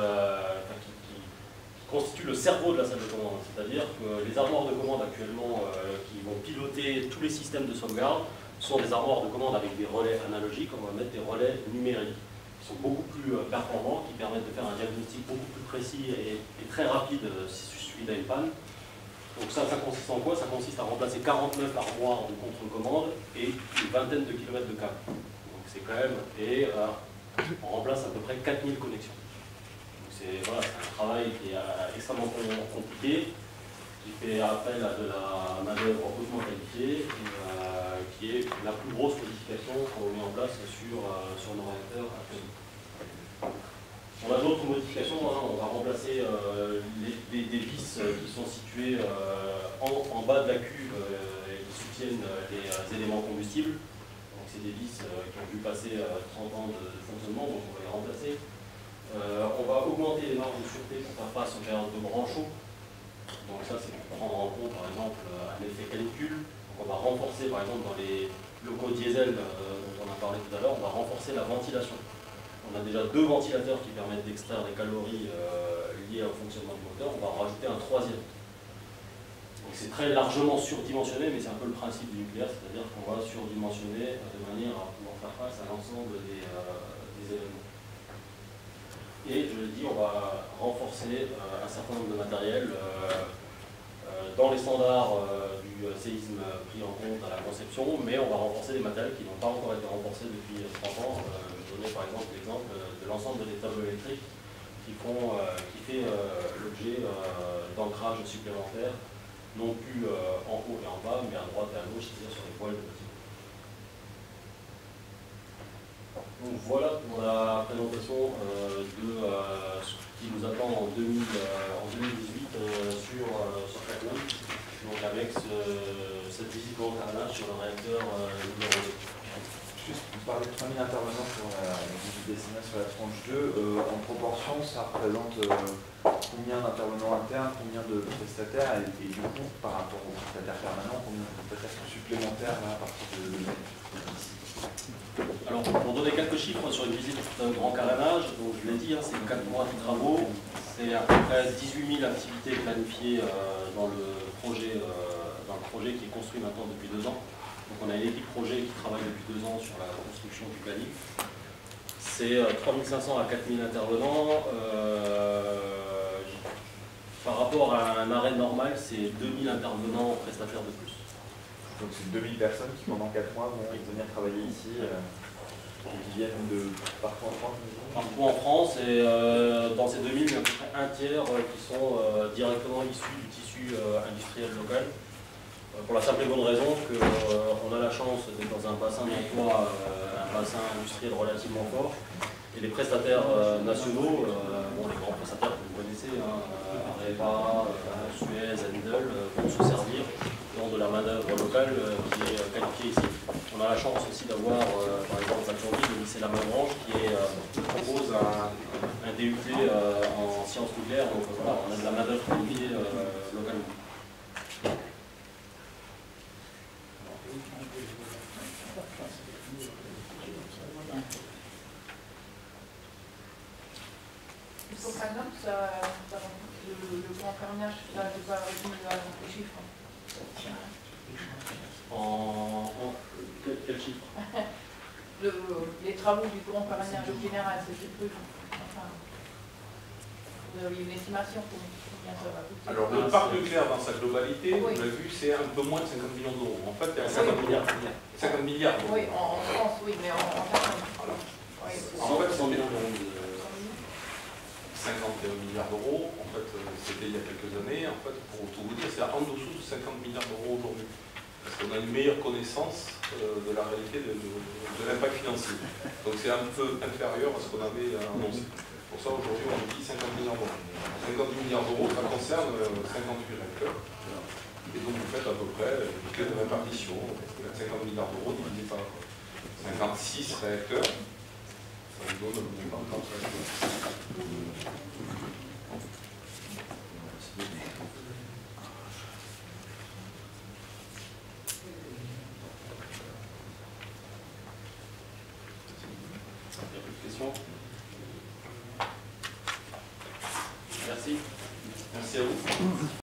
Speaker 10: constituent le cerveau de la salle de commande. C'est-à-dire que les armoires de commande actuellement qui vont piloter tous les systèmes de sauvegarde sont des armoires de commande avec des relais analogiques, on va mettre des relais numériques qui sont beaucoup plus performants, qui permettent de faire un diagnostic beaucoup plus précis et très rapide suite à une panne. Donc ça consiste en quoi? Ça consiste à remplacer 49 armoires de contre-commande et une vingtaine de kilomètres de câbles. Donc c'est quand même... Et on remplace à peu près 4000 connexions. Donc c'est un travail qui est extrêmement compliqué, qui fait appel à de la main-d'œuvre hautement qualifiée, et qui est la plus grosse modification qu'on met en place sur nos réacteurs actuellement. On a d'autres modifications, on va remplacer des vis qui sont situées en bas de la cuve et qui soutiennent les éléments combustibles. Donc c'est des vis qui ont dû passer 30 ans de fonctionnement, donc on va les remplacer. On va augmenter les marges de sûreté pour faire face aux périodes de grand chaud. Donc ça c'est pour prendre en compte par exemple un effet canicule. Donc on va renforcer par exemple dans les locaux diesel dont on a parlé tout à l'heure, on va renforcer la ventilation. On a déjà 2 ventilateurs qui permettent d'extraire les calories liées au fonctionnement du moteur. On va en rajouter un 3e. Donc c'est très largement surdimensionné, mais c'est un peu le principe du nucléaire, c'est-à-dire qu'on va surdimensionner de manière à pouvoir faire face à l'ensemble des événements. Et je l'ai dit, on va renforcer un certain nombre de matériel dans les standards du séisme pris en compte à la conception, mais on va renforcer des matériels qui n'ont pas encore été renforcés depuis 30 ans. Par exemple l'exemple de l'ensemble des tableaux électriques qui fait l'objet d'ancrage supplémentaires, non plus en haut et en bas, mais à droite et à gauche, c'est-à-dire sur les voiles de bâtiment. Donc voilà pour la présentation de ce qui nous attend en 2018 sur CatNom, donc avec cette visite grand carnage sur le réacteur numéro 2.
Speaker 11: Juste, vous parlez de 3000 intervenants pour la visite décennale sur la tranche 2. En proportion, ça représente combien d'intervenants internes, combien de prestataires et du coup, par rapport aux prestataires permanents, combien de prestataires sont supplémentaires là, à partir de mai?
Speaker 10: Alors, pour donner quelques chiffres sur une visite d'un grand carénage, donc je l'ai dit, c'est 4 mois de travaux, c'est à peu près 18 000 activités planifiées dans le projet qui est construit maintenant depuis 2 ans. Donc on a une équipe projet qui travaille depuis 2 ans sur la construction du planning. C'est 3500 à 4000 intervenants. Par rapport à un arrêt normal, c'est 2000 intervenants prestataires de plus.
Speaker 11: Donc c'est 2000 personnes qui pendant 4 mois vont venir travailler ici, qui viennent de partout en France.
Speaker 10: Partout en France, et dans ces 2000, il y a à peu près un tiers qui sont directement issus du tissu industriel local. Pour la simple et bonne raison qu'on a la chance d'être dans un bassin d'emploi, un bassin industriel relativement fort, et les prestataires nationaux, les grands prestataires que vous connaissez, Areva, Suez, Endel, vont se servir de la main-d'œuvre locale qui est qualifiée ici. On a la chance aussi d'avoir, par exemple, à Thionville, le lycée La Main-Branche, qui propose un DUT en sciences nucléaires, donc voilà, on a de la main-d'œuvre qualifiée localement.
Speaker 7: Canon, le grand carnage, là, je n'ai pas retenu les chiffres.
Speaker 10: Quel chiffre?
Speaker 7: Les travaux du grand carnage général, c'était plus. Enfin, vous avez une estimation pour combien ça va coûter?
Speaker 1: Alors, le parc nucléaire dans sa globalité,
Speaker 7: Oui.
Speaker 1: vous l'avez vu, c'est un peu moins de 50 millions d'euros. En fait, il y a
Speaker 10: 50 milliards.
Speaker 1: 50 milliards d'euros.
Speaker 7: Oui, en France, oui, mais en
Speaker 1: Voilà.
Speaker 7: oui,
Speaker 1: En fait,
Speaker 10: 100 millions d'euros.
Speaker 1: 51 milliards d'euros, en fait, c'était il y a quelques années. En fait, pour tout vous dire, c'est en dessous de 50 milliards d'euros aujourd'hui. Parce qu'on a une meilleure connaissance de la réalité de l'impact financier. Donc c'est un peu inférieur à ce qu'on avait annoncé. Pour ça, aujourd'hui, on dit 50 milliards d'euros. 50 milliards d'euros, ça concerne 58 réacteurs. Et donc, vous faites à peu près une clé de répartition. 50 milliards d'euros divisé par 56 réacteurs. Ça nous donne le montant de 30 réacteurs.
Speaker 10: Il n'y a plus de questions? Merci.
Speaker 1: Merci à vous.